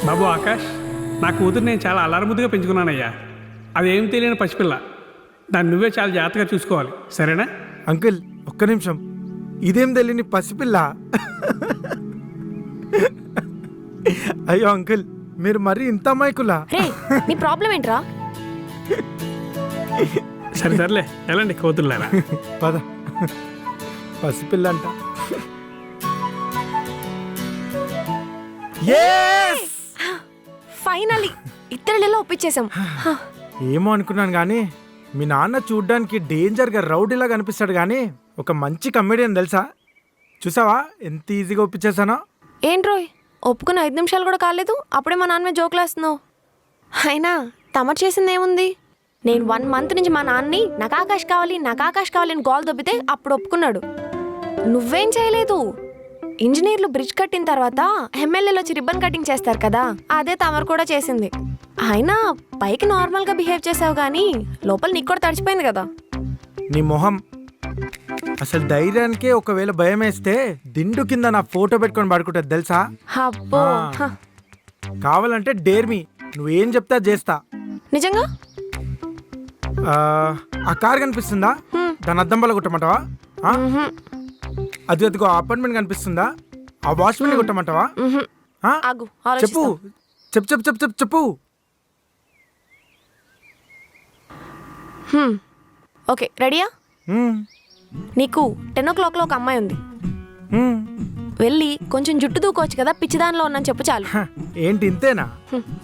బాబు ఆకాష్, నా కూతురు నేను చాలా అల్లారముద్దుగా పెంచుకున్నానయ్యా. అదేం తెలియని పసిపిల్ల. దాన్ని నువ్వే చాలా జాగ్రత్తగా చూసుకోవాలి, సరేనా? అంకుల్ ఒక్క నిమిషం, ఇదేం తెలియని పసిపిల్ల? అయ్యో అంకుల్, మీరు మరీ ఇంత అమాయకులా? నీ ప్రాబ్లం ఏంట్రా? సరే సర్లే, ఎలాంటి కూతురులేరా. పద, పసిపిల్ల అంట. ఫైనలీ ఇద్దరిలో ఒప్పించేసాం. ఏమో అనుకున్నాను కానీ మీ నాన్న చూడ్డానికి డేంజర్గా రౌడీలా కనిపిస్తాడు, కానీ ఒక మంచి కమెడియన్ తెలుసా? చూసావా ఎంత ఈజీగా ఒప్పించేసానో? ఏంట్రోయ్, ఒప్పుకుని 5 నిమిషాలు కూడా కాలేదు, అప్పుడే మా నాన్న మీద జోకులేస్తున్నావు. అయినా తమరు చేసింది ఏముంది? నేను 1 మంత్ నుంచి మా నాన్నని నాకు ఆకాష్ కావాలి అని గోల్ దొబ్బితే అప్పుడు ఒప్పుకున్నాడు. నువ్వేం చేయలేదు. ఇంజనీర్లు బ్రిడ్జ్ కట్టిన తర్వాత ఎమ్మెల్యేలు వచ్చి రిబ్బన్ కటింగ్ చేస్తారు కదా, అదే తమరు కూడా చేసింది. అయినా పైకి నార్మల్గా బిహేవ్ చేసావు కానీ లోపల నీకు కూడా తడిచిపోయింది కదా. నీ మొహం అసలు ధైర్యానికే ఒకవేళ భయం వేస్తే దిండు కింద నా ఫోటో పెట్టుకొని పడుకుంటుంది తెలుసా? అబ్బో, కావాలంటే డేర్ మీ, నువ్వేం చెప్తా చేస్తా. నిజంగా? ఆ కార్ కనిపిస్తుందా? దాని అద్దం వల్ల కొట్టమంటావా? అదిగో అపార్ట్మెంట్ కనిపిస్తుందా? ఆ వాచ్మెన్ కొట్టమంటావా? చెప్పు చెప్పు చెప్పు చెప్పు చెప్పు చెప్పు. ఓకే, రెడీయా? నీకు 10 o'clockలో ఒక అమ్మాయి ఉంది. వెళ్ళి కొంచెం జుట్టు దూకోవచ్చు కదా, పిచ్చిదానిలో ఉన్నాను చెప్పు చాలు. ఏంటి ఇంతేనా?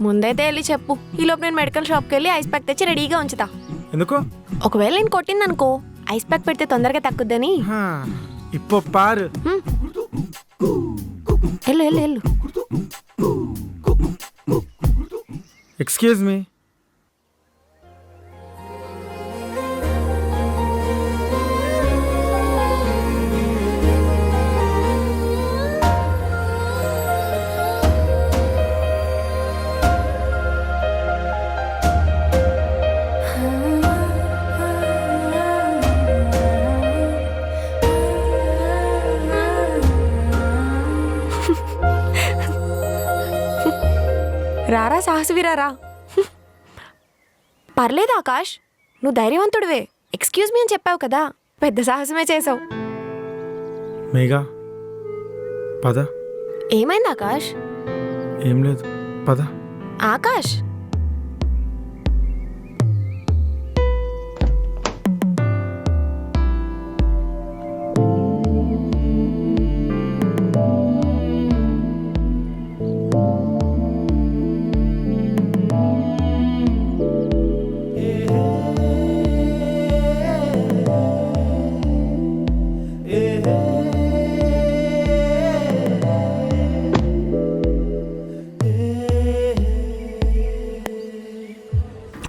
ముందైతే వెళ్ళి చెప్పు. ఈలోపు నేను మెడికల్ షాప్కి వెళ్ళి ఐస్ ప్యాక్ తెచ్చి రెడీగా ఉంచుతా. ఎందుకు? ఒకవేళ నేను కొట్టిందనుకో, ఐస్ ప్యాక్ పెడితే తొందరగా తక్కుద్దని. ఇప్పో పారు. వెళ్ళు వెళ్ళు వెళ్ళు. Excuse me. రారా సాహసవీరారా. పర్లేదు ఆకాష్, నువ్వు ధైర్యవంతుడివే. ఎక్స్క్యూజ్ మీ అని చెప్పావు కదా, పెద్ద సాహసమే చేసావు. మేఘా పద. ఏమైంది ఆకాష్? ఏం లేదు, పద. Akash,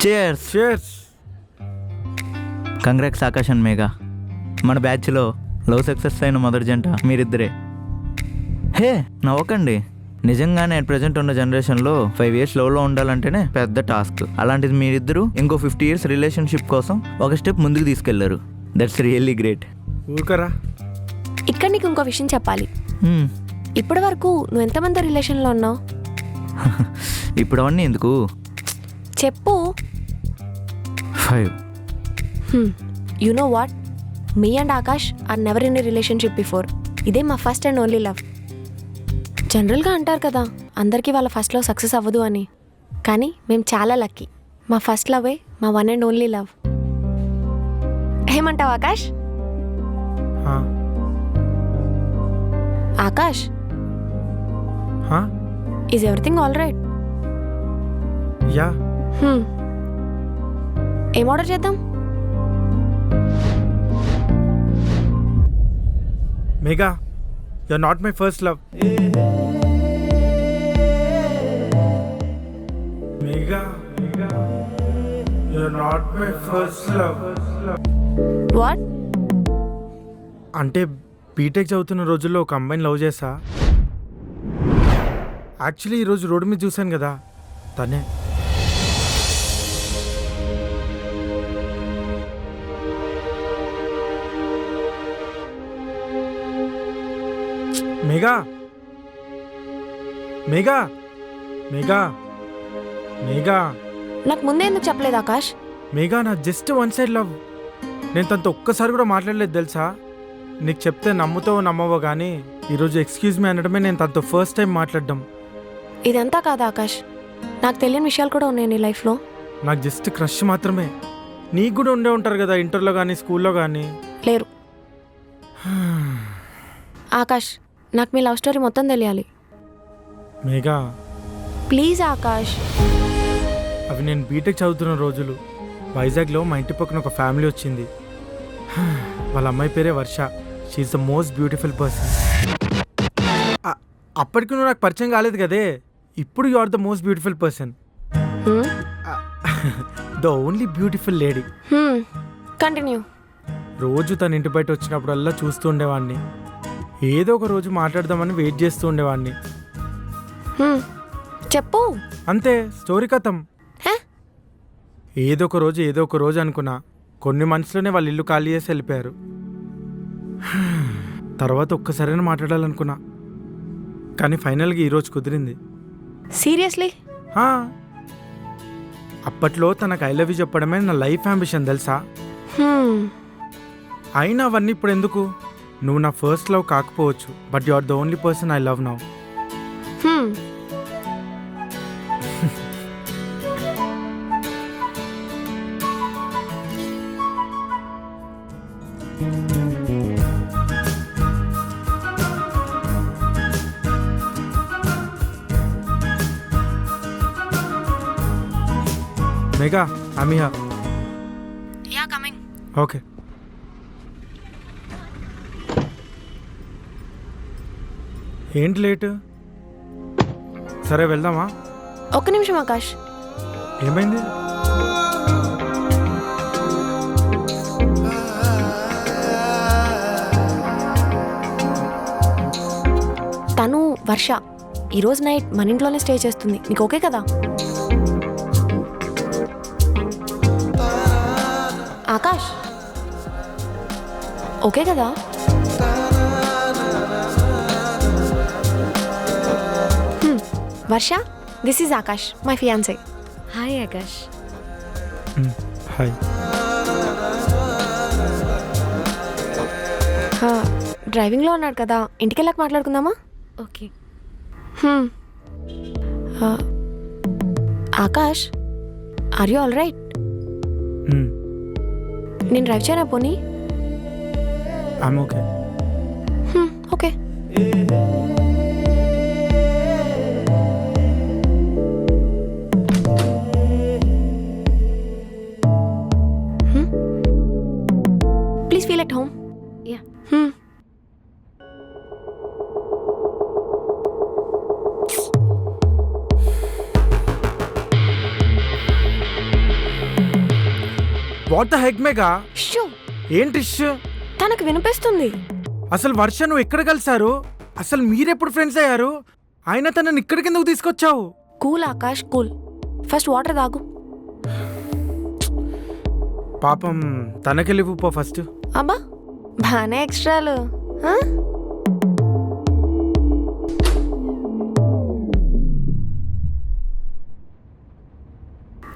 chairs. Chairs. Congrats Akash and Megha. మన బ్యాచ్లో లవ్ సక్సెస్ అయిన మొదటి జంట మీరిద్దరే. హే నవ్వకండి, నిజంగానే ప్రజెంట్ ఉన్న జనరేషన్లో 5 years లవ్లో ఉండాలంటేనే పెద్ద టాస్క్. అలాంటిది మీరిద్దరూ ఇంకో 50 years రిలేషన్షిప్ కోసం ఒక స్టెప్ ముందుకు తీసుకెళ్లారు. That's really great. ఊరుకరా. ఇక్కడ నీకు ఇంకో విషయం చెప్పాలి. ఇప్పటి వరకు నువ్వు ఎంతమంది రిలేషన్లో ఉన్నావు? ఇప్పుడు అవన్నీ ఎందుకు, చెప్పు. 5. You know what, me and Akash are never in a relationship before. ఇదే మా ఫస్ట్ అండ్ ఓన్లీ లవ్. జనరల్గా అంటారు కదా, అందరికీ వాళ్ళ ఫస్ట్ లవ్ సక్సెస్ అవ్వదు అని, కానీ మేము చాలా లక్కీ. మా ఫస్ట్ లవే మా వన్ అండ్ ఓన్లీ లవ్. ఏమంటావు Akash? Akash, is everything all right? Yeah. ఏం ఆర్డర్ చేద్దాం? Megha, you are not my first love. Megha, you are not my first love. What? అంటే బీటెక్ చదువుతున్న రోజుల్లో ఒక అమ్మాయిని లవ్ చేసా. యాక్చువల్లీ ఈరోజు రోడ్డు మీద చూశాను కదా, తనే. మేఘా, మేఘా, మేఘా మేఘా నాకు ముందే ఎందుకు చెప్పలేదు ఆకాష్? మేఘా నా జస్ట్ వన్ సైడ్ లవ్. నేను తనతో ఒక్కసారి కూడా మాట్లాడలేదు తెలుసా. నీకు చెప్తే నమ్ముతావో నమ్మవో కానీ ఈరోజు ఎక్స్క్యూజ్ మీ అనడమే నేను తనతో ఫస్ట్ టైం మాట్లాడడం. ఇదంతా కాదు ఆకాష్, నాకు తెలియని విషయాలు కూడా ఉన్నాయి నీ లైఫ్లో. నాకు జస్ట్ క్రష్ మాత్రమే. నీకు కూడా ఉండే ఉంటారు కదా ఇంటర్లో కానీ స్కూల్లో కానీ. లేరు. ఆకాష్, నాకు మీ లవ్ స్టోరీ మొత్తం తెలియాలి. మేఘా ప్లీజ్ ఆకాష్. అవి నేను బీటెక్ చదువుతున్న రోజులు. వైజాగ్లో మా ఇంటి పక్కన ఒక ఫ్యామిలీ వచ్చింది. వాళ్ళ అమ్మాయి పేరే Varsha. She is the most beautiful person. అప్పటికి నువ్వు నాకు పరిచయం కాలేదు కదే. ఇప్పుడు you are the most beautiful person, the only beautiful lady. Continue. రోజు తన ఇంటి బయట వచ్చినప్పుడల్లా చూస్తూ ఉండేవాడిని. ఏదో ఒక రోజు మాట్లాడదామని వెయిట్ చేస్తూ ఉండేవాడిని. చెప్పు. అంతే, స్టోరీ కథం. హే? ఏదో ఒక రోజు అనుకున్నా. కొన్ని మనసులోనే వాళ్ళ ఇల్లు ఖాళీ చేసి వెళ్ళిపోయారు. తర్వాత ఒక్కసారైనా మాట్లాడాలనుకున్నా, కానీ ఫైనల్గా ఈరోజు కుదిరింది. సీరియస్లీ? హా. అప్పట్లో తనకు ఐ లవ్ యూ చెప్పడమే నా లైఫ్ అంబిషన్ తెలుసా. అయినా అవన్నీ ఇప్పుడు ఎందుకు. నువ్వు నా ఫస్ట్ లవ్ కాకపోవచ్చు, but you are the only person I love now. Megha, I'm here. Yeah, coming. Okay. ఏంటి లేట్? సరే వెళ్దామా? ఒక్క నిమిషం ఆకాష్. ఏమైంది? తను వర్ష ఈరోజు నైట్ మన ఇంట్లోనే స్టే చేస్తుంది. నీకు ఓకే కదా? ఆకాష్, ఓకే కదా? Varsha, this is Akash, my fiance. Hi Akash. Hi. డ్రైవింగ్లో ఉన్నాడు కదా, ఇంటికి వెళ్ళాక మాట్లాడుకుందామా? Okay. Akash, are you all right? నేను డ్రైవ్ చేయనా పోనీ? I'm okay. Okay. Please feel at home. Yeah. What the heck Megha? Shh. ఏంటి ఇష్యూ? తనకు వినిపిస్తుంది. అసలు వర్ష నువ్వు ఎక్కడ కలిసారు? అసలు మీరెప్పుడు ఫ్రెండ్స్ అయ్యారు? అయినా తనని ఇక్కడికి ఎందుకు తీసుకొచ్చావు? Cool Akash, cool. First water తాగు. పాపం తనకెళ్ళి పో ఫస్ట్. అబ్బా, బాగానే ఎక్స్ట్రాలు.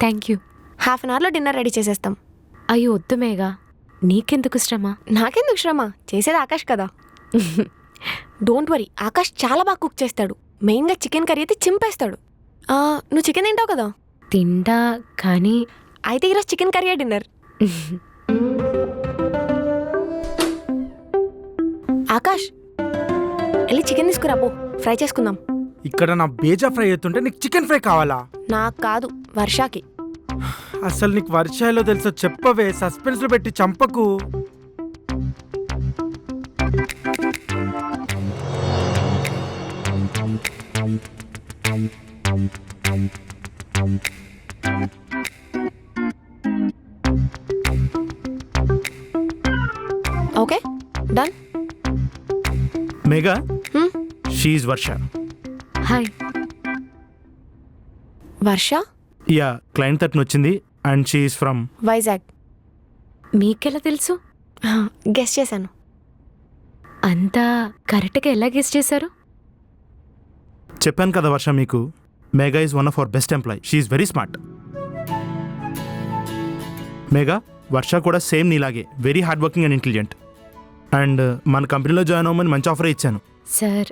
Thank you. హాఫ్ అన్ అవర్లో డిన్నర్ రెడీ చేసేస్తాం. అయ్యో వద్దు మేఘా, నీకెందుకు శ్రమ? నాకెందుకు శ్రమ? చేసేది ఆకాష్ కదా. డోంట్ వరీ, ఆకాష్ చాలా బాగా కుక్ చేస్తాడు. మెయిన్గా చికెన్ కర్రీ అయితే చింపేస్తాడు. నువ్వు చికెన్ తింటావు కదా? తింటా, కానీ అయితే ఈరోజు చికెన్ కర్రీ డిన్నర్. ఆకాష్, వెళ్ళి చికెన్ తీసుకురా పో, ఫ్రై చేసుకుందాం. ఇక్కడ నా బేజా ఫ్రై అవుతుంటే నీకు చికెన్ ఫ్రై కావాలా? నాకు కాదు, వర్షాకి. అసలు నీకు వర్షాలో తెలుసో చెప్పవే, సస్పెన్స్ లో పెట్టి చంపకు. Okay, done. Megha, she's Varsha. Hi. Varsha? Yeah, client తరపున వచ్చింది అండ్ షీఈ్ ఫ్రమ్ వైజాగ్. మీకెలా తెలుసు? గెస్ చేశాను. అంతా కరెక్ట్గా ఎలా గెస్ చేశారు? చెప్పాను కదా వర్ష మీకు, Megha is one of our best employee. She is very smart. Megha, Varsha కూడా సేమ్ నీలాగే very hard working and intelligent. And మన కంపెనీలో జాయిన్ అవ్వమని మంచి ఆఫర్ ఇచ్చాను. సార్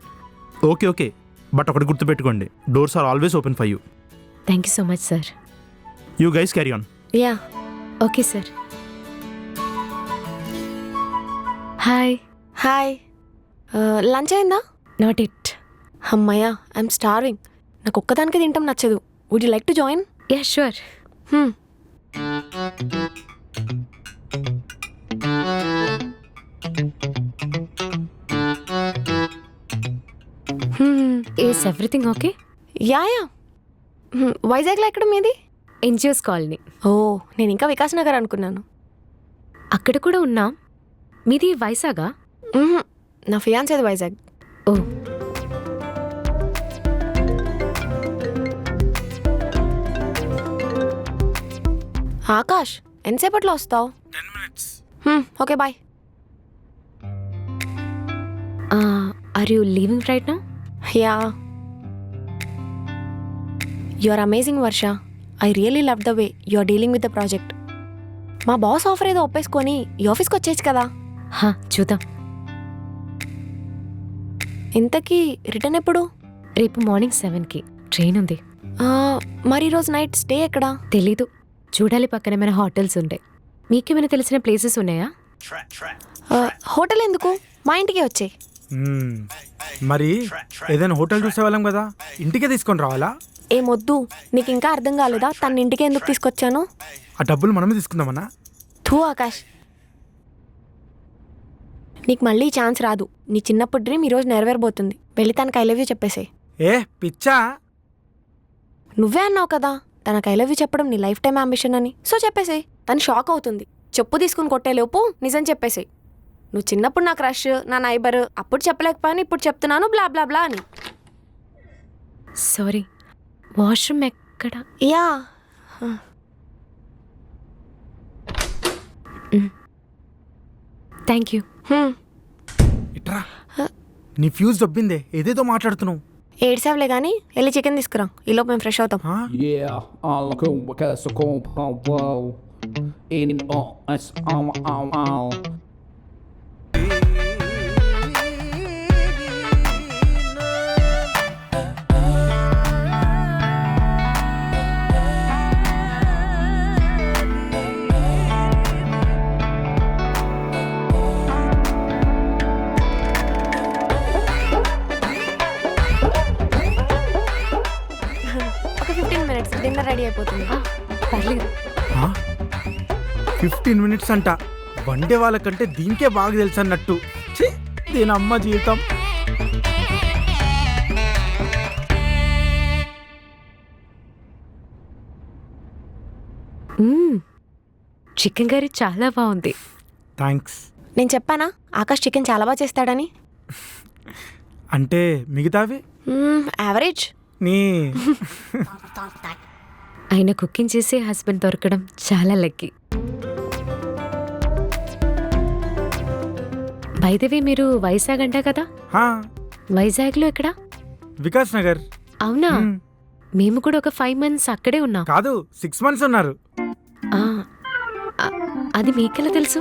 ఓకే బట్ ఒకటి గుర్తుపెట్టుకోండి, doors are always open for you. Thank you so much sir. You guys carry on. Yeah. Okay sir. Hi. Hi. Lunch అయిందా? Not yet. అమ్మయ్యా, I'm starving. నాకు ఒక్కదానికే తింటాం నచ్చదు. Would you like to join? Yeah sure. Is everything okay? Yeah. వైజాగ్లో ఎక్కడ మీది? NGOs colony. ఓ, నేను ఇంకా వికాస్ నగర్ అనుకున్నాను. అక్కడ కూడా ఉన్నాం. మీది వైజాగా? మ్హూ. నా ఫియాన్సేది వైజాగ్. ఓ ఆకాష్, ఎంతసేపట్లో వస్తావు? 10 minutes. Okay bye. Are you leaving right now? Yeah. You are amazing Varsha. I really love the way you are dealing with the project. మా బాస్ ఆఫర్ ఏదో ఒప్పేసుకొని ఈ ఆఫీస్కి వచ్చేచ్చు కదా. చూద్దాం. ఇంతకీ రిటర్న్ ఎప్పుడు? రేపు మార్నింగ్ 7కి ట్రైన్ ఉంది. మరి ఈరోజు నైట్ స్టే ఎక్కడా? తెలీదు, చూడాలి. పక్కన ఏమైనా హోటల్స్ ఉంటాయి. మీకేమైనా తెలిసిన ప్లేసెస్ ఉన్నాయా? హోటల్ ఎందుకు, మా ఇంటికే వచ్చేయి. మరి ఏదైనా హోటల్ చూసేవాళ్ళం కదా, ఇంటికే తీసుకొని రావాలా? ఏమొద్దు, నీకు ఇంకా అర్థం కాలేదా తన ఇంటికి ఎందుకు తీసుకొచ్చాను? ఆ డబ్బులు మనమే తీసుకుందామన్నా? థూ ఆకాష్, నీకు మళ్ళీ ఛాన్స్ రాదు. నీ చిన్నప్పుడు డ్రీమ్ ఈరోజు నెరవేరబోతుంది. వెళ్ళి తనకు ఐ లవ్ యూ చెప్పేసే. ఏ పిచ్చా, నువ్వే అన్నావు కదా తనకు ఐ లవ్ యూ చెప్పడం నీ లైఫ్ టైం అంబిషన్ అని. సో చెప్పేసే, తను షాక్ అవుతుంది. చెప్పు తీసుకుని కొట్టేలోపు నిజం చెప్పేసే. నువ్వు చిన్నప్పుడు నా క్రష్, నా నైబర్, అప్పుడు చెప్పలేకపోయాను, ఇప్పుడు చెప్తున్నాను బ్లా బ్లా బ్లా అని. సారీ, వాష్రూమ్ ఎక్కడ? యా. Thank you. ఇట్రా, నీ ఫ్యూజ్ దొబ్బిందే, ఏదేదో మాట్లాడుతున్నావు. ఏడ్సావులే కానీ వెళ్ళి చికెన్ తీసుకురా, ఈలోపు మేము ఫ్రెష్ అవుతాం. Yeah, all cool because so cool, wow. Eating all us all. ఒక 15 minutes డిన్నర్ రెడీ అయిపోతుంది. పర్లేదు. 15 minutes అంట. వండే వాళ్ళకంటే దీనికే బాగా తెలుసు అన్నట్టు. ఛీ, దీని అమ్మ జీవితం. చికెన్ కర్రీ చాలా బాగుంది. థ్యాంక్స్. నేను చెప్పానా ఆకాష్ చికెన్ చాలా బాగా చేస్తాడని? అంటే మిగతావి యావరేజ్. నీ ఆయన కుకింగ్ చేసే హస్బెండ్ దొరకడం చాలా లక్కీ. బై ద వే, మీరు వైజాగ్ అంటా కదా? వైజాగ్లో ఎక్కడ? వికాస్ నగర్. అవునా, మేము కూడా ఒక 5 months అక్కడే ఉన్నాం. కాదు, 6 months ఉన్నారు. అది మీకెలా తెలుసు?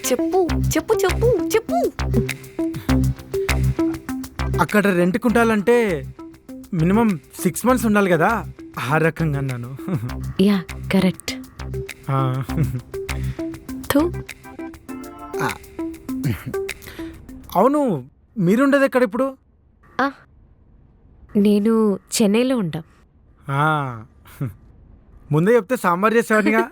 చెప్పు చెప్పు చెప్పు చెప్పు. అక్కడ రెంట్కి ఉండాలంటే మినిమం 6 months ఉండాలి కదా, ఆ రకంగా అన్నాను. Yeah correct. అవును, మీరుండేది ఎక్కడ ఇప్పుడు? నేను చెన్నైలో ఉంటా. ముందే చెప్తే సాంబార్ చేసేవాడిగా.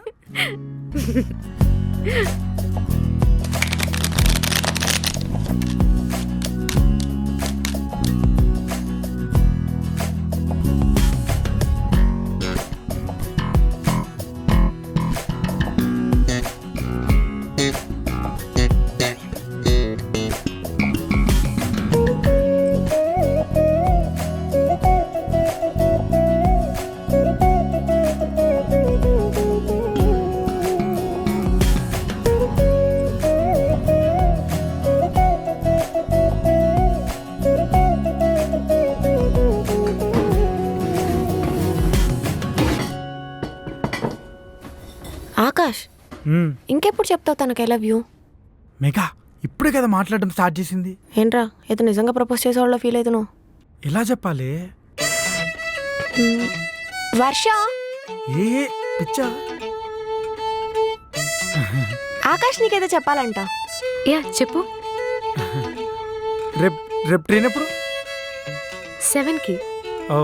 ఇంకెప్పుడు చెప్తావు తనకు ఐ లవ్ యూ? మేఘా ఇప్పుడే కదా మాట్లాడడం స్టార్ట్ చేసింది. ఏంట్రా ఏదో నిజంగా ప్రపోజ్ చేసేవాళ్ళ ఫీల్ అవుతున్నావు? ఎలా చెప్పాలి? వర్ష, ఏ పిచ్చా? ఆకాష్ నీకేదో చెప్పాలంట. యా చెప్పు. రేపు రేపు ట్రైన్ ఎప్పుడు? 7కి. ఓ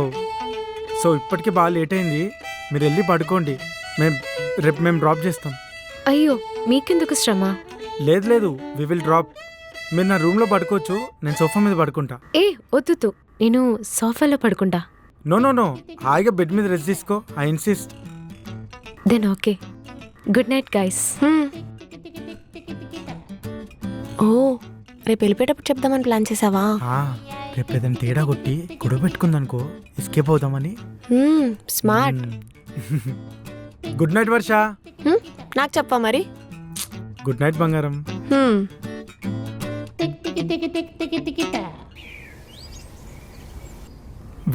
సో ఇప్పటికి బాగా లేట్ అయింది, మీరు వెళ్ళి పడుకోండి. రేపు మేము డ్రాప్ చేస్తాం. అయ్యో మీకెందుకు శ్రమ? లేదు లేదు, వి విల్ డ్రాప్. మీరు నా రూమ్లో పడుకోవచ్చు, నేను సోఫా మీద పడుకుంటా. ఏ వద్దు, నేను సోఫాలో పడుకుంటా. నో నో నో, హాయిగా బెడ్ మీద రెస్ట్ తీసుకో. I insist. Then okay, good night guys. Oh రేపు వెళ్ళిపోయేటప్పుడు చెప్దామని ప్లాన్ చేసావా? రేపు ఏదైనా తేడా కొట్టి గొడవ పెట్టుకుందనుకో ఎస్కేప్ అవుదామని. స్మార్ట్. గుడ్ నైట్ వర్ష. నాకు చెప్పా మరి. గుడ్ నైట్ బంగారం.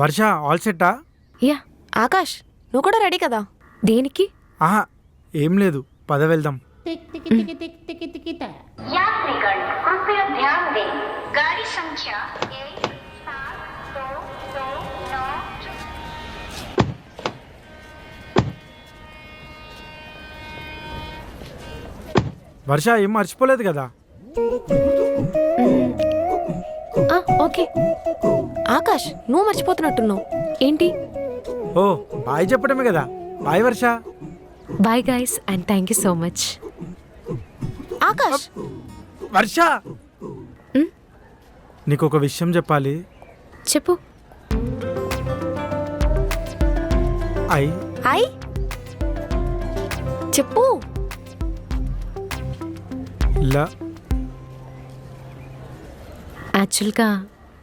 వర్ష ఆల్ సెట్టా? యా. ఆకాష్ నువ్వు కూడా రెడీ కదా? దేనికి? ఆహా ఏం లేదు, పద వెళ్దాం. यात्रीगण कृपया ध्यान दें, गाड़ी संख्या 17229। వర్ష ఏం మర్చిపోలేదు కదా? ఓకే. ఆకాష్ నువ్వు మర్చిపోతున్నట్టున్నావు. ఏంటి? ఓ బాయ్ చెప్పడమే కదా. Bye Varsha. Bye guys and thank you so much. Akash Varsha నీకు ఒక విషయం చెప్పాలి. చెప్పు. ఐ చెప్పు. యాక్చువల్గా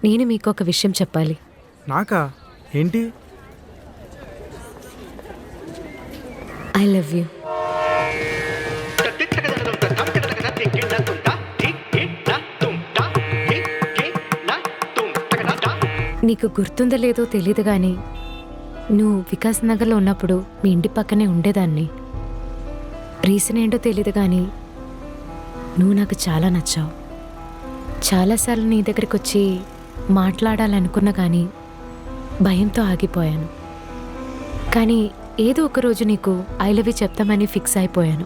నేను మీకు ఒక విషయం చెప్పాలి. నాకా? ఏంటి? I love you. నీకు గుర్తుందో లేదో తెలీదు కానీ నువ్వు వికాస్ నగర్లో ఉన్నప్పుడు మీ ఇంటి పక్కనే ఉండేదాన్ని. రీజన్ ఏంటో తెలీదు కానీ నువ్వు నాకు చాలా నచ్చావు. చాలాసార్లు నీ దగ్గరికి వచ్చి మాట్లాడాలనుకున్నా కానీ భయంతో ఆగిపోయాను. కానీ ఏదో ఒకరోజు నీకు ఐ లవ్ యూ చెప్తామని ఫిక్స్ అయిపోయాను.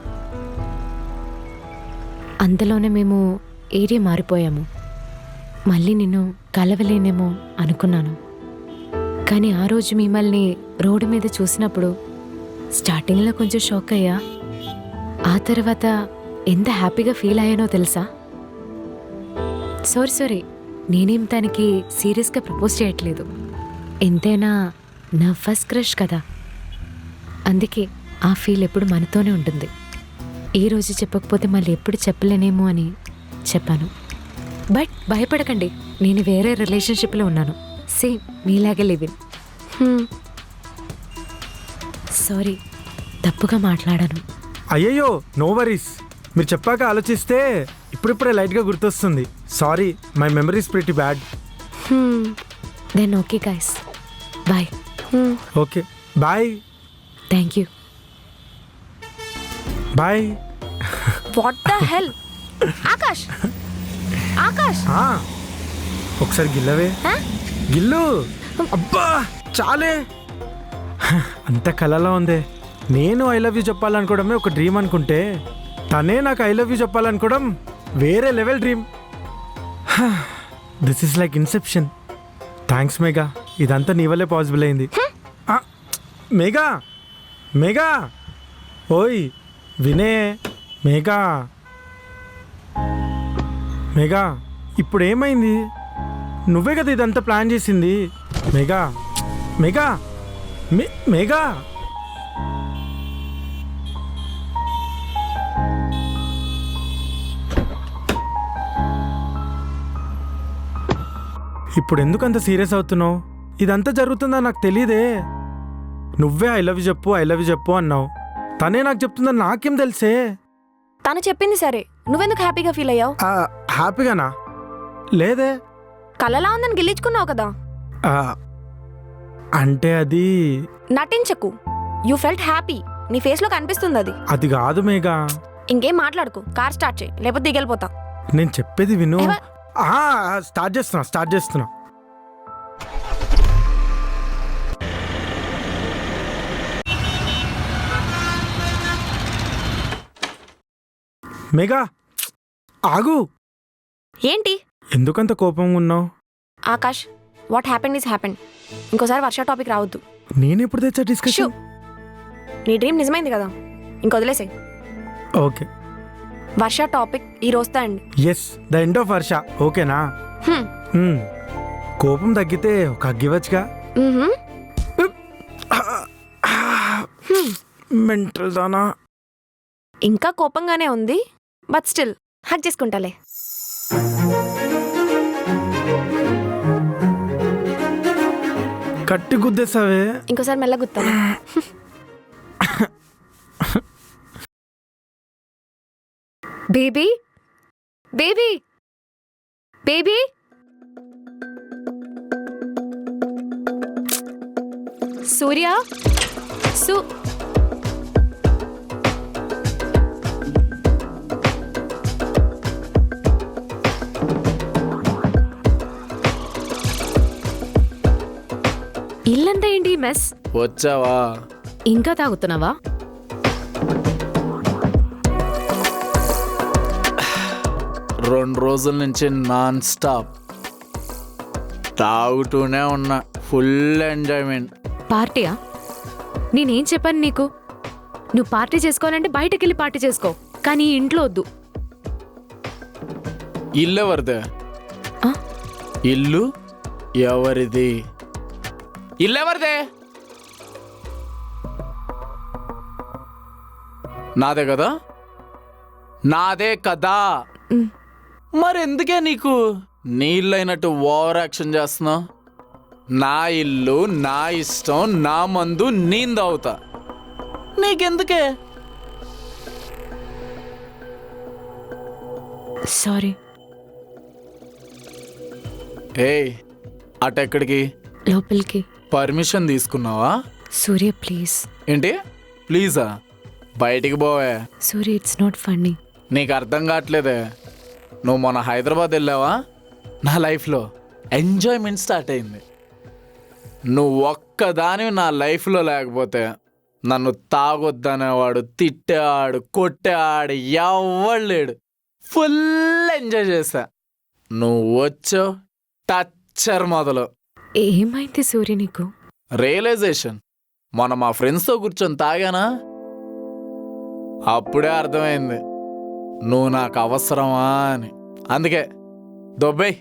అంతలోనే మేము ఏరియా మారిపోయాము. మళ్ళీ నిన్ను కలవలేనేమో అనుకున్నాను. కానీ ఆ రోజు మిమ్మల్ని రోడ్డు మీద చూసినప్పుడు స్టార్టింగ్లో కొంచెం షాక్ అయ్యా. ఆ తర్వాత ఎంత హ్యాపీగా ఫీల్ అయ్యానో తెలుసా? సారీ నేనేం తనకి సీరియస్గా ప్రపోజ్ చేయట్లేదు. ఎంతైనా నా ఫస్ట్ క్రష్ కదా, అందుకే ఆ ఫీల్ ఎప్పుడు మనతోనే ఉంటుంది. ఈ రోజు చెప్పకపోతే మళ్ళీ ఎప్పుడు చెప్పలేనేమో అని చెప్పాను. బట్ భయపడకండి, నేను వేరే రిలేషన్షిప్లో ఉన్నాను. సేమ్ మీలాగే లివిన్. సారీ తప్పుగా మాట్లాడాను. అయ్యయ్యో నో వరీస్. మీరు చెప్పాక ఆలోచిస్తే ఇప్పుడిప్పుడే లైట్గా గుర్తొస్తుంది. Sorry, my memory's pretty bad. Then okay guys, bye. Okay bye. Thank you. Bye. What the hell? Akash ఒకసారి గిల్లవే. గిల్లు. అబ్బా చాలే, అంత కలలా ఉందే. నేను ఐ లవ్ యూ చెప్పాలనుకోవడమే ఒక డ్రీమ్ అనుకుంటే తనే నాకు ఐ లవ్ యూ చెప్పాలనుకోవడం వేరే level dream. This is like Inception. Thanks Megha, ఇదంతా నీ వల్లే పాసిబుల్ అయింది. మేఘా మేఘా ఓయ్ వినే. మేఘా మేఘా ఇప్పుడు ఏమైంది? నువ్వే కదా ఇదంతా ప్లాన్ చేసింది. మేఘా మేఘా మేఘా ఇప్పుడు ఎందుకు అంత సీరియస్ అవుతున్నావు? ఇదంతా జరుగుతుందా నాకు తెలియదే. నువ్వే ఐ లవ్ యూ చెప్పు అన్నావు. తనే నాకు చెప్తుందని నాకేం తెలుసే? తను చెప్పింది సరే, నువ్వెందుకు హ్యాపీగా ఫీల్ అయ్యావు? హ్యాపీగానా? లేదే. కలలా ఉందని గిల్లించుకున్నావు కదా. అంటే అది నటించకు. యూ ఫెల్ట్ హ్యాపీ, నీ ఫేస్లో కనిపిస్తుంది అది. అది కాదు మేఘా. ఇంకేం మాట్లాడుకో, కార్ స్టార్ట్ చేయి, లేకపోతే దిగెళ్ళిపోతా. నేను చెప్పేది విను. ఏవా? స్టార్ట్ చేస్తున్నా. మేఘా ఆగు. ఏంటి ఎందుకంత కోపంగా ఉన్నావు? Akash, what happened is happened. ఇంకోసారి వర్ష టాపిక్ రావద్దు. నేను ఎప్పుడు తెచ్చా షూ, డిస్కషన్? నీ డ్రీమ్ నిజమైంది కదా, ఇంకొదిలేసే. ఓకే, వర్ష టాపిక్ ఈ రోజుతో అండి. ఎస్, ద ఎండ్ ఆఫ్ వర్ష. ఓకేనా? కోపం తగ్గితే ఒక హగ్ ఇవ్వచ్చుగా. మెంటల్ దానా. ఇంకా కోపంగానే ఉంది, బట్ స్టిల్ హక్ చేసుకుంటాలే. కట్టి గుద్దేసావే. ఇంకోసారి మెల్ల గుత్తాను. బేబీ బేబీ బేబీ సూర్య ఇల్లంతా ఏంటి మెస్? వచ్చావా? ఇంకా తాగుతున్నావా? రెండు రోజుల నుంచి నాన్ స్టాప్ తాగుతూనే ఉన్నా. Full enjoyment. పార్టీయా? నేనేం చెప్పాను నీకు? నువ్వు పార్టీ చేసుకోవాలంటే బయటకు వెళ్ళి పార్టీ చేసుకో, కానీ ఈ ఇంట్లో వద్దు. ఇల్లు ఎవరిదే? ఆ? ఇల్లు ఎవరిది? ఇల్లు ఎవరిదే? నాదే కదా? నాదే కదా. మరెందుకే నీకు నీ ఇల్లు అయినట్టు ఓవర్ యాక్షన్ చేస్తున్నావు? నా ఇల్లు, నా ఇష్టం, నా మందు నేను తాగుతా. నీకెందుకే? సారీ. ఏయ్, అటెక్కడికి? లోపలికి. పర్మిషన్ తీసుకున్నావా? సూర్య ప్లీజ్. ఏంటి ప్లీజా? బయటికి పోవే. సూర్య, ఇట్స్ నాట్ ఫన్నీ. నీకు అర్థం కావట్లేదే. నువ్వు మొన్న హైదరాబాద్ వెళ్ళావా? నా లైఫ్లో ఎంజాయ్మెంట్ స్టార్ట్ అయింది. నువ్వు ఒక్కదానివి నా లైఫ్లో లేకపోతే నన్ను తాగొద్దనేవాడు, తిట్టేవాడు, కొట్టేవాడు ఎవ్వడు లేడు. ఫుల్ ఎంజాయ్ చేశా. నువ్వు వచ్చావు, టచ్చర్ మొదలు. ఏమైంది సూర్య నీకు? రియలైజేషన్. మొన్న మా ఫ్రెండ్స్తో కూర్చొని తాగానా, అప్పుడే అర్థమైంది నువ్వు నాకు అవసరమా అని. అందుకే దొబ్బై.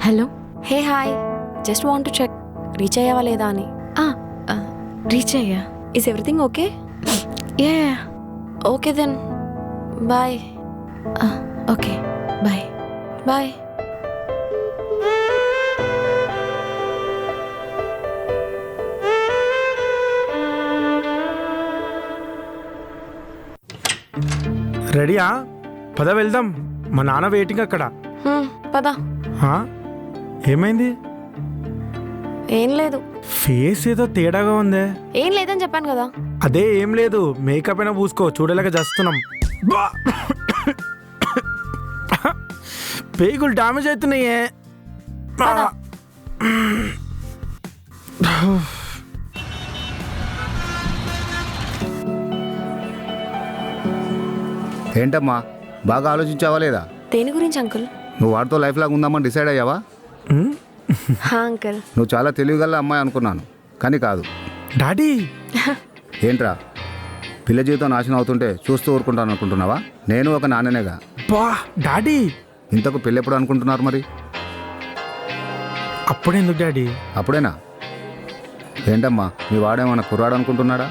Hello. Hey hi, just want to check reach అయ్యావా లేదా అని. రీచ్ అయ్యా. Is everything okay? Yeah. Okay then bye. Okay bye. Bye. రెడీయా? పద వెళ్దాం. మా నాన్న వెయిటింగ్ అక్కడ. పదా. హా? ఏమైంది? ఏం లేదు. ఫేస్ ఏదో తేడాగా ఉందే. ఏం లేదని చెప్పాను కదా. అదే ఏం లేదు, మేకప్ అయినా పూసుకో, చూడలేక చేస్తున్నాం. పేగులు డ్యామేజ్ అవుతున్నాయే. పద. ఏంటమ్మా బాగా ఆలోచించావా లేదా? దేని గురించి అంకుల్? నువ్వు వాడితో లైఫ్ లాగా ఉందామని డిసైడ్ అయ్యావా? హా అంకుల్. నువ్వు చాలా తెలివిగల అమ్మాయి అనుకున్నాను, కానీ కాదు. డాడీ ఏంట్రా పిల్ల జీవితం నాశనం అవుతుంటే చూస్తూ ఊరుకుంటాను అనుకుంటున్నావా? నేను ఒక నాన్ననేగా. బా డాడీ, ఇంతకు పెళ్ళి ఎప్పుడు అనుకుంటున్నారు మరి? అప్పుడెందుకు డాడీ? అప్పుడేనా? ఏంటమ్మా మీ వాడేమన్నా కుర్రాడు అనుకుంటున్నాడా?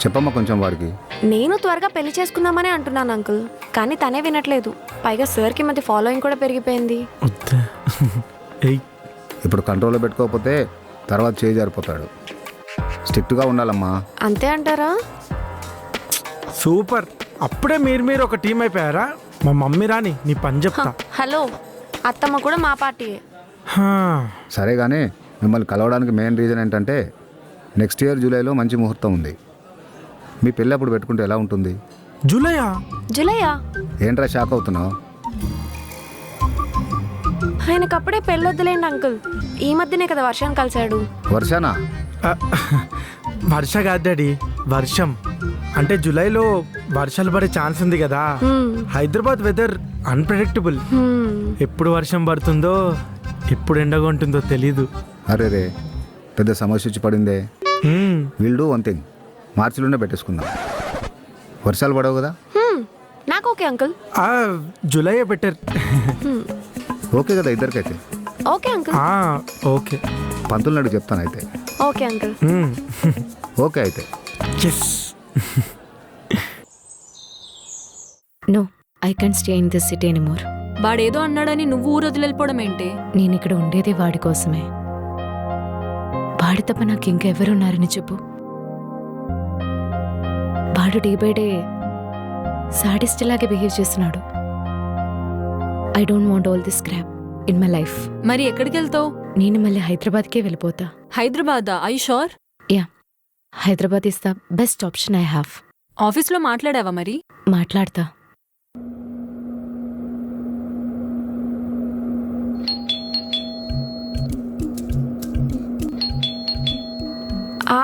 చెప్పమ్మా కొంచెం వాడికి. నేను త్వరగా పెళ్లి చేసుకుందామనే అంటున్నాను అంకుల్, కానీ తనే వినట్లేదు. పైగా సార్కి మధ్య ఫాలోయింగ్ కూడా పెరిగిపోయింది. వద్దా. ఏయ్, ఇప్పుడు కంట్రోల్లో పెట్టుకోకపోతే తర్వాత చేయి జారిపోతాడు. స్ట్రిక్ట్గా ఉండాలమ్మా. అంతే అంటారా? సూపర్. అప్పుడే మీరు ఒక టీం అయిపోయారా? మా మమ్మీ రాని నీ పని చెప్తా. హలో, అత్తమ్మ కూడా మా పార్టీయే. హా. సరే కానీ మిమ్మల్ని కలవడానికి మెయిన్ రీజన్ ఏంటంటే నెక్స్ట్ ఇయర్ జూలైలో మంచి ముహూర్తం ఉంది. మీ పెళ్ళి అప్పుడు పెట్టుకుంటే ఎలా ఉంటుంది? జూలైయా? జులైయా? ఏంట్రా షాక్ అవుతున్నావు? ఆయనకు అప్పుడే పెళ్ళొద్దులేండి అంకుల్. ఈ మధ్యనే కదా వర్షాన్ని కలిశాడు. వర్షానా? ఆ, వర్ష కాదు డాడీ, వర్షం. అంటే జూలైలో వర్షాలు పడే ఛాన్స్ ఉంది కదా. Hyderabad weather unpredictable. ఎప్పుడు వర్షం పడుతుందో ఎప్పుడు ఎండగా ఉంటుందో తెలీదు. అరే రే, పెద్ద సమస్య వచ్చి పడిందే. విల్ డూ వన్ థింగ్, మార్చిలోనే పెట్టేసుకుందాం. వర్షాలు పడవు కదా? నాకు okay uncle. July better. Okay కదా ఇద్దరికైతే? Okay uncle. ఓకే. పంతులు నడికి చెప్తాను అయితే. Okay uncle. ఓకే అయితే. Yes. No, I can't stay in this city anymore. వాడేదో అన్నాడని నువ్వు ఊరు వదిలిపోవడం ఏంటి? నేను ఇక్కడ ఉండేదే వాడి కోసమే. వాడి తప్ప నాకు ఇంకెవరున్నారని చెప్పు. వాడు డే బై డే సాడిస్ట్ లాగే బిహేవ్ చేస్తున్నాడు. I don't want all this crap in my life. మరి ఎక్కడికి వెళ్తావు? నేను మళ్ళీ హైదరాబాద్కే వెళ్ళిపోతా. హైదరాబాదా? I sure? Yeah, Hyderabad is the best option I have. ఆఫీస్లో మాట్లాడావా మరి? మాట్లాడతా.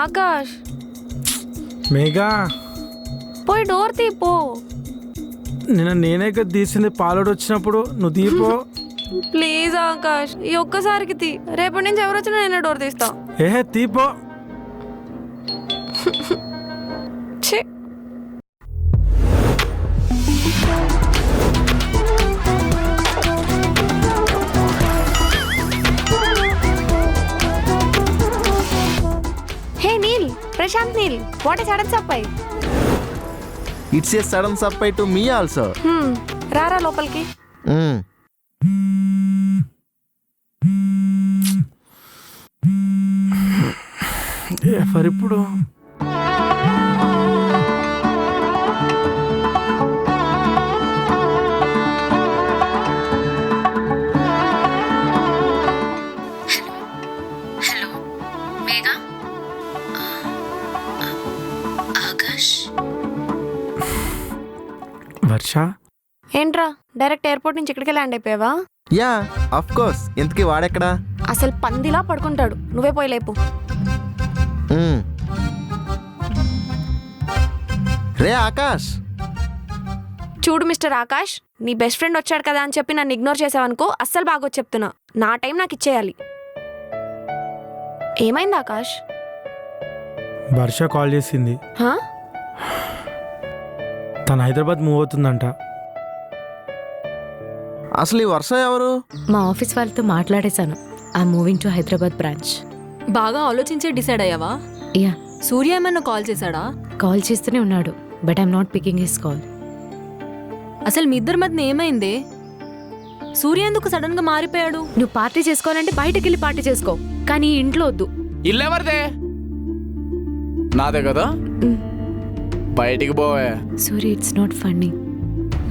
ఆకాష్, మేఘా, పోయి డోర్ తీపో. నేనే కదా తీసింది. పాలోడు వచ్చినప్పుడు నువ్వు తీపో. ప్లీజ్ ఆకాష్, ఈ ఒక్కసారికి తీ. రేపటి నుంచి ఎవరు వచ్చినా నేనే డోర్ తీస్తా. ఏహే తీపో. ఛీ. Hey Neel, Prashanth Neel, what is sudden surprise? It's a sudden surprise to me also. రారా లోపలికి. ఇప్పుడు వర్ష, ఏంట్రా డైరెక్ట్ ఎయిర్పోర్ట్ నుంచి ఇక్కడికే ల్యాండ్ అయిపోయావా? Yeah of course. ఇంతకీ వాడెక్కడా? అసలు పందిలా పడుకుంటాడు. నువ్వే పోయి లేపు. రే ఆకాష్. చూడు మిస్టర్ ఆకాష్, నీ బెస్ట్ ఫ్రెండ్ వచ్చాడు కదా అని చెప్పి నన్ను ఇగ్నోర్ చేసావనుకో అస్సలు బాగోచ్చు చెప్తున్నా. నా టైం నాకు ఇచ్చేయాలి. ఏమైంది ఆకాష్? వర్ష కాల్ చేసింది. హా? తను హైదరాబాద్ మూవ్ అవుతుందంట. అసలు ఈ వర్ష ఎవరు? మా ఆఫీస్ వాళ్ళతో మాట్లాడేశాను. I moving to Hyderabad branch. బాగా ఆలోచించే డిసైడ్ అయ్యావా? యా. సూర్య ఏమన్నా కాల్ చేశాడా? కాల్ చేస్తూనే ఉన్నాడు, but I'm not picking his call. అసలు మీ ఇద్దరి మధ్య ఏమైంది? సూర్య ఎందుకు సడన్ గా మారిపోయాడు? నువ్వు పార్టీ చేసుకోవాలంటే బయటకు వెళ్ళి పార్టీ చేసుకో, కానీ ఇంట్లో వద్దు. ఇల్లెవరిదే? నాదే కదా, బయటికి పోవే. సూర్య, ఇట్స్ నాట్ ఫన్నీ.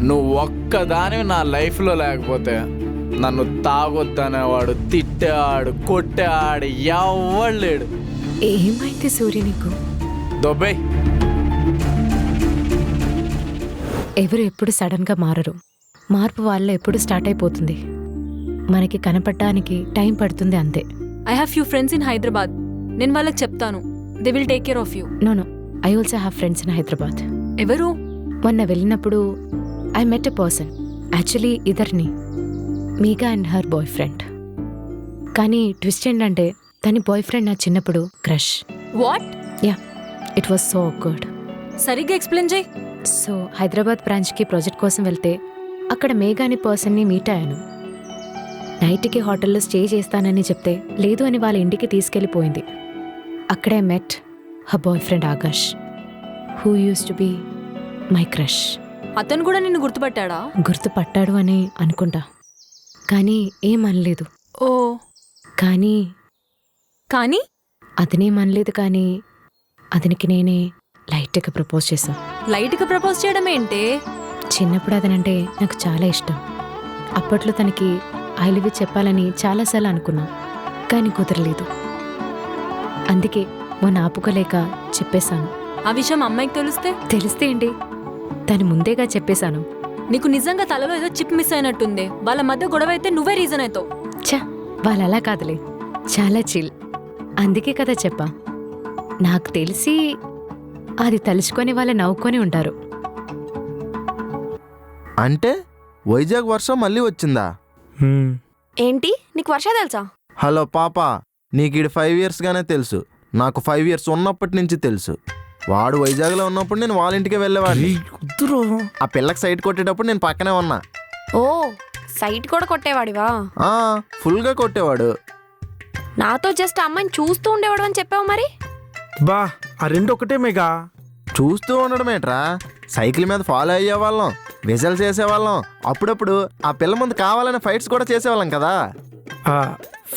నువ్వు ఒక్కదాని నా లైఫ్లో లేకపోతే నన్ను తాగొద్దనేవాడు, తిట్టేవాడు, కొట్టేవాడు ఎవడు లేడు. ఏమైంది సూర్య నీకు? దొబ్బే ఎవరు ఎప్పుడు సడన్గా మారరు. మార్పు వాళ్ళ ఎప్పుడు స్టార్ట్ అయిపోతుంది. మనకి కనపడటానికి టైం పడుతుంది అంతే. I have few friends in Hyderabad. నేను వాళ్ళకి చెప్తాను. They will take care of you. No I also have friends in Hyderabad. ఎవరు? మొన్న వెళ్ళినప్పుడు I met a person. Actually ఇద్దరిని, Megha and her boyfriend. కానీ ట్విస్ట్ ఏంటంటే తన బాయ్ ఫ్రెండ్ నా చిన్నప్పుడు crush. What? Yeah, it was so good. సరిగ్గా ఎక్స్ప్లెయిన్ చేయి. సో హైదరాబాద్ బ్రాంచ్కి ప్రాజెక్ట్ కోసం వెళ్తే అక్కడ మేఘా అనే పర్సన్ని మీట్ అయ్యాను. నైట్కి హోటల్లో స్టే చేస్తానని చెప్తే లేదు అని వాళ్ళ ఇంటికి తీసుకెళ్ళిపోయింది. అక్కడే met her boyfriend Akash, who used to be my crush. అతను కూడా నిన్ను గుర్తుపట్టాడా? గుర్తుపట్టాడు అని అనుకుంటా, కానీ ఏమనలేదు. ఓ, కానీ కానీ అతనేమనలేదు. కానీ అతనికి నేనే లైట్గా ప్రపోజ్ చేశాను. లైట్గా ప్రపోజ్ చేయడం ఏంటే? చిన్నప్పుడు అతనంటే నాకు చాలా ఇష్టం. అప్పట్లో తనకి ఐ లవ్ యూ చెప్పాలని చాలాసార్లు అనుకున్నా, కానీ కుదరలేదు. అందుకే మొన్న ఆపుకోలేక చెప్పేశాను. ఆ విషయం అమ్మాయికి తెలిస్తే ఏంటి, తను ముందేగా చెప్పేశాను. నీకు నిజంగా తలలో ఏదో చిప్ మిస్ అయినట్టుంది. వాళ్ళ మధ్య గొడవ అయితే నువ్వే రీజన్ అవుతావు. ఛ, వాళ్ళు అలా కాదులే, చాలా చిల్. అందుకే కదా చెప్పా. నాకు తెలిసి అది తలుచుకొని వాళ్ళు నవ్వుకొని ఉంటారు. అంటే వైజాగ్ వర్షం మళ్ళీ వచ్చిందా? ఏంటి, నీకు వర్ష తెలుసా? హలో పాప, నీకు ఈడు 5 yearsగానే తెలుసు. నాకు 5 years ఉన్నప్పటి నుంచి తెలుసు. వాడు వైజాగ్లో ఉన్నప్పుడు నేను వాళ్ళ ఇంటికి వెళ్ళేవాడిని. ఆ పిల్లకి సైట్ కొట్టేటప్పుడు నేను పక్కనే ఉన్నా. ఓ, సైట్ కూడా కొట్టేవాడివా? ఫుల్గా కొట్టేవాడు. నాతో జస్ట్ అమ్మాయిని చూస్తూ ఉండేవాడు అని చెప్పావు మరి. బా, ఆ రెండు ఒకటే మేఘా. చూస్తూ ఉండడమేట్రా, సైకిల్ మీద ఫాలో అయ్యేవాళ్ళం, విజల్స్ చేసేవాళ్ళం. అప్పుడప్పుడు ఆ పిల్ల ముందు కావాలని ఫైట్స్ కూడా చేసేవాళ్ళం కదా.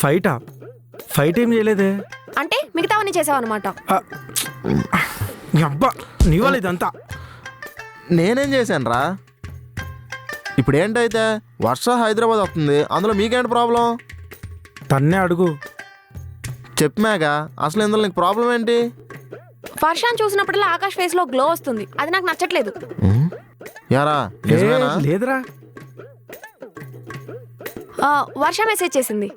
ఫైట్ ఏం చేయలేదే. అంటే మిగతావన్నీ చేసావన్నమాట. అబ్బా, నీ వాళ్ళు ఇదంతా. నేనేం చేశాను రా? ఇప్పుడు ఏంటైతే వర్ష హైదరాబాద్ వస్తుంది, అందులో మీకేంటి ప్రాబ్లం? తన్నే అడుగు. చెప్పాగా, అసలు ఇందులో నీకు ప్రాబ్లం ఏంటి? వర్షాన్ని చూసినప్పుడల్లా ఆకాష్ ఫేస్ లో గ్లో వస్తుంది, అది నాకు నచ్చట్లేదు. యారా నిజమేనా? లేదురా. వర్ష మెసేజ్ చేసింది.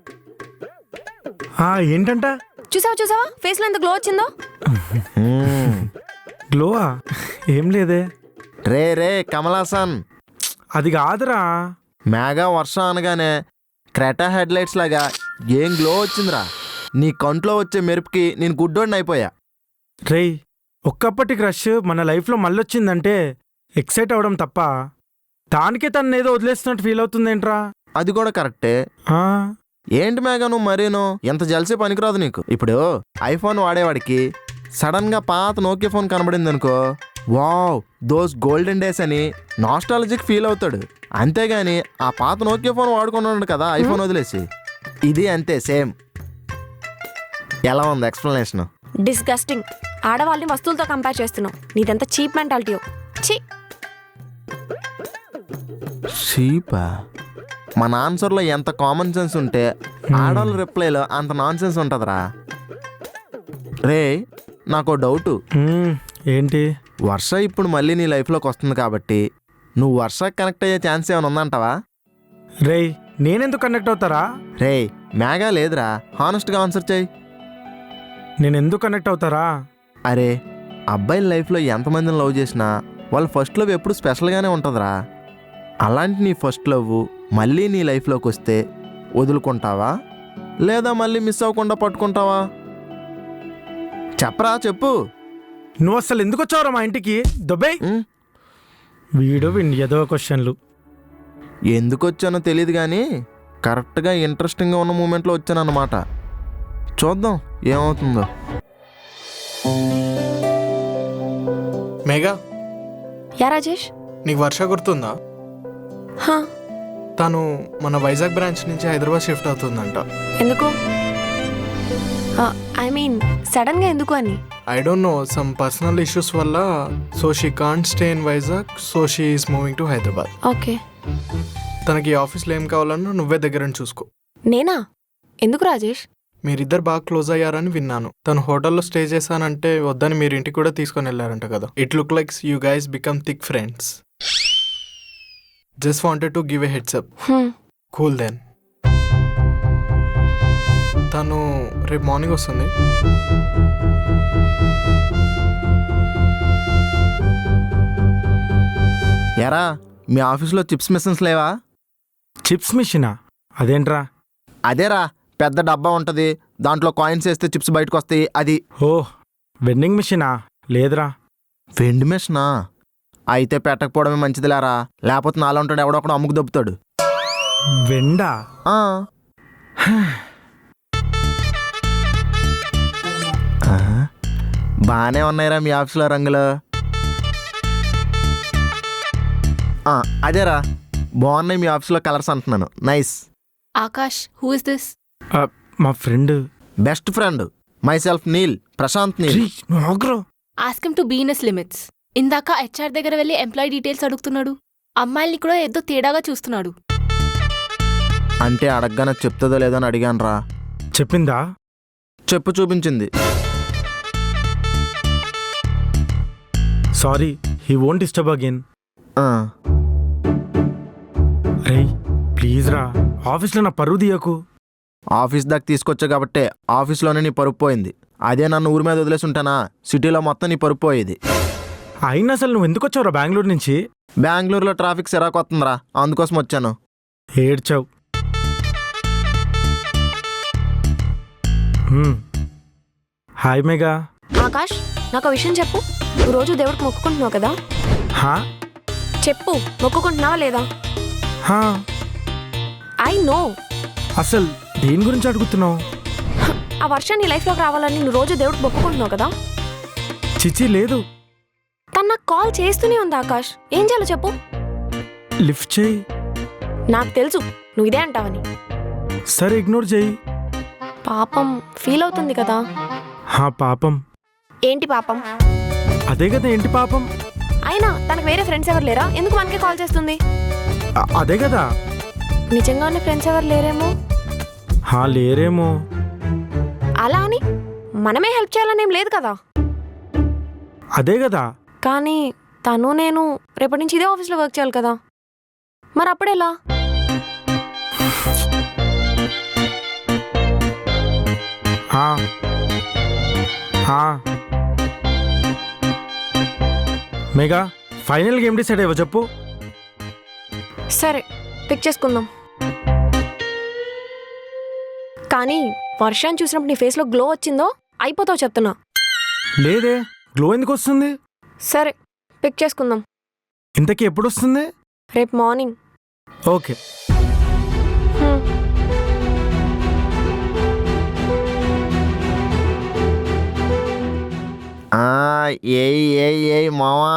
ఏంటంట? చూసావా ఫేస్ లో ఎంత గ్లో వచ్చిందో? గ్లోవా? ఏం లేదే. రే కమలాసన్, అది కాదురా. మేఘా వర్ష అనగానే క్రెటా హెడ్ లైట్స్ లాగా ఏం గ్లో వచ్చిందిరా. నీ కంట్లో వచ్చే మెరుపుకి నేను గుడ్డోడిని అయిపోయా. రేయ్, ఒక్కప్పటి క్రష్ మన లైఫ్లో మళ్ళొచ్చిందంటే ఎక్సైట్ అవడం తప్ప దానికే తను ఏదో వదిలేస్తున్నట్టు ఫీల్ అవుతుందేంట్రా? అది కూడా కరెక్టే. ఏంటి మేఘా నువ్వు మరీను ఎంత జల్సే పనికిరాదు నీకు. ఇప్పుడు ఐఫోన్ వాడేవాడికి సడన్ గా పాత నోకియా ఫోన్ కనబడింది అనుకో, వావ్ దోస్ గోల్డెన్ డేస్ అని నాస్టాలజిక్ ఫీల్ అవుతాడు. అంతేగాని ఆ పాత నోకియా ఫోన్ వాడుకున్నాడు కదా ఐఫోన్ వదిలేసి. ఇది అంతే సేమ్. ఎలా ఉంది ఎక్స్ప్లెనేషన్? డిస్గస్టింగ్. ఆడవాళ్ళని వస్తువులతో కంపేర్ చేస్తున్నావు. నీదంతా చీప్ మెంటాలిటీ. చీపా? మన ఆన్సర్లో ఎంత కామన్ సెన్స్ ఉంటే ఆడవాళ్ళ రిప్లైలో అంత నాన్ సెన్స్ ఉంటుందిరా. రే, నాకు డౌటు. ఏంటి? వర్ష ఇప్పుడు మళ్ళీ నీ లైఫ్లోకి వస్తుంది కాబట్టి నువ్వు వర్ష కనెక్ట్ అయ్యే ఛాన్స్ ఏమైనా ఉందంటావా? రేయ్, నేనెందుకు కనెక్ట్ అవుతారా? రే మేఘా లేదురా, హానెస్ట్గా ఆన్సర్ చేయి. నేను ఎందుకు కనెక్ట్ అవుతారా? అరే, అబ్బాయిల లైఫ్లో ఎంతమందిని లవ్ చేసినా వాళ్ళ ఫస్ట్ లవ్ ఎప్పుడు స్పెషల్గానే ఉంటుందిరా. అలాంటి నీ ఫస్ట్ లవ్ మళ్ళీ నీ లైఫ్లోకి వస్తే వదులుకుంటావా లేదా మళ్ళీ మిస్ అవ్వకుండా పట్టుకుంటావా? చెప్పరా, చెప్పు. నువ్వు అసలు ఎందుకు వచ్చావురా మా ఇంటికి? దుబాయ్ వీడు ఏదో క్వశ్చన్లు. ఎందుకు వచ్చానో తెలియదు కానీ కరెక్ట్గా ఇంట్రెస్టింగ్గా ఉన్న మూమెంట్లో వచ్చాను అన్నమాట. చూద్దాం ఏమవుతుందో. మేఘా, యా రాజేష్, నీకు వర్ష గుర్తుందా? తను మన వైజాగ్ బ్రాంచ్ నుంచి హైదరాబాద్ షిఫ్ట్ అవుతుందంట. ఎందుకు? ఐ మీన్ సడన్ గా ఎందుకు అని? I don't know, some personal issues వల్ల. So she can't stay in Vizag, so she is moving to Hyderabad. Okay. తనకి ఈ ఆఫీస్లో ఏం కావాలన్నా నువ్వే దగ్గరని చూసుకో. నేనా? ఎందుకు రాజేష్? మీరిద్దరు బాగా క్లోజ్ అయ్యారని విన్నాను. తను హోటల్లో స్టే చేశానంటే వద్దని మీరు ఇంటికి కూడా తీసుకొని వెళ్ళారంట కదా. It look likes you guys become thick friends. Just wanted to give a heads up. Cool then. తను రేపు మార్నింగ్ వస్తుంది. ఎరా మీ ఆఫీస్లో చిప్స్ మిషన్స్ లేవా? చిప్స్ మిషనా? అదేంట్రా? అదేరా, పెద్ద డబ్బా ఉంటుంది, దాంట్లో కాయిన్స్ వేస్తే చిప్స్ బయటకు వస్తాయి. అది. ఓ, వెండింగ్ మిషనా? లేదురా. వెండి మిషనా? అయితే పెట్టకపోవడమే మంచిదిలేరా, లేకపోతే నాలో ఉంటాడు ఎవడో ఒకడు అమ్ముకు దొబ్బుతాడు. వెండా? బాగానే ఉన్నాయిరా మీ ఆఫీస్లో రంగులు. అదేరా, బాగున్నాయి మీ ఆఫీస్లో కలర్స్ అంటున్నాను. Nice. Akash, who is this? మా friend. Best friend. Myself Neel, Prashanth Neel. Ask him to be in his limits. ఇందాక హెచ్ఆర్ దగ్గర వెళ్ళి ఎంప్లాయీ డీటెయిల్స్ అడుగుతున్నాడు. అమ్మాయిల్ని కూడా ఏదో తేడాగా చూస్తున్నాడు. అంటే అడగగానే చెప్తుందో లేదో అని అడిగాను రా. చెప్పిందా? చెప్పు చూపించింది. Sorry, he won't disturb again. Ray please రా, ఆఫీస్లో నా పరువు తీయకు. ఆఫీస్ దాకా తీసుకొచ్చా కాబట్టే ఆఫీస్లోనే నీ పరుపు పోయింది. అదే నన్ను ఊరి మీద వదిలేసి ఉంటానా, సిటీలో మొత్తం నీ పరుపు పోయేది. అయినా అసలు నువ్వు ఎందుకు వచ్చావురా బెంగళూరు నుంచి? బెంగళూరులో ట్రాఫిక్ సిరాకు వస్తుందిరా, అందుకోసం వచ్చాను. ఏడ్చావు. హాయ్ మేఘా. ఆకాష్, నాకు విషయం చెప్పు. నువ్వు రోజు దేవుడికి మొక్కుకుంటున్నావు కదా? చెప్పు, మొక్కుకుంటున్నావా లేదా? I know. అసలు దేని గురించి అడుగుతున్నావు? ఆ వర్షం నీ లైఫ్లోకి రావాలని నువ్వు రోజు దేవుడికి మొక్కుకుంటున్నావు కదా? చిచి లేదు. తను నాకు కాల్ చేస్తూనే ఉంది ఆకాష్. ఏం చేయాలో చెప్పు. లిఫ్ట్ చేయి. నాకు తెలుసు నువ్వు ఇదే అంటావని. సరే ఇగ్నోర్ చేయి. పాపం ఫీల్ అవుతుంది కదా. పాపం ఏంటి పాపం? అదే కదా, ఏంటి పాపం? అయినా తనకు వేరే ఫ్రెండ్స్ ఎవరు లేరా? ఎందుకు మనకే కాల్ చేస్తుంది? అదే కదా. నిజంగానే ఫ్రెండ్స్ ఎవరు లేరేమో. లేరేమో. అలా అని మనమే హెల్ప్ చేయాలని ఏం లేదు కదా. అదే కదా. కానీ తను నేను రేపటి నుంచి ఇదే ఆఫీస్లో వర్క్ చేయాలి కదా. మరి అప్పుడెలా? మేఘా, ఫైనల్ గేమ్ డిసైడ్ అయ్యో చెప్పు. సరే పిక్ చేసుకుందాం. కానీ వర్షాన్ని చూసినప్పుడు నీ ఫేస్లో గ్లో వచ్చిందో అయిపోతావు చెప్తున్నా. లేదే, గ్లో ఎందుకు వస్తుంది? సరే పిక్ చేసుకుందాం. ఇంతకీ ఎప్పుడు వస్తుంది? రేపు మార్నింగ్. ఓకే. మావా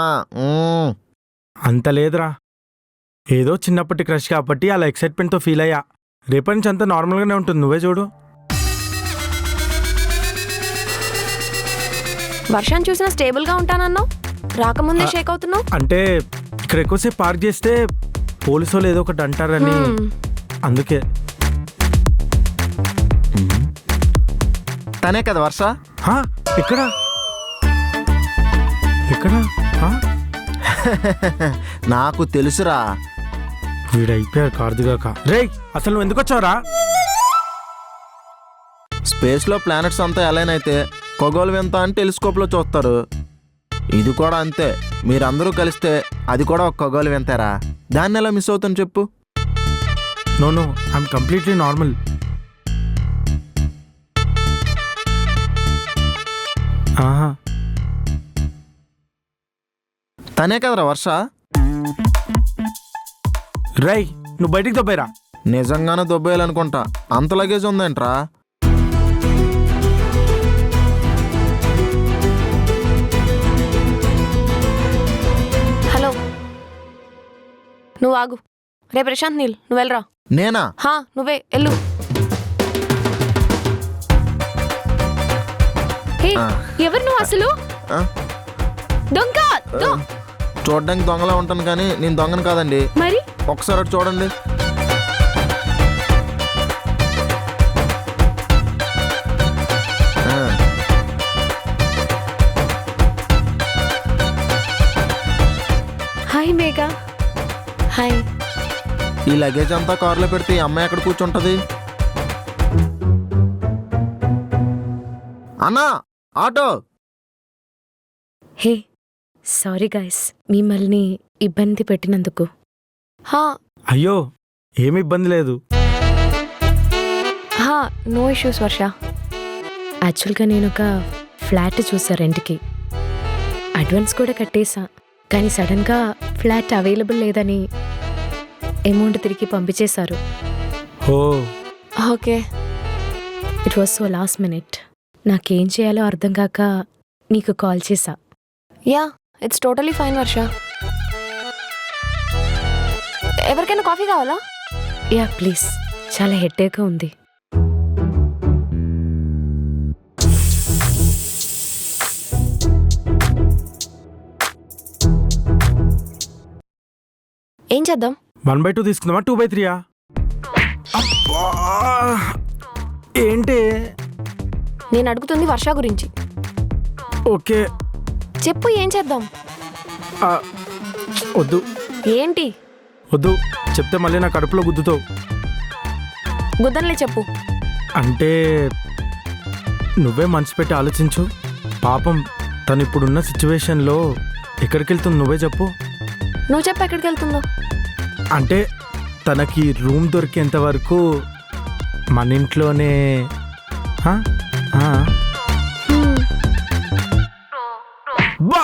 అంత లేదురా, ఏదో చిన్నప్పటి క్రష్ కాబట్టి అలా ఎక్సైట్మెంట్తో ఫీల్ అయ్యా. రేపటి నుంచి అంతా నార్మల్గానే ఉంటుంది, నువ్వే చూడు. వర్షం చూసినా స్టేబుల్గా ఉంటానన్నావు, రాకముందే షేక్ అవుతున్నావు. అంటే ఇక్కడ ఎక్కువసేపు పార్క్ చేస్తే పోలీసు వాళ్ళు ఏదో ఒకటి అంటారని, అందుకే. తనే కదా వర్ష? ఎక్కడ ఎక్కడ? నాకు తెలుసురా. వీడైపోయారు కార్దుగాక. రే అసలు నువ్వు ఎందుకు వచ్చావురా? స్పేస్లో ప్లానెట్స్ అంతా అలైన్ అయితే ఖగోళం ఎంత అని టెలిస్కోప్లో చూస్తారు. ఇది కూడా అంతే, మీరందరూ కలిస్తే అది కూడా ఒక ఖగోళం ఎంతేరా. దాన్ని ఎలా మిస్ అవుతాను చెప్పు? No I'm completely normal. తనే కదరా వర్ష? రై నువ్వు బయటికి దొబ్బైరా. నిజంగానే దొబ్బేయాలనుకుంటా, అంత లగేజ్ ఉందేంట్రా? హలో, నువ్వు ఆగు. రే ప్రశాంత్ నీల్, నువ్వు వెళ్ళరా. నేనా? నువ్వే వెళ్ళు. ఎవరు నువ్వు అసలు? చూడ్డానికి దొంగలా ఉంటాను కానీ నేను దొంగను కాదండి. మరి ఒకసారి చూడండి. మేఘా. హాయ్. ఈ లగేజ్ అంతా కారులో పెడితే ఈ అమ్మాయి ఎక్కడ కూర్చుంటది? అన్నా ఆటో. హే సారీ గైస్, మిమ్మల్ని ఇబ్బంది పెట్టినందుకు. హా అయ్యో ఏమి ఇబ్బంది లేదు. హా నో ఇష్యూస్ వర్ష. యాక్చువల్గా నేను ఒక ఫ్లాట్ చూసా రెంట్కి. అడ్వాన్స్ కూడా కట్టేశా, కానీ సడన్గా ఫ్లాట్ అవైలబుల్ లేదని అమౌంట్ తిరిగి పంపించేశారు. Oh okay. It was so last minute. నాకేం చేయాలో అర్థం కాక నీకు కాల్ చేశా. Yeah it's totally fine Varsha. ఎవరికైనా కాఫీ కావాలా? యా ప్లీజ్, చాలా హెడ్ఏక్గా ఉంది. ఏం చేద్దాం? 1/2 తీసుకుందామా 2/3? ఏంటి? నేను అడుగుతుంది వర్ష గురించి. ఓకే చెప్పు ఏం చేద్దాం? వద్దు ఏంటి? వద్దు చెప్తే మళ్ళీ నా కడుపులో గుద్దుతావు. గుద్దన్లే చెప్పు. అంటే నువ్వే మనసు పెట్టి ఆలోచించు. పాపం తను ఇప్పుడున్న సిచ్యువేషన్లో ఎక్కడికి వెళ్తుంది నువ్వే చెప్పు. నువ్వు చెప్పు ఎక్కడికి వెళ్తుందో. అంటే తనకి రూమ్ దొరికేంత వరకు మన ఇంట్లోనే. ఆ? ఆ. బా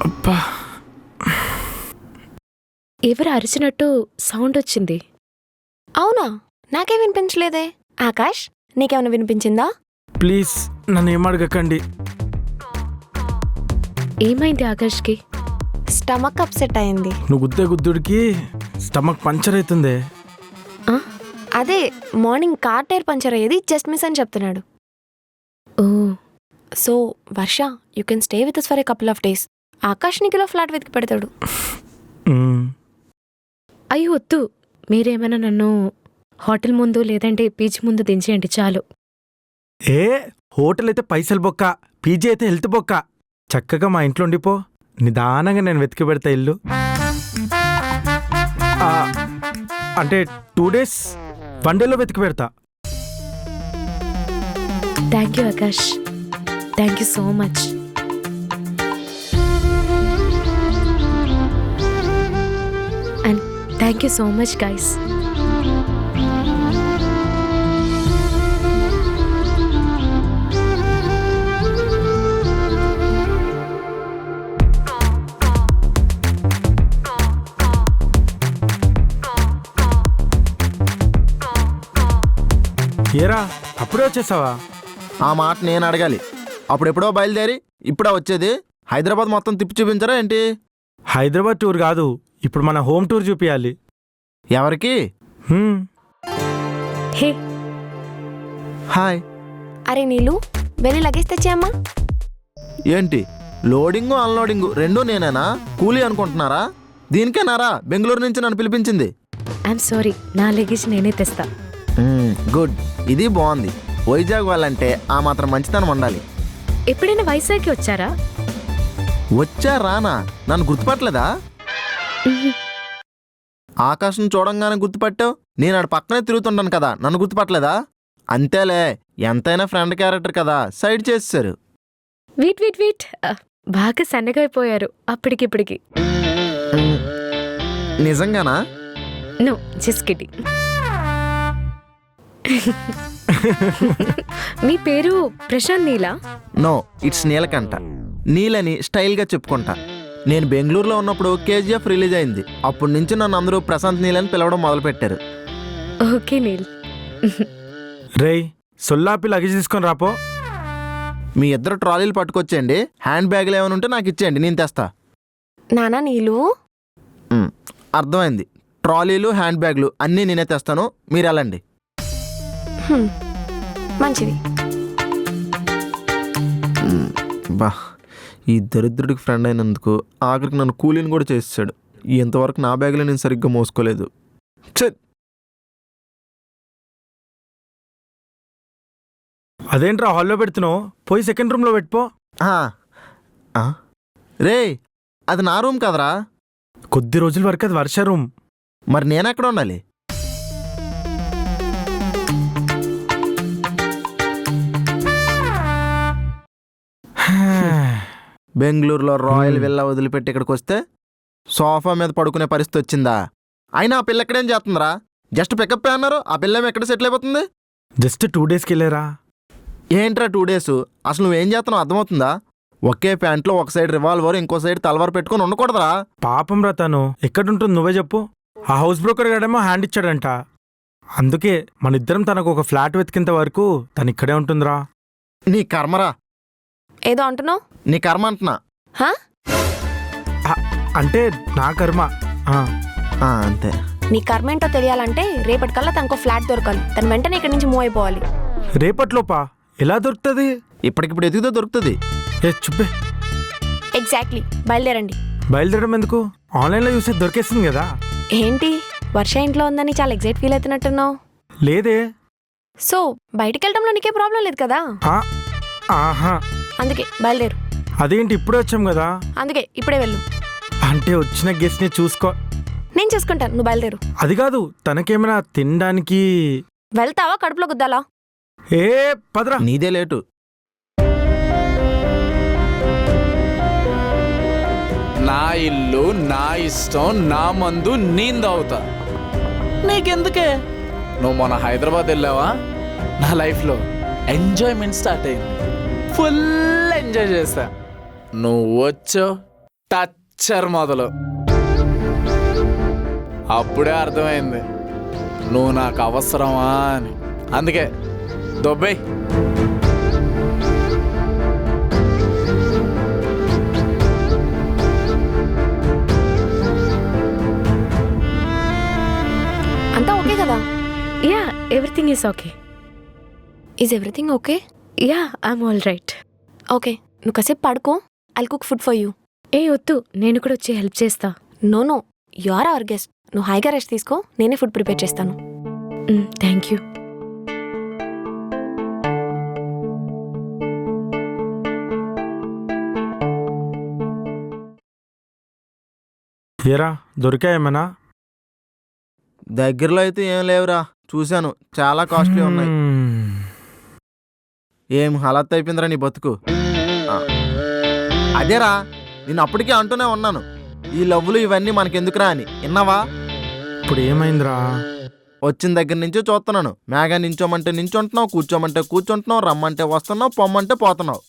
అబ్బా, ఎవరు అరిచినట్టు సౌండ్ వచ్చింది. అవునా? నాకే వినిపించలేదే. ఆకాష్ నీకేమైనా వినిపించిందా? ప్లీజ్ నన్ను ఏం అడగకండి. ఏమైంది ఆకాష్కి? స్టమక్ అప్సెట్ అయింది. నువ్వు గుద్దే గుద్దుడికి స్టమక్ పంచర్ అవుతుంది. అదే మార్నింగ్ కార్ టైర్ పంచర్ అయ్యేది, జస్ట్ మిస్ అని చెప్తున్నాడు. Oh so Varsha you can stay with us for a couple of days. Akash నీకులో ఫ్లాట్ వెతికి పెడతాడు. అయ్యో వద్దు, మీరేమైనా నన్ను హోటల్ ముందు లేదంటే బీచ్ ముందు దించేయండి చాలు. ఏ హోటల్ అయితే పైసలు బొక్క, పీజీ అయితే హెల్త్ బొక్క. చక్కగా మా ఇంట్లో ఉండిపో, నిదానంగా నేను వెతికి పెడతా ఇల్లు. అంటే 2 days 1 dayలో వెతికి పెడతా. Thank you Akash, thank you so much. And thank you so much guys. ఏరా అప్పుడే వచ్చేసావా? ఆ మాట నేను అడగాలి. అప్పుడెప్పుడో బయలుదేరి ఇప్పుడా వచ్చేది? హైదరాబాద్ మొత్తం తిప్పి చూపించరా ఏంటి? హైదరాబాద్ టూర్ కాదు, ఇప్పుడు మన హోమ్ టూర్ చూపించాలి. ఎవరికి? Hey hi. అరే నీలు, వెళ్ళి లగేజ్ తెచ్చామ్మా. ఏంటి లోడింగు అన్లోడింగు రెండూ నేనేనా? కూలీ అనుకుంటున్నారా? దీనికేనారా బెంగళూరు నుంచి నన్ను పిలిపించింది? ఐఎమ్ సారీ, నా లగేజ్ నేనే తెస్తా. గుడ్, ఇది బాగుంది. వైజాగ్ వాళ్ళంటే ఆ మాత్రం మంచితనం ఉండాలి. ఎప్పుడైనా వైజాగ్కి వచ్చారా? వచ్చా రానా? నన్ను గుర్తుపట్టలేదా? ఆకాశం చూడంగానే గుర్తుపట్టావు. నేను ఆడ పక్కనే తిరుగుతుంటాను కదా, నన్ను గుర్తుపట్టలేదా? అంతేలే, ఎంతైనా ఫ్రెండ్ క్యారెక్టర్ కదా, సైడ్ చేసేశారు. వీట్ బాగా సన్నగా అయిపోయారు అప్పటికిప్పటికి. నిజంగానా? No just kidding. మీ పేరు ప్రశాంత్ నీలా? No, it's Neelakantha. నీలని స్టైల్గా చెప్పుకుంటా. నేను బెంగళూరులో ఉన్నప్పుడు కేజీఎఫ్ రిలీజ్ అయింది. అప్పటి నుంచి నన్ను అందరూ ప్రశాంత్ నీల్ అని పిలవడం మొదలుపెట్టారు. ఓకే నీల్. రేయ్ సొల్లాపి లగేజ్ తీసుకొని రాపో. మీ ఇద్దరు ట్రాలీలు పట్టుకొచ్చేయండి. హ్యాండ్ బ్యాగులు ఏమైనా ఉంటే నాకు ఇచ్చేయండి, నేను తెస్తా. నానా నీలు. అర్థమైంది. ట్రాలీలు హ్యాండ్ బ్యాగులు అన్నీ నేనే తెస్తాను, మీరు వెళ్ళండి. మంచిది. బా, ఈ దరిద్రుడికి ఫ్రెండ్ అయినందుకు ఆఖరికి నన్ను కూలీని కూడా చేసాడు. ఇంతవరకు నా బ్యాగులో నేను సరిగ్గా మోసుకోలేదు. ఛే! అదేంట్రా హాల్లో పెడుతున్నావు, పోయి సెకండ్ రూమ్లో పెట్టుకో. రే అది నా రూమ్ కదరా. కొద్ది రోజుల వరకు అది వర్ష రూమ్. మరి నేనెక్కడ ఉండాలి? బెంగళూరులో రాయల్ విల్లా వదిలిపెట్టి ఇక్కడికి వస్తే సోఫా మీద పడుకునే పరిస్థితి వచ్చిందా? అయినా ఆ పిల్ల ఎక్కడేం చేస్తుందిరా? జస్ట్ పికప్ అన్నారు, ఆ పిల్ల ఎక్కడ సెటిల్ అయిపోతుంది? జస్ట్ 2 డేస్కి వెళ్ళారా? ఏంట్రా 2 డేస్? అసలు నువ్వేం చేస్తున్నావు అర్థమవుతుందా? ఒకే ప్యాంట్లో ఒక సైడ్ రివాల్వర్ ఇంకో సైడ్ తలవారు పెట్టుకొని ఉండకూడదురా. పాపం రా తను. ఎక్కడుంటుంది నువ్వే చెప్పు. ఆ హౌస్ బ్రోకర్ గాడేమో హ్యాండ్ ఇచ్చాడంట. అందుకే మన ఇద్దరం తనకు ఒక ఫ్లాట్ వెతికింత వరకు తను ఇక్కడే ఉంటుందిరా. నీ కర్మరా. ఏదో అంటున్నావు? నీ కర్మ అంటున్నా. అంటే నా కర్మ. అంతే. నీ కర్మ ఏంటో తెలియాలంటే రేపటికల్లా తనకు ఫ్లాట్ దొరకాలి. తను వెంటనే ఇక్కడి నుంచి మూవ్ అయిపోవాలి. రేపట్లోపా? ఎలా దొరుకుతుంది? ఇప్పటికిప్పుడు ఎదిగితే దొరుకుతుంది. చుప్పే. ఎగ్జాక్ట్లీ. బయలుదేరండి. బయలుదేరడం ఎందుకు? ఆన్లైన్లో చూస్తే దొరికేస్తుంది కదా. ఏంటి వర్ష ఇంట్లో ఉందని చాలా ఎగ్జైట్ ఫీల్ అవుతున్నట్టున్నావు? లేదే. సో బయటికి వెళ్ళడంలో నీకే ప్రాబ్లం లేదు కదా? ఆహా. అందుకే బయలుదేరు. అదేంటి ఇప్పుడే వచ్చాం కదా? అందుకే ఇప్పుడే వెళ్ళు. అంటే వచ్చిన గెస్ట్ని చూసుకో. నేను చూసుకుంటాను, నువ్వు బయలుదేరు. అది కాదు, తనకేమైనా తినడానికి. వెళ్తావా కడుపులో గుద్దాలా? పదరా. నీదే లేటు. నా ఇల్లు, నా ఇష్టం, నా మందు నీందవుతా. నీకెందుకే? నువ్వు మొన్న హైదరాబాద్ వెళ్ళావా? నా లైఫ్లో ఎంజాయ్మెంట్ స్టార్ట్ అయింది. ఫుల్ ఎంజాయ్ చేశా. నువ్వు వచ్చావు, టచ్చర్ మొదలు. అప్పుడే అర్థమైంది నువ్వు నాకు అవసరమా అని. అందుకే దొబ్బే. అంతా ఓకే కదా? Yeah, everything is okay. Is everything okay? Yeah, I'm all right. Okay, నువ్వు కాసేపు పడుకో. I'll cook food for you. వద్దు, నేను కూడా వచ్చి హెల్ప్ చేస్తా. నో నో, యు ఆర్ అవర్ గెస్ట్. నువ్వు హైగా రెస్ట్ తీసుకో, నేనే ఫుడ్ ప్రిపేర్ చేస్తాను. Thank you. ఏరా దొరికాయేమన్నా? దగ్గరలో అయితే ఏం లేవురా, చూశాను. చాలా కాస్ట్లీ ఉన్నాయి. ఏం హలత్ అయిపోయిందిరా నీ బతుకు. అదేరా, నేను అప్పటికే అంటూనే ఉన్నాను, ఈ లవ్వులు ఇవన్నీ మనకెందుకురా అని. విన్నావా? ఇప్పుడు ఏమైందిరా? వచ్చిన దగ్గర నుంచి చూస్తున్నాను. మేఘా నించోమంటే నించుంటున్నావు, కూర్చోమంటే కూర్చుంటున్నావు, రమ్మంటే వస్తున్నావు, పొమ్మంటే పోతున్నావు.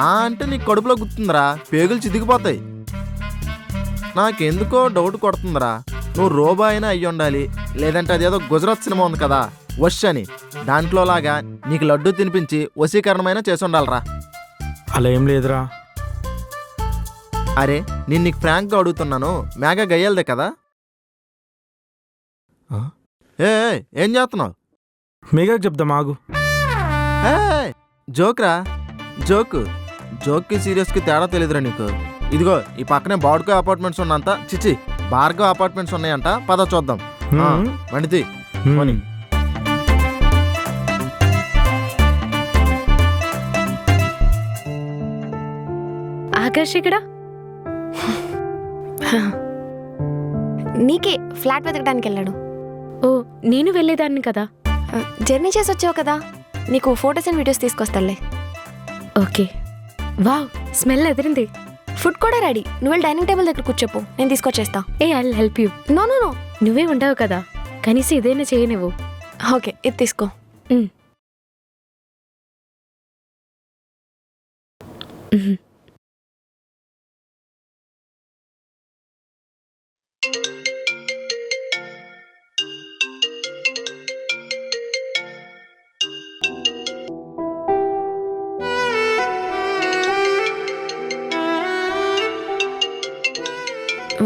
అంటే నీకు కడుపులో గుర్తుందిరా, పేగులు చిదిగిపోతాయి. నాకెందుకో డౌట్ కొడుతుందిరా, నువ్వు రోబో అయినా అయ్యి ఉండాలి, లేదంటే అదేదో గుజరాత్ సినిమా ఉంది కదా వష్ అని, దాంట్లో లాగా నీకు లడ్డు తినిపించి వశీకరణమైనా చేసి ఉండాలరా. అలా ఏం లేదురా. అరే నేను నీకు ఫ్రాంక్గా అడుగుతున్నాను, మేఘా గయ్యాలదే కదా? ఏం చేస్తున్నావు? మేఘాకి చెప్దాం ఆగు. జోక్రా, జోక్కి సీరియస్కి తేడా తెలియదురా నీకు. ఇదిగో ఈ పక్కనే బాడ్కో అపార్ట్మెంట్స్ ఉన్నంత చిచి భార్గవ్ అపార్ట్మెంట్స్ ఉన్నాయంట, పద చూద్దాం. వండితి పోనీ. ఆకాష్ ఇక్కడ? నీకే ఫ్లాట్ వెతకడానికి వెళ్ళాడు. ఓ, నేను వెళ్ళేదాన్ని కదా. జర్నీ చేసి వచ్చావు కదా, నీకు ఫొటోస్ అండ్ వీడియోస్ తీసుకొస్తాలే. ఓకే. వావ్, స్మెల్ ఎదిరింది. ఫుడ్ కూడా రెడీ. నువ్వు వెళ్ళి డైనింగ్ టేబుల్ దగ్గర కూర్చోపో, నేను తీసుకొచ్చేస్తా. I'll help you. No no no, నువ్వే ఉండవు కదా, కనీసం ఇదైనా చేయనివ్వు. ఓకే, ఇది తీసుకో.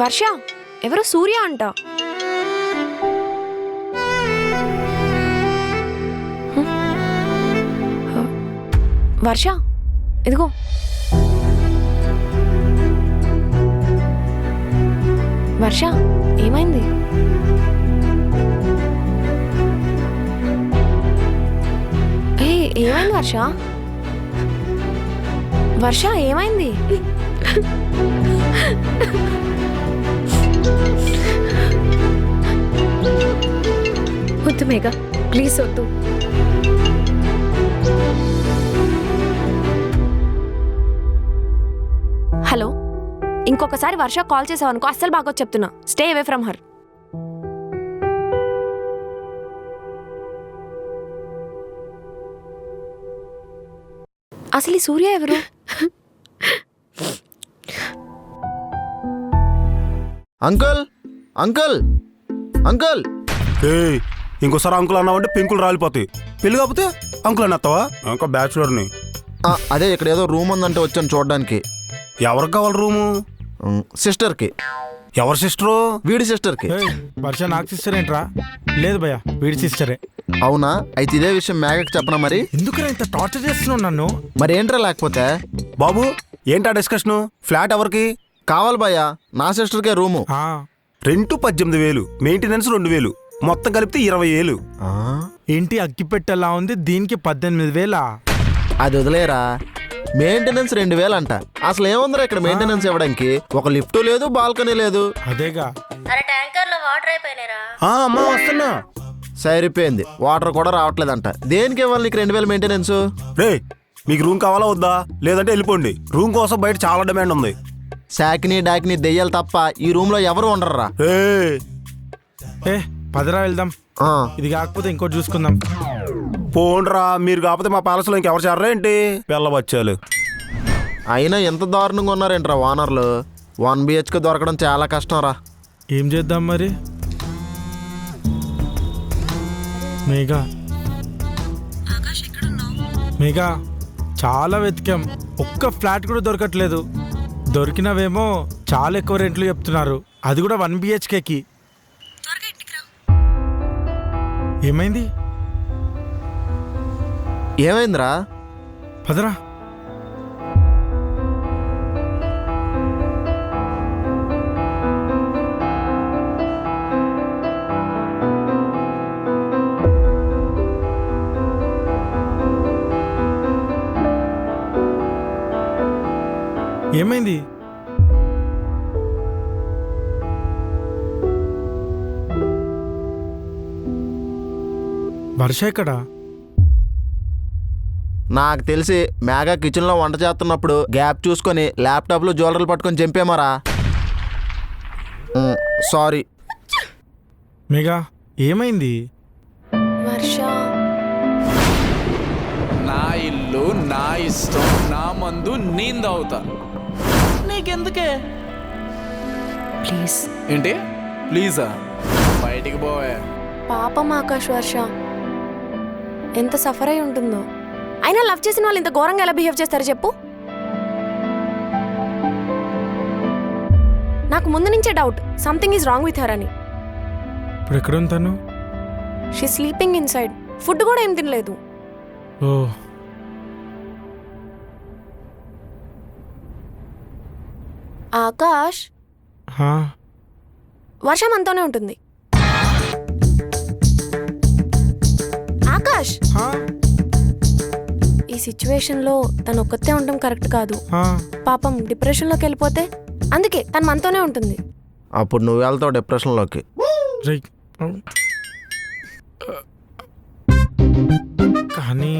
వర్ష, ఎవరు? సూర్య అంట. వర్ష, ఇదిగో. వర్ష, ఏమైంది? ఏమైంది వర్ష? వర్ష ఏమైంది? వద్దు మేఘా, ప్లీజ్ వద్దు. హలో, ఇంకొకసారి వర్ష కాల్ చేసావనుకో అస్సలు బాగోదు చెప్తున్నా. Stay away from her. అసలు ఈ సూర్య ఎవరు? అంకుల్ అంకుల్ అంకుల్ ఇంకోసారి అంకుల్ అన్నావంటే పెంకులు రాలిపోతాయి. పెళ్లి కాకపోతే అంకుల్ అని అత్తావా? ఇంకా బ్యాచులర్ని. అదే ఇక్కడ ఏదో రూమ్ ఉందంటే వచ్చాను చూడడానికి. ఎవరికి కావాలి రూము? సిస్టర్కి. ఎవరి సిస్టరు? వీడి సిస్టర్కి. వర్ష నాకు సిస్టర్ ఏంట్రా? లేదు భయ్యా, వీడి సిస్టరే. అవునా? అయితే ఇదే విషయం మేఘకి చెప్పనా మరి? ఎందుకురా ఇంత టార్చర్ చేస్తున్నావు నన్ను? మరి ఏంట్రా లేకపోతే? బాబు ఏంటా డిస్కషను? ఫ్లాట్ ఎవరికి కావాలి భయ్యా? నా సిస్టర్కే రూము. రెంట్ 18,000, మెయింటెనెన్స్ 2,000, మొత్తం కలిపితే 20,000. ఏంటి అగ్గిపెట్టెలా ఉంది, దీనికి 18,000? అది వదిలేరా, మెయింటెనెన్స్ 2,000 అంట. అసలు ఏముందిరా ఇక్కడ మెయింటెనెన్స్ ఇవ్వడానికి? ఒక లిఫ్ట్ లేదు, బాల్కనీ లేదు. అదేగా. అమ్మా వస్తున్నా. సరిపోయింది, వాటర్ కూడా రావట్లేదంట. దేనికి ఇవ్వాలి నీకు 2,000 మెయింటెనెన్స్? రే మీకు రూమ్ కావాలా వద్దా? లేదంటే వెళ్ళిపోండి. రూమ్ కోసం బయట చాలా డిమాండ్ ఉంది. శాకిని డాకిని దెయ్యాలు తప్ప ఈ రూమ్ లో ఎవరు ఉండర్రా. పదరా వెళ్దాం. ఇది కాకపోతే ఇంకోటి చూసుకుందాం. పోండ్రా, మీరు కాకపోతే మా ప్యాలెస్ లో ఇంకెవరు చేరరా ఏంటి? వెళ్ళవచ్చాలు. అయినా ఎంత దారుణంగా ఉన్నారేంట్రా ఓనర్లు. 1 BHK దొరకడం చాలా కష్టం రా. ఏం చేద్దాం మరి? మేఘా, మేఘా చాలా వెతికాం, ఒక్క ఫ్లాట్ కూడా దొరకట్లేదు. దొరికినవేమో చాలా ఎక్కువ రెంట్లు చెప్తున్నారు, అది కూడా 1 BHKకి. ఏమైంది? ఏమైందిరా? పదరా. ఏమైంది? వర్ష ఎక్కడా? నాకు తెలిసి మేఘా కిచెన్లో వంట చేస్తున్నప్పుడు గ్యాప్ చూసుకొని ల్యాప్టాప్లో జ్యువెలరీలు పట్టుకొని చంపేమారా. సారీ. మేఘా ఏమైంది? వర్ష, నా ఇల్లు, నా ఇష్టం, నా మందు నేను తాగుతా. నీకెందుకే? ప్లీజ్. ఏంటి ప్లీజా? బయటికి పోవే. పాపం ఆకాష్. వర్ష ఎంత సఫర్ అయి ఉంటుందో. అయినా లవ్ చేసిన వాళ్ళు ఇంత ఘోరంగా ఎలా బిహేవ్ చేస్తారు చెప్పు? నాకు ముందు నుంచే doubt, something is wrong with her అని. ఇప్పుడు ఎక్కడ ఉంటాను? She sleeping in side. Food కూడా ఏం తినలేదు. ఓ, ఆకాష్, వర్షం అంతోనే ఉంటుంది. ఆకాష్, ఈ సిచ్యువేషన్లో తను ఒక్కతే ఉండడం కరెక్ట్ కాదు. పాపం డిప్రెషన్లోకి వెళ్ళిపోతే. అందుకే తను మనతోనే ఉంటుంది. అప్పుడు నువ్వు వెళ్తావు డిప్రెషన్లోకి. కానీ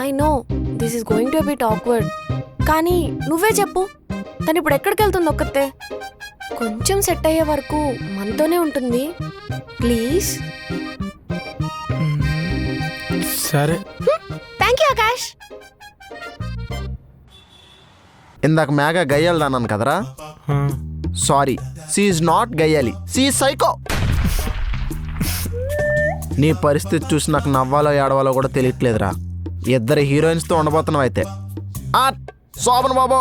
I know this is going to bit awkward. కానీ నువ్వే చెప్పు, తను ఇప్పుడు ఎక్కడికి వెళ్తుంది ఒక్కతే? కొంచెం సెట్ అయ్యే వరకు మనతోనే ఉంటుంది ప్లీజ్. సరే. Thank you Akash. ఇందాక మేఘా గయ్యాలి అన్నాను కదరా. సారీ, షీ ఈజ్ నాట్ గయ్యాలి, షీ ఈజ్ సైకో. నీ పరిస్థితి చూసి నాకు నవ్వాలో ఏడవాలో కూడా తెలియట్లేదురా. ఇద్దరు హీరోయిన్స్తో ఉండబోతున్నావు అయితే. శోభన్ బాబు,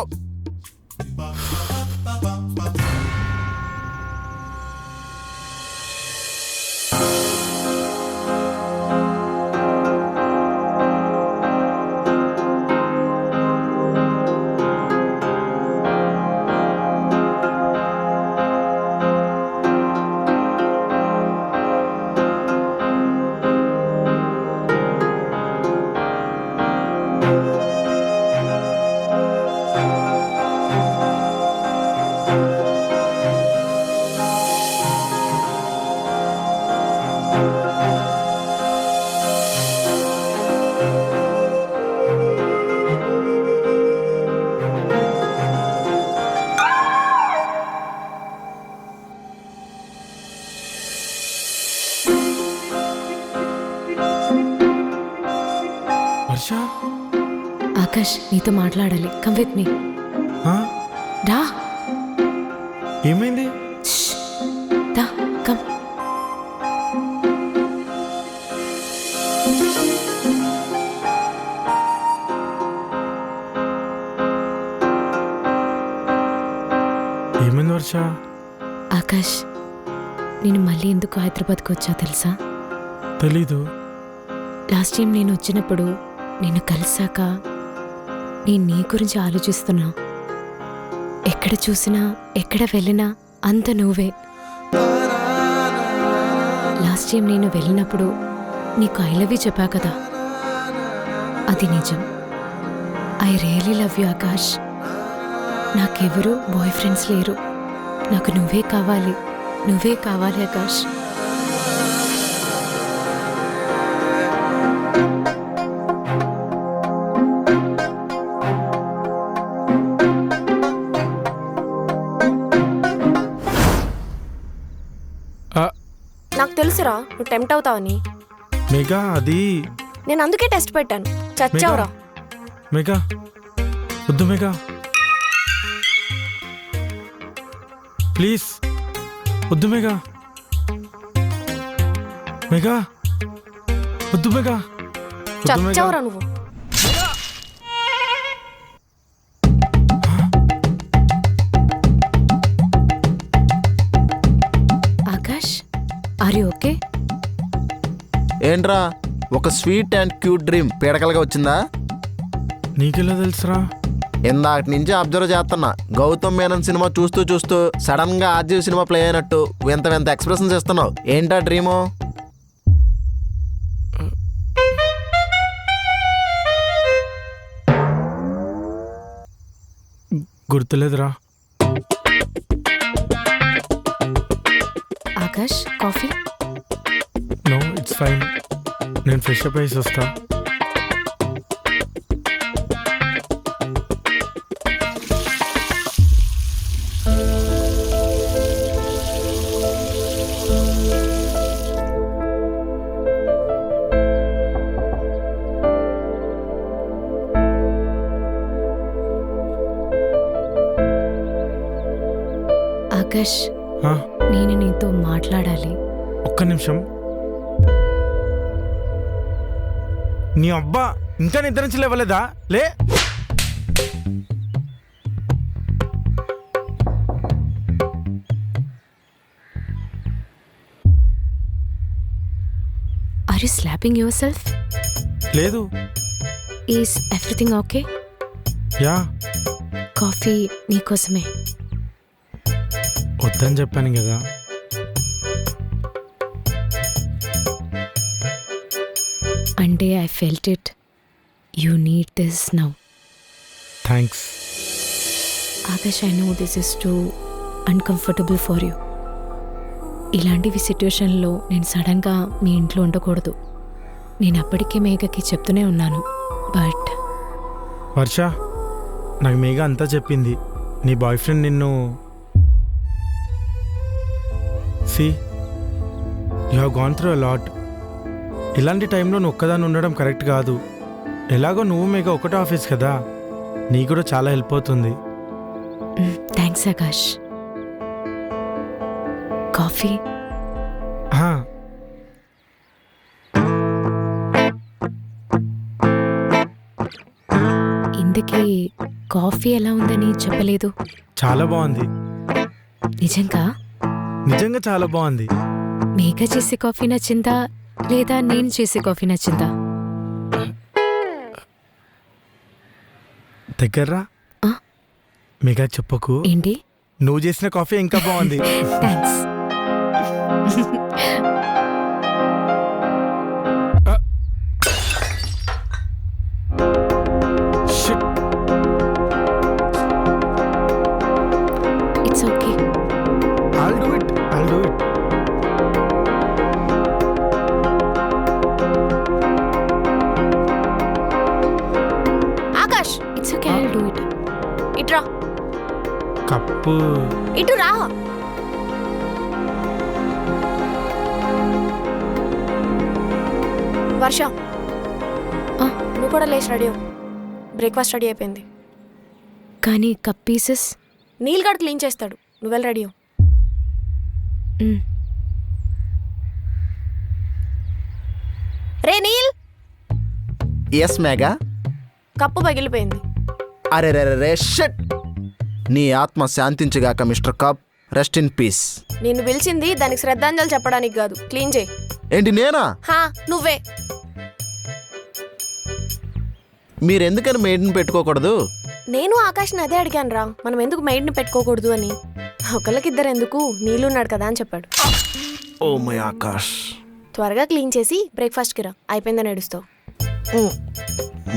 వర్ష ఆకాష్ నీతో మాట్లాడాలి. Come with me. రా. ఏమైంది? దా కమ్. ఏమైంది వర్ష? ఆకాష్ నేను మళ్ళీ ఎందుకు హైదరాబాద్కి వచ్చా తెలుసా? తెలీదు. లాస్ట్ టైం నేను వచ్చినప్పుడు నిన్ను కలిసాక నేను నీ గురించి ఆలోచిస్తున్నా. ఎక్కడ చూసినా ఎక్కడ వెళ్ళినా అంత నువ్వే. లాస్ట్ టైం నేను వెళ్ళినప్పుడు నీకు ఐ లవ్ యూ చెప్పా కదా, అది నిజం. I really love you Akash. నాకెవరూ బాయ్ ఫ్రెండ్స్ లేరు. నాకు నువ్వే కావాలి, నువ్వే కావాలి ఆకాష్. నాకు తెలుసురా నువ్వు టెంప్ట్ అవుతావని. మేఘా అది నేను అందుకే టెస్ట్ పెట్టాను. చచ్చావురా. మేఘా వద్దు మేఘా, ప్లీజ్ వద్దు మేఘా. మేఘా వద్దు మేఘా. చచ్చావురా నువ్వు. Akash are you okay? ఏంట్రా ఒక స్వీట్ అండ్ క్యూట్ డ్రీమ్ పీడకలుగా వచ్చిందా? నీకెలా తెలుసురా? ఇందాక నుంచి అబ్జర్వ్ చేస్తున్నా. గౌతమ్ మేనన్ సినిమా చూస్తూ చూస్తూ సడన్ గా ఆర్జీవి సినిమా ప్లే అయినట్టు వింత వింత ఎక్స్ప్రెషన్స్ ఇస్తున్నావు. ఏంటా డ్రీము? గుర్తులేదురా. Akash coffee? No it's fine, నేను ఫ్రెష్ అప్ అయ్యి వస్తా. ఆకాష్ నేను నీతో మాట్లాడాలి. ఒక్క నిమిషం. నీ అబ్బా ఇంకా నిద్ర నుంచి లేవలేదా? లే. Are you slapping yourself? లేదు. Is everything okay? Yeah. Coffee నీకోసమే. వద్దని చెప్పాను కదా. అంటే I felt it. You need this now. Thanks. Akash I know this is too uncomfortable for you. ఇలాంటివి సిచ్యువేషన్లో నేను సడన్గా మీ ఇంట్లో ఉండకూడదు. నేను అప్పటికే మేఘకి చెప్తూనే ఉన్నాను. బట్ వర్ష, నాకు మేఘ అంతా చెప్పింది. నీ బాయ్ ఫ్రెండ్ నిన్ను See, you have gone through a lot. ఇలాంటి టైంలో నువ్వు ఒక్కదాన్ని ఉండడం కరెక్ట్ కాదు. ఎలాగో నువ్వు మేఘ ఒకటే ఆఫీస్ కదా, నీ కూడా చాలా హెల్ప్ అవుతుంది. థ్యాంక్స్ ఆకాష్. కాఫీ? ఇందుకీ కాఫీ ఎలా ఉందని చెప్పలేదు. చాలా బాగుంది. నిజంగా? నిజంగా చాలా బాగుంది. మేఘ చేసే కాఫీ నచ్చిందా లేదా నేను చేసే కాఫీ నచ్చిందా? దగ్గర్రా. మేఘ చెప్పకు. ఏంటి? నువ్వు చేసిన కాఫీ ఇంకా బాగుంది. Thanks. It's okay. I'll do it. Akash it's okay, I'll do it. ఇట్రా. కప్పు ఇటు రా. వర్ష నువ్వు కూడా లేచి రెడీ అవ్వు. బ్రేక్ఫాస్ట్ రెడీ అయిపోయింది. కానీ కప్ పీసెస్ నీల్ గడ్ క్లీన్ చేస్తాడు, నువ్వు వెళ్ళి రెడీ అవ్వు. రే నీల్, ఎస్ మేఘా. కప్పు పగిలిపోయింది. అరే రే రే షట్. నీ ఆత్మ శాంతించగాక mister cup. Rest in peace. నిన్ను పిలిచింది దానికి శ్రద్ధాంజలి చెప్పడానికి కాదు. క్లీన్ చేయి. ఏంటి నేనా? హా, నువ్వే. మీరెందుకని మెయిడ్ని పెట్టుకోకూడదు? నేను ఆకాష్ని అదే అడిగాను రా, మనం ఎందుకు మెయిడ్ని పెట్టుకోకూడదు అని. ఒకళ్ళకిద్దరు ఎందుకు, నీళ్ళున్నాడు కదా అని చెప్పాడు. Oh my Akash. త్వరగా క్లీన్ చేసి బ్రేక్ఫాస్ట్కి రా, అయిపోయిందని ఏడుస్తావు.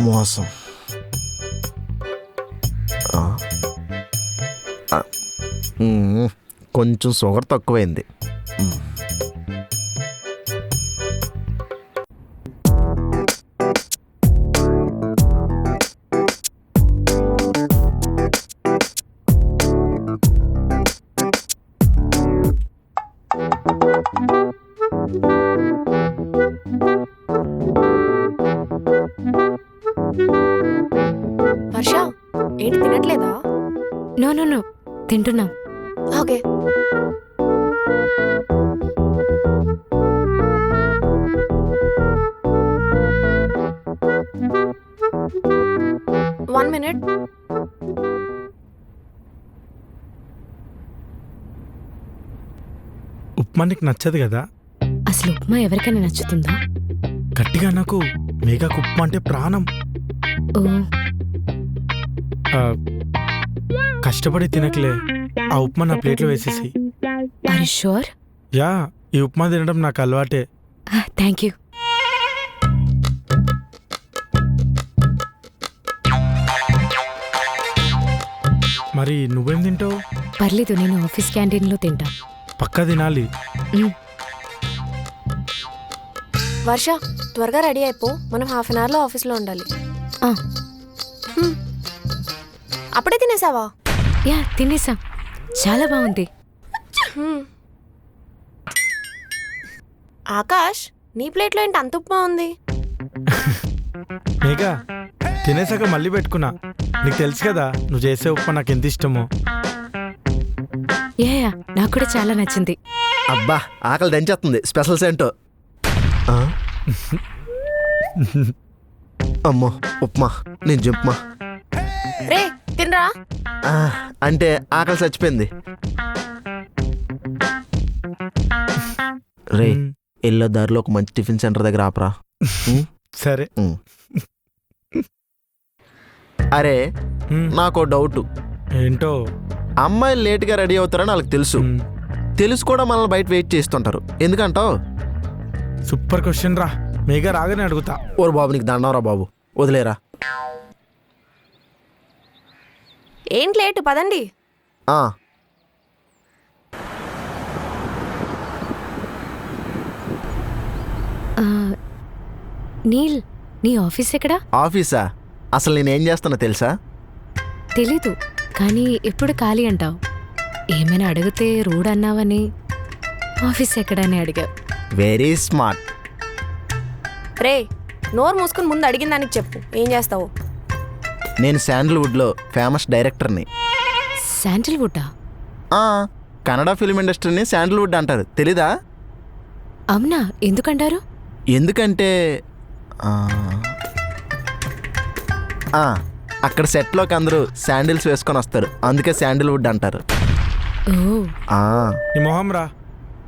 మోసం. కొంచెం షుగర్ తక్కువైంది. వర్ష, ఏంటి తినట్లేదా? నో నో నో, తింటున్నా. ఓకే. One minute. ఉప్మా నీకు నచ్చదు కదా? అసలు ఉప్మా ఎవరికైనా నచ్చుతుందా? గట్టిగా నాకు మేఘాకు ఉప్మా అంటే ప్రాణం. ఓ, ఆ, కష్టపడి తినకలే, ఆ ఉప్మా నా ప్లేట్లో వేసేసి. Are you sure? యా, ఈ ఉప్మా తినడం నాకు అలవాటే. Thank you. మరి నువ్వేం తింటావు? పర్లేదు, నేను ఆఫీస్ క్యాంటీన్లో తింటా. పక్కా తినాలి. వర్ష, త్వరగా రెడీ అయిపో, మనం హాఫ్ అన్ అవర్లో ఆఫీస్లో ఉండాలి. అప్పుడే తినేసావా? యా, తినేసా. చాలా బాగుంది. ఆకాష్, నీ ప్లేట్లో ఏంటి అంత ఉప్మా ఉంది? మేఘా, తినేసాక మళ్ళీ పెట్టుకున్నా. నీకు తెలుసు కదా నువ్వు చేసే ఉప్మా నాకు ఎంత ఇష్టమో. యా యా, నాకు కూడా చాలా నచ్చింది. అబ్బా, ఆకలి దంచేస్తుంది. స్పెషల్స్ ఏంటో. అమ్మో ఉప్మా, నేను జంప్మా. రే తినరా. అంటే ఆకలి చచ్చిపోయింది. రే, ఎల్లో దారిలో ఒక మంచి టిఫిన్ సెంటర్ దగ్గర ఆపరా. సరే. అరే, నాకు డౌట్. ఏంటో? అమ్మాయిలు లేట్గా రెడీ అవుతారని వాళ్ళకి తెలుసు కూడా మనల్ని బయట వెయిట్ చేస్తుంటారు. ఎందుకంటావు? సూపర్ క్వశ్చన్ రా. మేఘా రాగానే అడుగుతా. ఓరు బాబు, నీకు దండం రా బాబు, వదిలేరా. ఏంటి లేటు, పదండి. నీల్, నీ ఆఫీస్ ఎక్కడా? ఆఫీసా? అసలు నేనేం చేస్తున్నా తెలుసా? తెలీదు, కానీ ఎప్పుడు ఖాళీ అంటావు. ఏమైనా అడిగితే రూడ్ అన్నావని ఆఫీస్ ఎక్కడని అడిగావు. Very smart. రే, నోరు మూసుకుని ముందు అడిగిన దానికి చెప్పు, ఏం చేస్తావు? నేను శాండల్వుడ్లో ఫేమస్ డైరెక్టర్ని. శాండల్వుడ్డా? కన్నడ ఫిల్మ్ ఇండస్ట్రీని శాండల్వుడ్ అంటారు, తెలీదా? అవునా, ఎందుకంటారు? ఎందుకంటే అక్కడ సెట్లోకి అందరూ శాండిల్స్ వేసుకొని వస్తారు, అందుకే శాండల్వుడ్ అంటారు. నీ మొహం రా.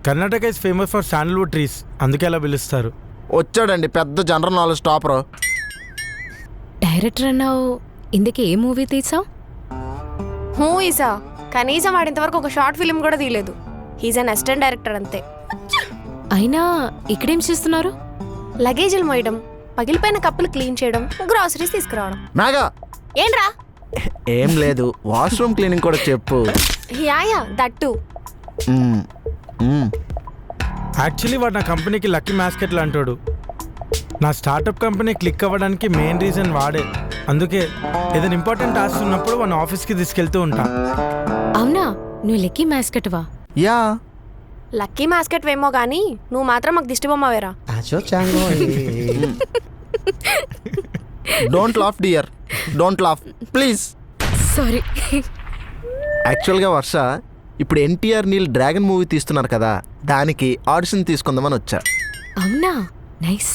Karnataka is famous for sandalwood trees, అందుకే అలా పిలుస్తారు. వచ్చాడండి పెద్ద జనరల్ నాలెడ్జ్ టాపర్. డైరెక్టర్ అన్నావు, ఇందుకే ఏ మూవీ తీసావు? మూవీసా? కనీసం వాడింతవరకు ఒక షార్ట్ ఫిల్మ్ కూడా తీయలేదు. హీజ్ అన్ అసిస్టెంట్ డైరెక్టర్ అంతే. అయినా ఇక్కడేం చేస్తున్నారు? లగేజీలు మోయడం, పగిలిపోయిన కప్పులు క్లీన్ చేయడం, గ్రాసరీస్ తీసుకురావడం. నాగా ఏంట్రా? ఏం లేదు, వాష్రూమ్ క్లీనింగ్ కూడా చెప్పు. యాయా, దట్టు. యాక్చువల్లీ వాడు నా కంపెనీకి లక్కీ మ్యాస్కెట్లు అంటాడు. నా స్టార్టప్ కంపెనీ క్లిక్ అవ్వడానికి మెయిన్ రీజన్ వాడే. అందుకే ఏదైనా ఇంపార్టెంట్ టాస్క్ ఉన్నప్పుడు వాడిని ఆఫీస్కి తీసుకెళ్తూ ఉంటా. అవునా, నువ్వు లక్కీ మ్యాస్కెట్వా? యా, లక్కీ మ్యాస్కెట్ వేమో గానీ నువ్వు మాత్రం మాకు దిష్టి బొమ్మ వేరా. Don't laugh dear, don't laugh please. Sorry. యాక్చువల్గా వర్ష, ఇప్పుడు ఎన్టీఆర్ నీల్ డ్రాగన్ మూవీ తీస్తున్నారు కదా, దానికి ఆడిషన్ తీసుకుందామని వచ్చా. అవునా, nice.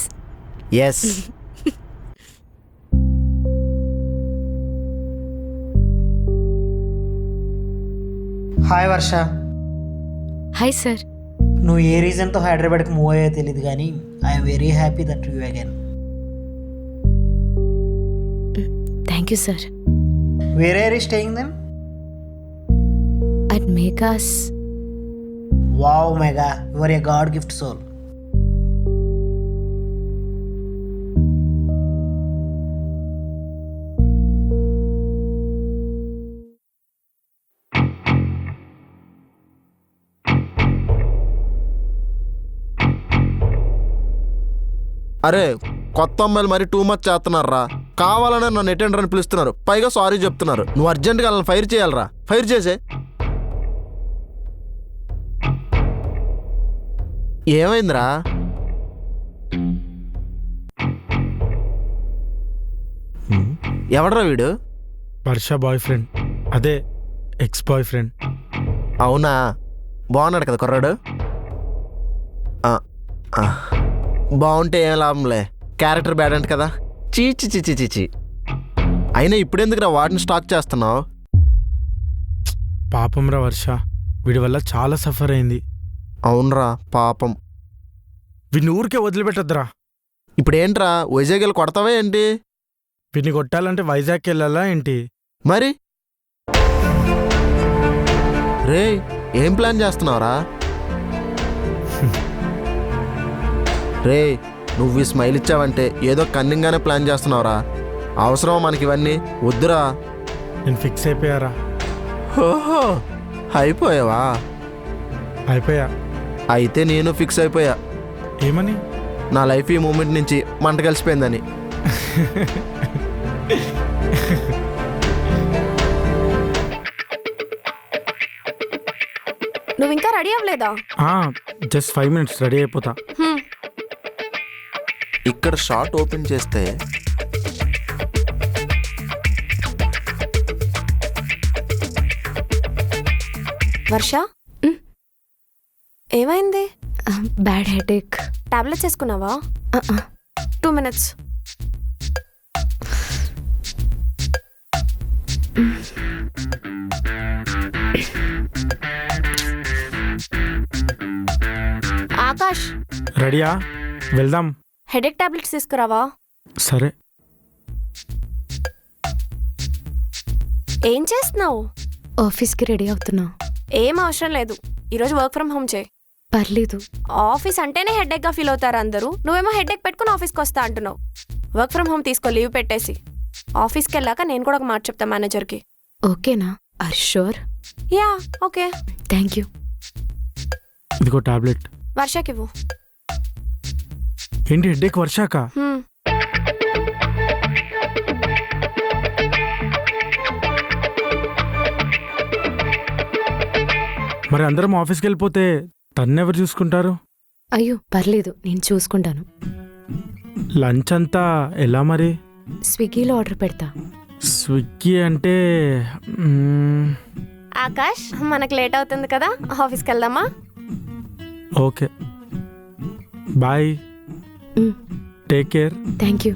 Yes. Hi Varsha. Hi sir. నువ్వు ఏ రీజన్తో హైదరాబాద్కి మూవ్ అయ్యో తెలియదు కానీ I'm very happy that you again. Thank you sir. Where are you staying then? At Megha's. Wow Megha, you are a god gift soul. అరే కొత్త అమ్మాయిలు మరి టూ మచ్ చేస్తున్నారా, కావాలనే నన్ను అటెండర్ అని పిలుస్తున్నారు, పైగా సారీ చెప్తున్నారు. నువ్వు అర్జెంట్గా వాళ్ళని ఫైర్ చేయాలరా, ఫైర్ చేసే. ఏమైందిరా? ఎవడరా వీడు? వర్ష బాయ్ ఫ్రెండ్, అదే ఎక్స్ బాయ్ ఫ్రెండ్. అవునా, బాగున్నాడు కదా కుర్రాడు. బాగుంటే ఏం లాభంలే, క్యారెక్టర్ బ్యాడ్ అంట కదా. చీచి చిచి చిచి. అయినా ఇప్పుడెందుకురా వాటిని స్టాక్ చేస్తున్నావు? పాపం రా వర్ష, వీడి వల్ల చాలా సఫర్ అయింది. అవునరా పాపం. వీడిని ఊరికే వదిలిపెట్టద్దురా. ఇప్పుడేంట్రా వైజాగ్ వెళ్ళి కొడతావా ఏంటి? వీడిని కొట్టాలంటే వైజాగ్కి వెళ్ళాలా ఏంటి? మరి రే ఏం ప్లాన్ చేస్తున్నావురా? రే నువ్వు ఈ స్మైల్ ఇచ్చావంటే ఏదో కన్నింగానే ప్లాన్ చేస్తున్నావురా. అవసరమా మనకి ఇవన్నీ? వద్దురా. నేను ఫిక్స్ అయిపోయారా. ఓహో, అయిపోయావా? అయిపోయా. అయితే నేను ఫిక్స్ అయిపోయా. ఏమని? నా లైఫ్ ఈ మూమెంట్ నుంచి మంట కలిసిపోయిందని. నువ్వు ఇంకా రెడీ అవ్వలేదా? జస్ట్ 5 minutes రెడీ అయిపోతా. ఇక్కడ షార్ట్ ఓపెన్ చేస్తే వర్ష, ఏమైంది? Bad headache. టాబ్లెట్స్ వేసుకున్నావా? 2 minutes. ఆకాష్, రెడీయా? వెళ్దాం. హెడేక్ టాబ్లెట్స్ తీసుకురావా? సరే. ఏం చేస్తున్నావు? ఆఫీస్కి రెడీ అవుతున్నా. ఏం అవసరం లేదు, ఈరోజు వర్క్ ఫ్రమ్ హోమ్ చేయి. పర్లేదు. ఆఫీస్ అంటేనే హెడేక్గా ఫీల్ అవుతారు అందరూ. నువ్వేమో హెడేక్ పెట్టుకుని ఆఫీస్కి వస్తా అంటున్నావు. వర్క్ ఫ్రమ్ హోమ్ తీసుకో, లీవ్ పెట్టేసి. ఆఫీస్కి వెళ్ళాక నేను కూడా ఒక మాట చెప్తా మేనేజర్కి. ఓకేనా? Are sure? Yeah okay. Thank you. ఇదిగో టాబ్లెట్. వర్షకి ఇవ్వు. ఏంటి హెడేక్ వర్షాక? మరి అందరం ఆఫీస్కి వెళ్ళిపోతే తన్నెవరు చూసుకుంటారు? అయ్యో పర్లేదు, నేను చూసుకుంటాను. లంచ్ అంతా ఎలా మరి? స్విగ్గీలో ఆర్డర్ పెడతా. స్విగ్గీ అంటే ఆకాష్, మనకు లేట్ అవుతుంది కదా, ఆఫీస్కి వెళ్దామా? Okay bye, take care. Thank you.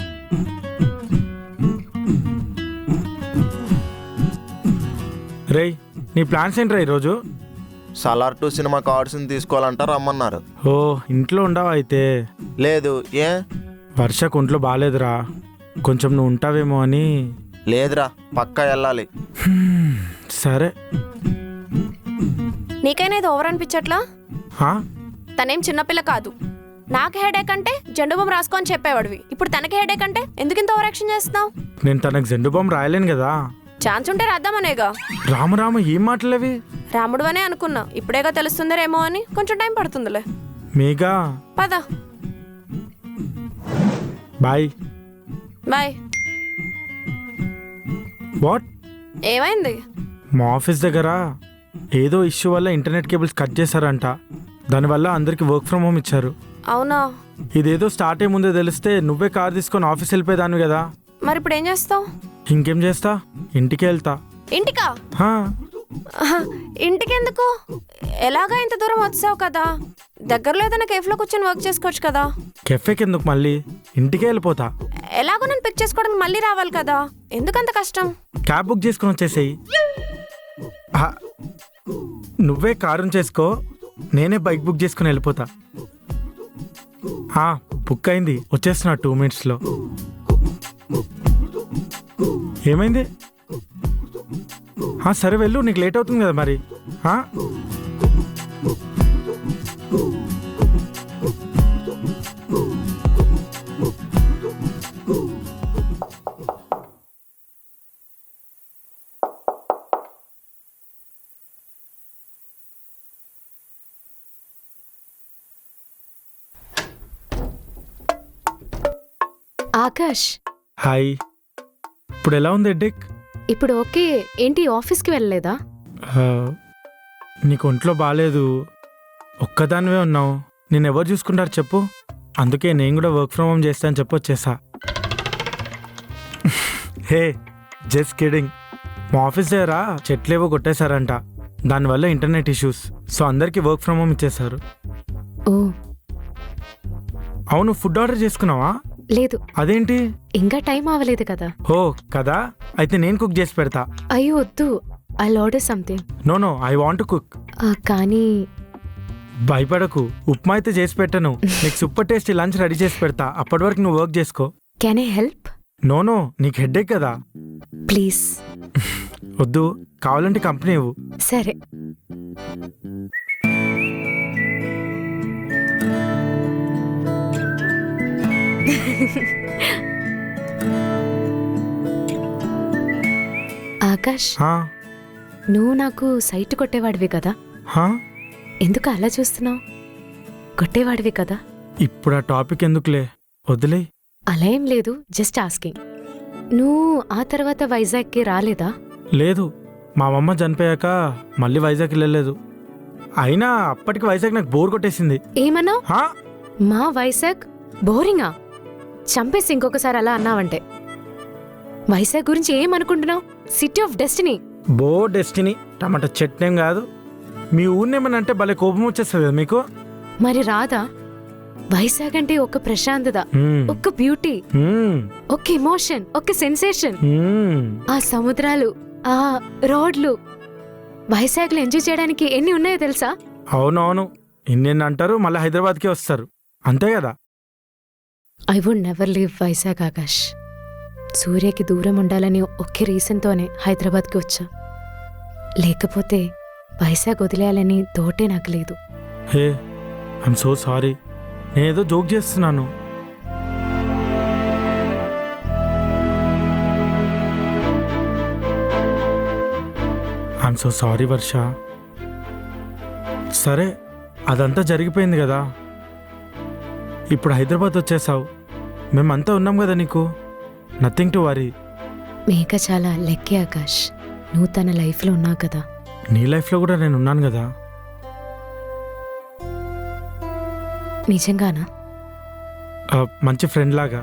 రేయ్, నీ ప్లాన్స్ ఏంట్రా ఈరోజు? సలార్ 2 సినిమా కార్డ్స్ని తీసుకోవాలంట, రమ్మన్నారు. ఓ, ఇంట్లో ఉండవా అయితే? లేదు. ఏ? వర్షకు ఒంట్లో బాగాలేదురా, కొంచెం నువ్వు ఉంటావేమో అని. లేదురా, పక్కా వెళ్ళాలి. సరే. నీకైనా ఇది ఓవర్ అనిపించట్లా? తనేం చిన్నపిల్ల కాదు. నాకు హెడేక్ అంటే జెండు బామ్ రాసుకో అని చెప్పేవాడివి. ఇప్పుడు తనకి హెడేక్ అంటే ఎందుకు ఇంత ఓవర్ యాక్షన్ చేస్తున్నావు? నేను తనకు జెండు బామ్ రాయలేను కదా. ఛాన్స్ ఉంటే రాద్దామనేగా. రామ ఏం మాటలేవి? రాముడు అనే అనుకున్నా, ఇప్పుడేగా తెలుస్తుందేమో అని. కొంచెం టైం పడుతుందిలే. మేఘా, పద. బాయ్. బాయ్. వాట్? ఏమైంది? మా ఆఫీస్ దగ్గర ఏదో ఇష్యూ వల్ల ఇంటర్నెట్ కేబుల్స్ కట్ చేశారంట. దానివల్ల అందరికి వర్క్ ఫ్రమ్ హోమ్ ఇచ్చారు. అవునా? ఇదేదో స్టార్ట్ అయ్యే ముందే తెలిస్తే నువ్వే కార్ తీసుకొని ఆఫీస్ వెళ్ళిపోయేదాన్ని కదా. మరి ఇప్పుడు ఏం చేస్తావు? ఇంకేం చేస్తా, ఇంటికి వెళ్తా. ఇంటికా? హా, ఆహా, ఇంటికెందుకు? ఎలాగా ఇంత దూరం వచ్చావు కదా, దగ్గరలో ఏదైనా కేఫ్లో కూర్చొని వర్క్ చేసుకోవచ్చు కదా. కెఫేకి ఎందుకు, మళ్ళీ ఇంటికే వెళ్ళిపోతా. ఎలాగో నేను పిక్ చేసుకోవడానికి మళ్ళీ రావాలి కదా, ఎందుకంత కష్టం? క్యాబ్ బుక్ చేసుకుని వచ్చేసేయి. ఆ, నువ్వే కారు చేసుకో, నేనే బైక్ బుక్ చేసుకుని వెళ్ళిపోతా. బుక్ అయింది, వచ్చేస్తున్నా 2 minutesలో. ఏమైంది? సరే వెళ్ళు, నీకు లేట్ అవుతుంది కదా మరి. ఆకాష్, హాయ్. ఇప్పుడు ఎలా ఉంది హెడ్ఏక్? ఇప్పుడు ఓకే. ఏంటి ఆఫీస్కి వెళ్ళలేదా? నీకు ఒంట్లో బాగాలేదు, ఒక్కదానివే ఉన్నావు, నేను ఎవరు చూసుకుంటారు చెప్పు. అందుకే నేను కూడా వర్క్ ఫ్రమ్ హోమ్ చేస్తా అని చెప్పి వచ్చేసా. హే, జస్ట్ కిడింగ్. మా ఆఫీస్ దగ్గర చెట్లేవో కొట్టేశారంట, దానివల్ల ఇంటర్నెట్ ఇష్యూస్, సో అందరికీ వర్క్ ఫ్రమ్ హోమ్ ఇచ్చేశారు. ఓ అవును, ఫుడ్ ఆర్డర్ చేసుకున్నావా? లేదు. అదేంటి? ఇంకా టైం అవ్వలేదు కదా. ఓ కదా, అయితే నేను కుక్ చేసి పెడతా. అయ్యో వద్దు, I order something. No, I want cook. కానీ భయపడకు, ఉప్మా అయితే చేసి పెట్టను, నీకు సూపర్ టేస్టీ లంచ్ రెడీ చేసి పెడతా. అప్పటి వరకు నువ్వు వర్క్ చేసుకో. Can I help? నో, నీకు హెడ్ఏక్ కదా. ప్లీజ్. వద్దు, కావాలంటే కంపెనీ ఇవ్వు. సరే. ఆకాష్, నువ్వు నాకు సైట్ కొట్టేవాడివి కదా, ఎందుకు అలా చూస్తున్నావు? కొట్టేవాడివి కదా. ఇప్పుడు ఆ టాపిక్ ఎందుకులే, వదిలే. అలా ఏం లేదు, జస్ట్ ఆస్కింగ్. నువ్వు ఆ తర్వాత వైజాగ్కి రాలేదా? లేదు, మా అమ్మ చనిపోయాక మళ్ళీ వైజాగ్ వెళ్ళలేదు. అయినా అప్పటికి వైజాగ్ నాకు బోర్ కొట్టేసింది. ఏమన్నా? మా వైజాగ్ బోరింగా? చంపేసి ఇంకొకసారి అలా అన్నావంటే. వైజాగ్ గురించి ఏమనుకుంటున్నావు? City of destiny. బో డెస్టినీ టమాటా చట్నేం కాదు. మీ ఊరినేమనంటే భలే కోపం వచ్చేస్తుంది కదా మీకు. మరి రాదా? వైజాగ్ అంటే ఒక ప్రశాంతత, ఒక బ్యూటీ, ఒక ఎమోషన్, ఒక సెన్సేషన్. ఆ సముద్రాలు, ఆ రోడ్లు, వైజాగ్ లో ఎంజాయ్ చేయడానికి ఎన్ని ఉన్నాయో తెలుసా? అవునవును, ఇన్ని అంటారు, మళ్ళీ హైదరాబాద్కే వస్తారు, అంతే కదా. I would never leave Vizag Akash. సూర్యకి దూరం ఉండాలని ఒకే రీజన్తోనే హైదరాబాద్కి వచ్చా. లేకపోతే వైజాగ్ వదిలేయాలని తోటే నాకు లేదు. హే, ఐఎమ్ సో సారీ, నేనేదో జోక్ చేస్తున్నాను. ఐఎమ్ సో సారీ వర్ష. సరే, అదంతా జరిగిపోయింది కదా, ఇప్పుడు హైదరాబాద్ వచ్చేసావు, మేమంతా ఉన్నాం కదా నీకు, నథింగ్ టు వరీ. మేఘ చాలా లక్కీ ఆకాష్, నువ్వు తన లైఫ్లో ఉన్నావు కదా. నీ లైఫ్లో కూడా నేను ఉన్నాను కదా. నిజంగానా? మంచి ఫ్రెండ్ లాగా.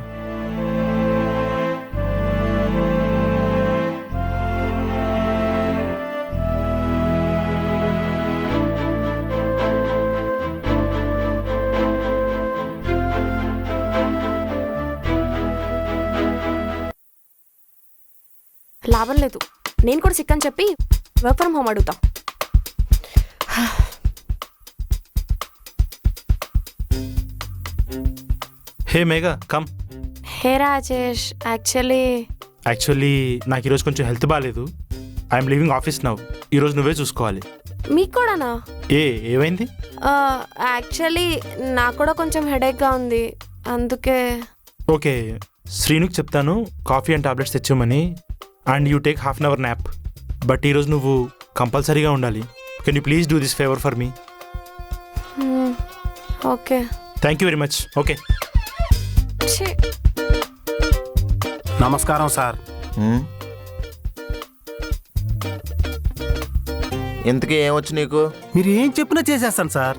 లాభం లేదు, నేను కూడా సిక్ అని చెప్పి వర్క్ ఫ్రమ్ హోమ్ అడుగుతా. Hey Megha, come. Hey Rajesh, actually నాకు ఈరోజు కొంచెం హెల్త్ బాగాలేదు. I'm leaving office now. ఈరోజు నువ్వే చూసుకోవాలి. మీకు కూడానా? ఏమైంది? యాక్చువల్లీ నాకు కూడా కొంచెం హెడేక్గా ఉంది, అందుకే. ఓకే, శ్రీనుకి చెప్తాను కాఫీ అండ్ టాబ్లెట్స్ తెచ్చామని, and you take half an hour nap. But ఈరోజు నువ్వు కంపల్సరీగా ఉండాలి. Can you please do this favour for me? Okay, thank you very much. Okay. నమస్కారం సార్. ఇంతకీ ఏమొచ్చు నీకు? మీరు ఏం చెప్పినా చేసేస్తాను సార్.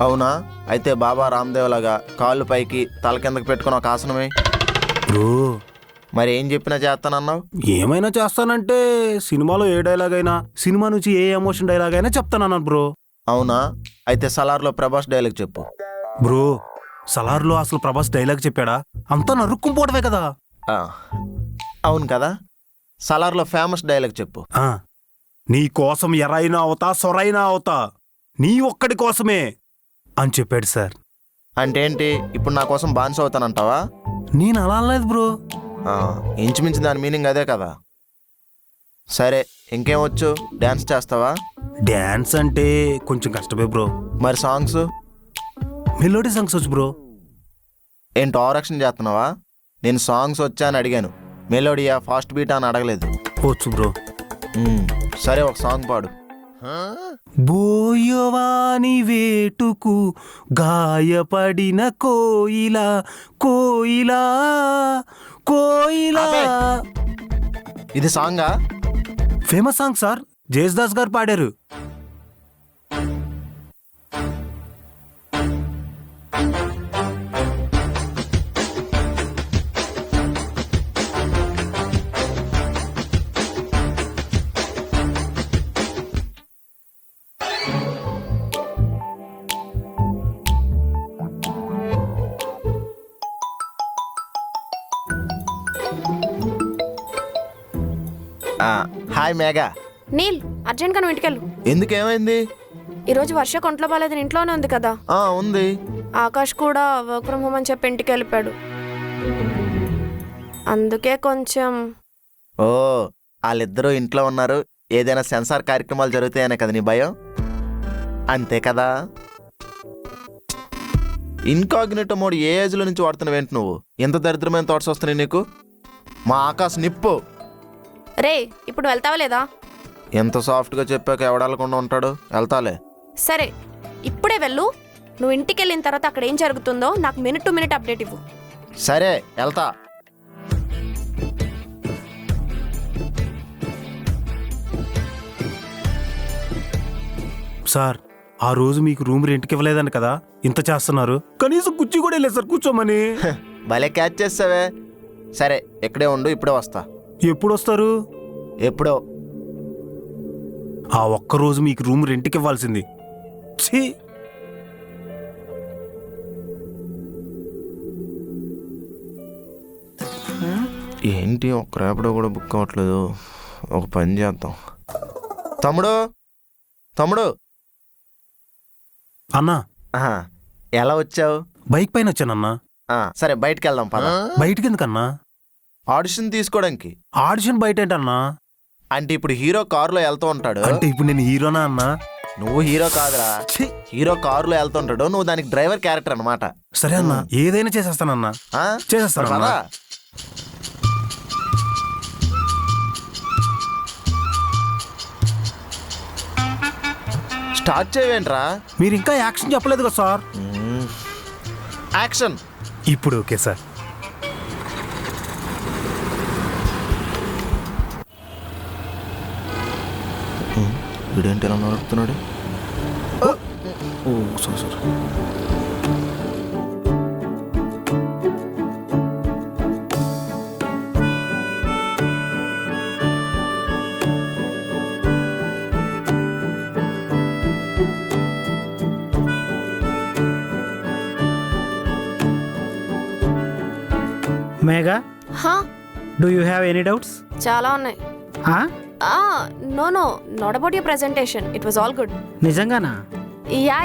అవునా? అయితే బాబా రామ్దేవ్ లాగా కాళ్ళు పైకి తల కిందకి పెట్టుకుని ఒక ఆసనమే. బ్రో, మరి ఏం చెప్పినా చేస్తానన్నావు. ఏమైనా చేస్తానంటే సినిమాలో ఏ డైలాగ్ అయినా, సినిమా నుంచి ఏ ఎమోషన్ డైలాగ్ అయినా చెప్తానన్నాను బ్రో. అవునా? అయితే సలార్లో ప్రభాస్ డైలాగ్ చెప్పు. బ్రో సలార్లో అసలు ప్రభాస్ డైలాగ్ చెప్పాడా? అంతా నరుక్కుంపోవడమే కదా. అవును కదా. సలార్లో ఫేమస్ డైలాగ్ చెప్పు. నీ కోసం ఎరైనా అవుతా, సొరైనా అవుతా, నీ ఒక్కడి కోసమే అని చెప్పాడు సార్. అంటే ఏంటి? ఇప్పుడు నా కోసం బానిస అవుతానంటావా? నేను అలా అనలేదు బ్రో. ఇంచుమించు దాని మీనింగ్ అదే కదా. సరే, ఇంకేమొచ్చు? డ్యాన్స్ చేస్తావా? డ్యాన్స్ అంటే కొంచెం కష్టమే బ్రో. మరి సాంగ్స్? మెలోడీ సాంగ్స్ వచ్చు బ్రో. ఏంటి ఓవర్ యాక్షన్ చేస్తున్నావా? నేను సాంగ్స్ వచ్చా అని అడిగాను, మెలోడియా ఫాస్ట్ బీటా అని అడగలేదు. వచ్చు బ్రో. సరే, ఒక సాంగ్ పాడు. బోయవాని వేటుకు గాయపడిన కోయిలా కోయిలా కోయిలా. ఇది సాంగా? ఫేమస్ సాంగ్ సార్, జేసుదాస్ గారు పాడారు. హాయ్ మేఘా. నీల్, అర్జెంట్గా నువ్వు ఇంటికెళ్ళు. ఎందుకేమైంది? ఈరోజు వర్ష కొంట్లో బాగాలేదు, ఇంట్లోనే ఉంది కదా. ఉంది. ఆకాష్ కూడా వర్క్ ఫ్రమ్ హోమ్ అని చెప్పి ఇంటికి వెళ్ళిపోయాడు. అందుకే కొంచెం. ఓ, వాళ్ళిద్దరూ ఇంట్లో ఉన్నారు, ఏదైనా సెన్సార్ కార్యక్రమాలు జరుగుతాయనే కదా నీ భయం? అంతే కదా. ఇన్కాగ్నిటో మోడ్ ఏ ఏజ్లో నుంచి వాడుతున్నావేంటి నువ్వు? ఎంత దరిద్రమైన థాట్స్ వస్తున్నాయి నీకు? మా ఆకాశ్ నిప్పు. రే, ఇప్పుడు వెళ్తావా లేదా? ఎంత సాఫ్ట్గా చెప్పాక ఎవడెళ్ళకుండా ఉంటాడు? వెళ్తాలే. సరే, ఇప్పుడే వెళ్ళు. నువ్వు ఇంటికి వెళ్ళిన తర్వాత అక్కడ ఏం జరుగుతుందో నాకు మినిట్ టు మినిట్ అప్డేట్ ఇవ్వు. సరే, వెళ్తా. సార్, ఆ రోజు మీకు రూమ్ రెంట్కి ఇవ్వలేదని కదా ఇంత చేస్తున్నారు. కనీసం కుర్చీ కూడా లేదు సార్ కూర్చోమని. భలే క్యాచ్ చేస్తావే. సరే, ఇక్కడే ఉండు, ఇప్పుడే వస్తా. ఎప్పుడు వస్తారు? ఎప్పుడో. ఆ ఒక్కరోజు మీకు రూమ్ రెంట్కి ఇవ్వాల్సింది. ఛీ! ఏంటి ఒక్క రేపడో కూడా బుక్ అవ్వట్లేదు? ఒక పని చేద్దాం. తమ్ముడు, తమ్ముడు. అన్నా, ఎలా వచ్చావు? బైక్ పైన వచ్చానన్నా. సరే, బయటికి వెళ్దాం పద. బయటికి ఎందుకన్నా? ఆడిషన్ తీసుకోవడానికి. ఆడిషన్ బయట ఏంటన్నా? అంటే ఇప్పుడు హీరో కారులో వెళ్తూ ఉంటాడు. అంటే ఇప్పుడు నేను హీరోనా అన్నా? నువ్వు హీరో కాదురా, హీరో కారులో వెళ్తుంటాడు, నువ్వు దానికి డ్రైవర్ క్యారెక్టర్ అన్నమాట. సరే అన్నా, ఏదైనా చేసేస్తానన్నా. చేసేస్తాను. స్టార్ట్ చేయవేంట్రా? మీరు ఇంకా యాక్షన్ చెప్పలేదు కదా సార్. యాక్షన్ ఇప్పుడు ఓకే సార్. వీడేంటి ఎలా నడుపుతున్నాడు? Sir Megha, do you have any doubts? చాలా ఉన్నాయి. No not about your presentation, it was all good. నిజంగానా? యా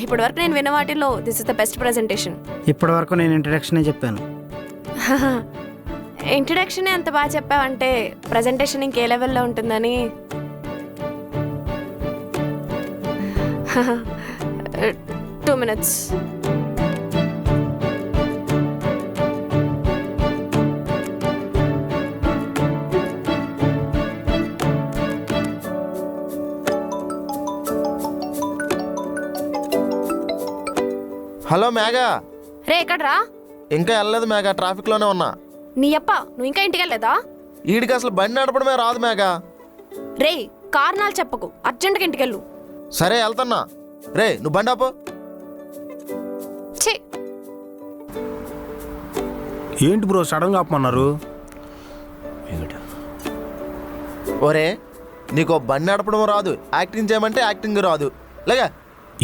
ఇప్పటి వరకు నేను విన్న వాటిలో this is the best presentation. ఇప్పటి వరకు నేను ఇంట్రడక్షనే చెప్పాను. ఇంట్రడక్షన్ ఎంత బాగా చెప్పావంటే ప్రెజెంటేషన్ ఇంకే లెవెల్లో ఉంటుందని. 2 minutes. హలో మేఘా. రే, ఎక్కడ్రా? ఇంకా వెళ్ళలేదు మేఘా, ట్రాఫిక్ లోనే ఉన్నా. నీ అప్ప, నువ్వు ఇంకా ఇంటికి వెళ్ళలేదా? వీడికి అసలు బండి నడపడమే రాదు మేఘా. రే, కారణాలు చెప్పకు, అర్జెంట్గా ఇంటికెళ్ళు. సరే, వెళ్తున్నా. రే, నువ్వు బండి ఆపు. ఏంటి బ్రో సడన్ గా ఆపమన్నారు? ఒరే నీకు బండి నడపడం రాదు, యాక్టింగ్ చేయమంటే యాక్టింగ్ రాదు. లేగా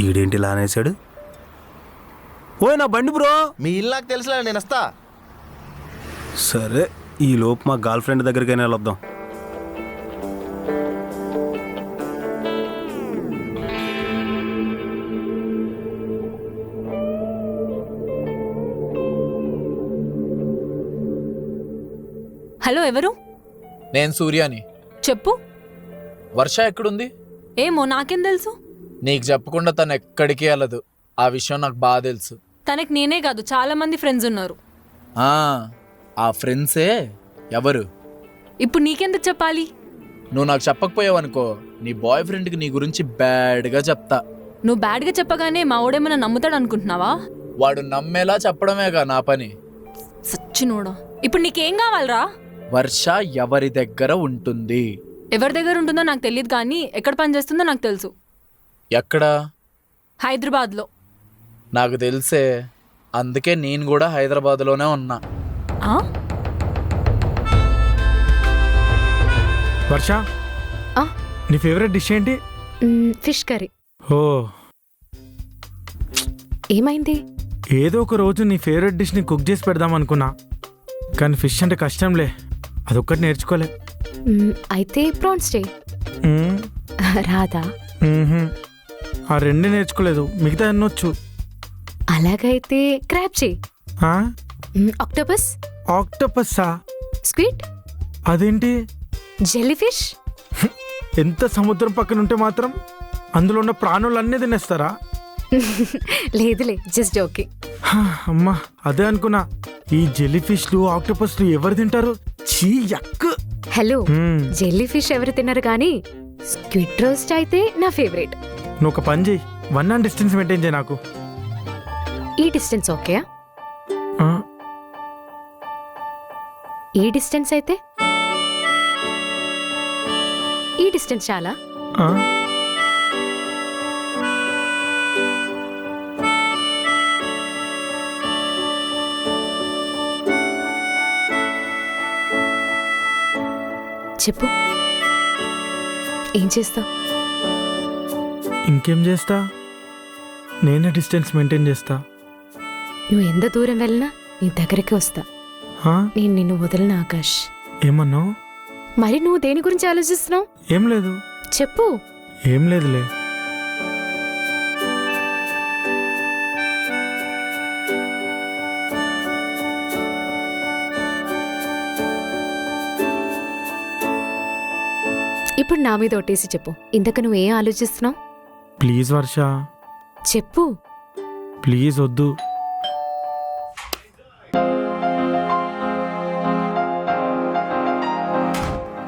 ఈడేంటి ఇలా అనేసాడు? ఓ నా బండి బ్రో. మీ ఇల్లు నాకు తెలుసులే, నేను వస్తా. సరే, ఈ లోపు మా గర్ల్ ఫ్రెండ్ దగ్గరికైనా వెళ్ళొద్దాం. హలో, ఎవరు? నేను సూర్యాని. చెప్పు. వర్ష ఎక్కడుంది? ఏమో నాకేం తెలుసు. నీకు చెప్పకుండా తను ఎక్కడికి వెళ్ళదు. ఆ విషయం నాకు బాగా తెలుసు. తనకి నేనే కాదు, చాలా మంది ఫ్రెండ్స్ ఉన్నారు. ఆ ఫ్రెండ్సే ఎవరు? ఇప్పుడు నీకెందుకు చెప్పాలి? నువ్వు నాకు చెప్పకపోయావనుకో, నీ బాయ్ ఫ్రెండ్కి నీ గురించి బ్యాడ్గా చెప్తా. నువ్వు బ్యాడ్గా చెప్పగానే మా ఓడేమైనా నమ్ముతాడు అనుకుంటున్నావా? వాడు నమ్మేలా చెప్పడమేగా నా పని. సచ్చినోడా. ఇప్పుడు నీకేం కావాలరా? వర్ష ఎవరి దగ్గర ఉంటుంది? ఎవరి దగ్గర ఉంటుందో నాకు తెలియదు, కానీ ఎక్కడ పని చేస్తుందో నాకు తెలుసు. ఎక్కడ? హైదరాబాద్లో. నాకు తెలిసే, అందుకే నేను కూడా హైదరాబాద్లోనే ఉన్నా. వర్ష, నీ ఫేవరెట్ డిష్ ఏంటి? Fish curry. ఓ, ఏమైంది? ఏదో ఒక రోజు నీ ఫేవరెట్ డిష్ని కుక్ చేసి పెడదాం అనుకున్నా, కానీ ఫిష్ అంటే కష్టంలే, అదొక్కటి నేర్చుకోలే. అయితే ప్రాన్స్ డే రాదా? ఆ రెండే నేర్చుకోలేదు, మిగతా ఎన్నొచ్చు. అలాగైతే క్రాబ్ చేయి. ఆక్టోపస్. ఆక్టోపస్సా? స్క్విడ్. అదేంటి? Jelly fish. ఎంత సముద్రం పక్కన ఉంటే మాత్రం అందులో ఉన్న ప్రాణులన్నీ తినేస్తారా? లేదులే, జస్ట్ జోకింగ్. అమ్మా, అదే అనుకున్నా. ఈ జెల్లీ ఫిష్లు ఆక్టోపస్లు ఎవరు తింటారు? చీ, యక్. హలో, జెల్లీ ఫిష్ ఎవరు తిన్నారు, కానీ స్క్విడ్ రోస్ట్ అయితే నా ఫేవరెట్. నువ్వు ఒక పని చేయి, 1 hand డిస్టెన్స్ మెయింటైన్ చేయి నాకు. ఈ డిస్టెన్స్ ఓకే? ఈ డిస్టెన్స్ అయితే? ఈ డిస్టెన్స్ చాలా? చెప్పు, ఏం చేస్తావు? ఇంకేం చేస్తా, నేనే డిస్టెన్స్ మెయింటైన్ చేస్తా. నువ్వు ఎంత దూరం వెళ్ళినా నీ దగ్గరికి వస్తా. నేను నిన్ను వదలను ఆకాష్. ఏమన్నావు? మరి నువ్వు దేని గురించి ఆలోచిస్తున్నావు? ఏం లేదు. చెప్పు. ఏం లేదులే. ఇప్పుడు నా మీద ఒట్టేసి చెప్పు, ఇంతకు నువ్వు ఏం ఆలోచిస్తున్నావు? ప్లీజ్ వర్ష, చెప్పు. ప్లీజ్ వద్దు.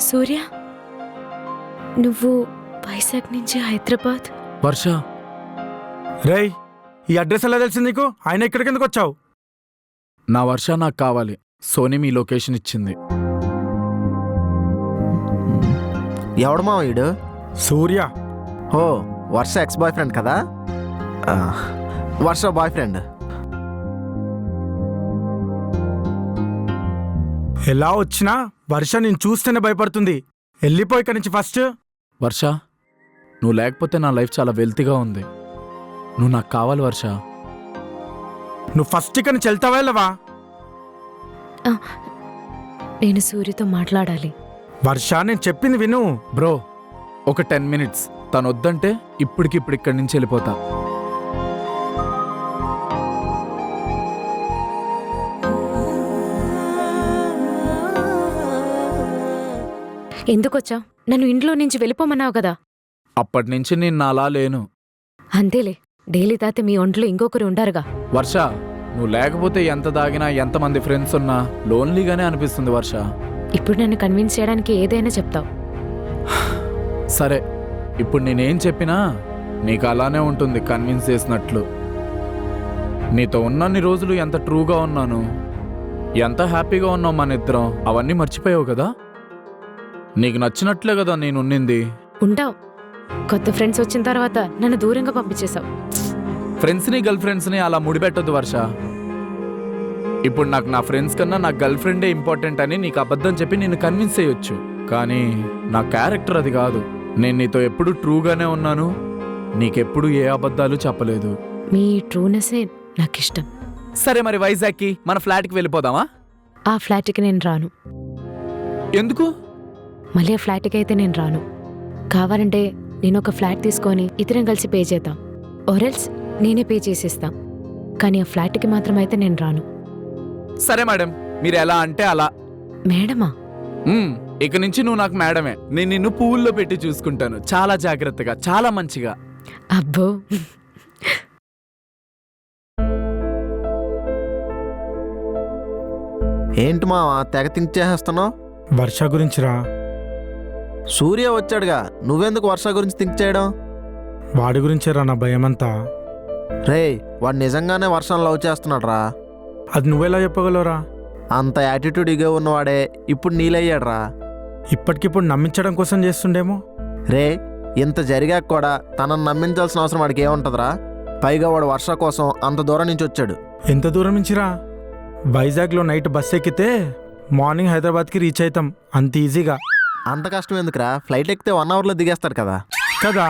సూర్య, నువ్వు వైజాగ్ నుంచి హైదరాబాద్? వర్ష. రేయ్, ఈ అడ్రస్ ఎలా తెలిసింది నీకు? ఆయన ఇక్కడికి ఎందుకు వచ్చావు? నా వర్ష నాకు కావాలి. సోనీ మీ లొకేషన్ ఇచ్చింది. ఎవడు మా వీడు? సూర్య. ఓ, వర్ష ఎక్స్ బాయ్ ఫ్రెండ్ కదా? వర్ష బాయ్ ఫ్రెండ్. ఎలా వచ్చినా వర్ష నేను చూస్తేనే భయపడుతుంది. వెళ్ళిపోయి ఇక్కడి నుంచి ఫస్ట్. వర్ష, నువ్వు లేకపోతే నా లైఫ్ చాలా వెల్తీగా ఉంది. నువ్వు నాకు కావాలి వర్ష. నువ్వు ఫస్ట్ ఇక్కడి నుంచి వెళ్తావా వెళ్ళవా? నేను సూర్యతో మాట్లాడాలి. వర్ష, నేను చెప్పింది విను. బ్రో, ఒక 10 minutes. తను వద్దంటే ఇప్పటికిప్పుడు ఇక్కడి నుంచి వెళ్ళిపోతా. ఎందుకొచ్చావు? నన్ను ఇంట్లో నుంచి వెళ్ళిపోమన్నావు కదా. అప్పటి నుంచి నేను నాలా లేను. అంతేలే, డైలీ తాతే మీ ఒంట్లో ఇంకొకరు ఉండారుగా. వర్ష, నువ్వు లేకపోతే ఎంత దాగినా ఎంతమంది ఫ్రెండ్స్ ఉన్నా లోన్లీగానే అనిపిస్తుంది వర్ష. ఇప్పుడు నన్ను కన్విన్స్ చేయడానికి ఏదైనా చెప్తావు. సరే, ఇప్పుడు నేనేం చెప్పినా నీకు అలానే ఉంటుంది కన్విన్స్ చేసినట్లు. నీతో ఉన్నన్ని రోజులు ఎంత ట్రూగా ఉన్నాను, ఎంత హ్యాపీగా ఉన్నావు మన ఇద్దరం, అవన్నీ మర్చిపోయావు కదా? నీకు నచ్చినట్లే కదా నేను ఉన్నింది. ఉంటావు. కొత్త ఫ్రెండ్స్ వచ్చిన తర్వాత నన్ను దూరంగా పంపించేశావు. ఫ్రెండ్స్ని గర్ల్ ఫ్రెండ్స్ని అలా ముడిపెట్టొద్దు వర్ష. ఇప్పుడు నాకు నా ఫ్రెండ్స్ కన్నా నా గర్ల్ ఫ్రెండే ఇంపార్టెంట్ అని నీకు అబద్ధం చెప్పి నిన్ను కన్విన్స్ చేయొచ్చు. కానీ నా క్యారెక్టర్ అది కాదు. నేను నీతో ఎప్పుడు ట్రూగానే ఉన్నాను, నీకెప్పుడు ఏ అబద్ధాలు చెప్పలేదు. మీ ట్రూనెస్సే నాకు ఇష్టం. సరే మరి వైజాగ్కి మన ఫ్లాట్కి వెళ్ళిపోదామా? ఆ ఫ్లాట్కి నేను రాను. ఎందుకు? మళ్ళీ ఆ ఫ్లాట్కి అయితే నేను రాను. కావాలంటే నేను ఒక ఫ్లాట్ తీసుకొని ఇద్దరం కలిసి పే చేద్దాం, ఆర్ఎల్స్ నేనే పే చేసేస్తాం. కానీ ఆ ఫ్లాట్కి మాత్రం అయితే నేను రాను. సరే మేడం, మీరు ఎలా అంటే అలా. మేడమా? ఇక నుంచి నువ్వు నాకు మేడమే. నేను నిన్ను పువ్వుల్లో పెట్టి చూసుకుంటాను, చాలా జాగ్రత్తగా, చాలా మంచిగా. అబ్బో, ఏంటి మావా తెగ థింక్ చేసేస్తున్నావు? వర్ష గురించిరా. సూర్య వచ్చాడుగా, నువ్వెందుకు వర్ష గురించి థింక్ చేయడం? వాడి గురించేరా నా భయమంతా. రే, వాడు నిజంగానే వర్షాన్ని లవ్ చేస్తున్నాడు రా. అది నువ్వెలా చెప్పగలవురా? అంత యాటిట్యూడ్ ఇగా ఉన్నవాడే ఇప్పుడు నీలయ్యాడ్రా. ఇప్పటికిప్పుడు నమ్మించడం కోసం చేస్తుండేమో. రే, ఇంత జరిగాక కూడా తనను నమ్మించాల్సిన అవసరం వాడికి ఏముంటుందిరా? పైగా వాడు వర్ష కోసం అంత దూరం నుంచి వచ్చాడు. ఎంత దూరం నుంచిరా? వైజాగ్లో నైట్ బస్ ఎక్కితే మార్నింగ్ హైదరాబాద్కి రీచ్ అవుతాం అంత ఈజీగా. అంత కష్టం ఎందుకురా? ఫ్లైట్ ఎక్కితే 1 అవర్లో దిగేస్తాడు కదా. కదా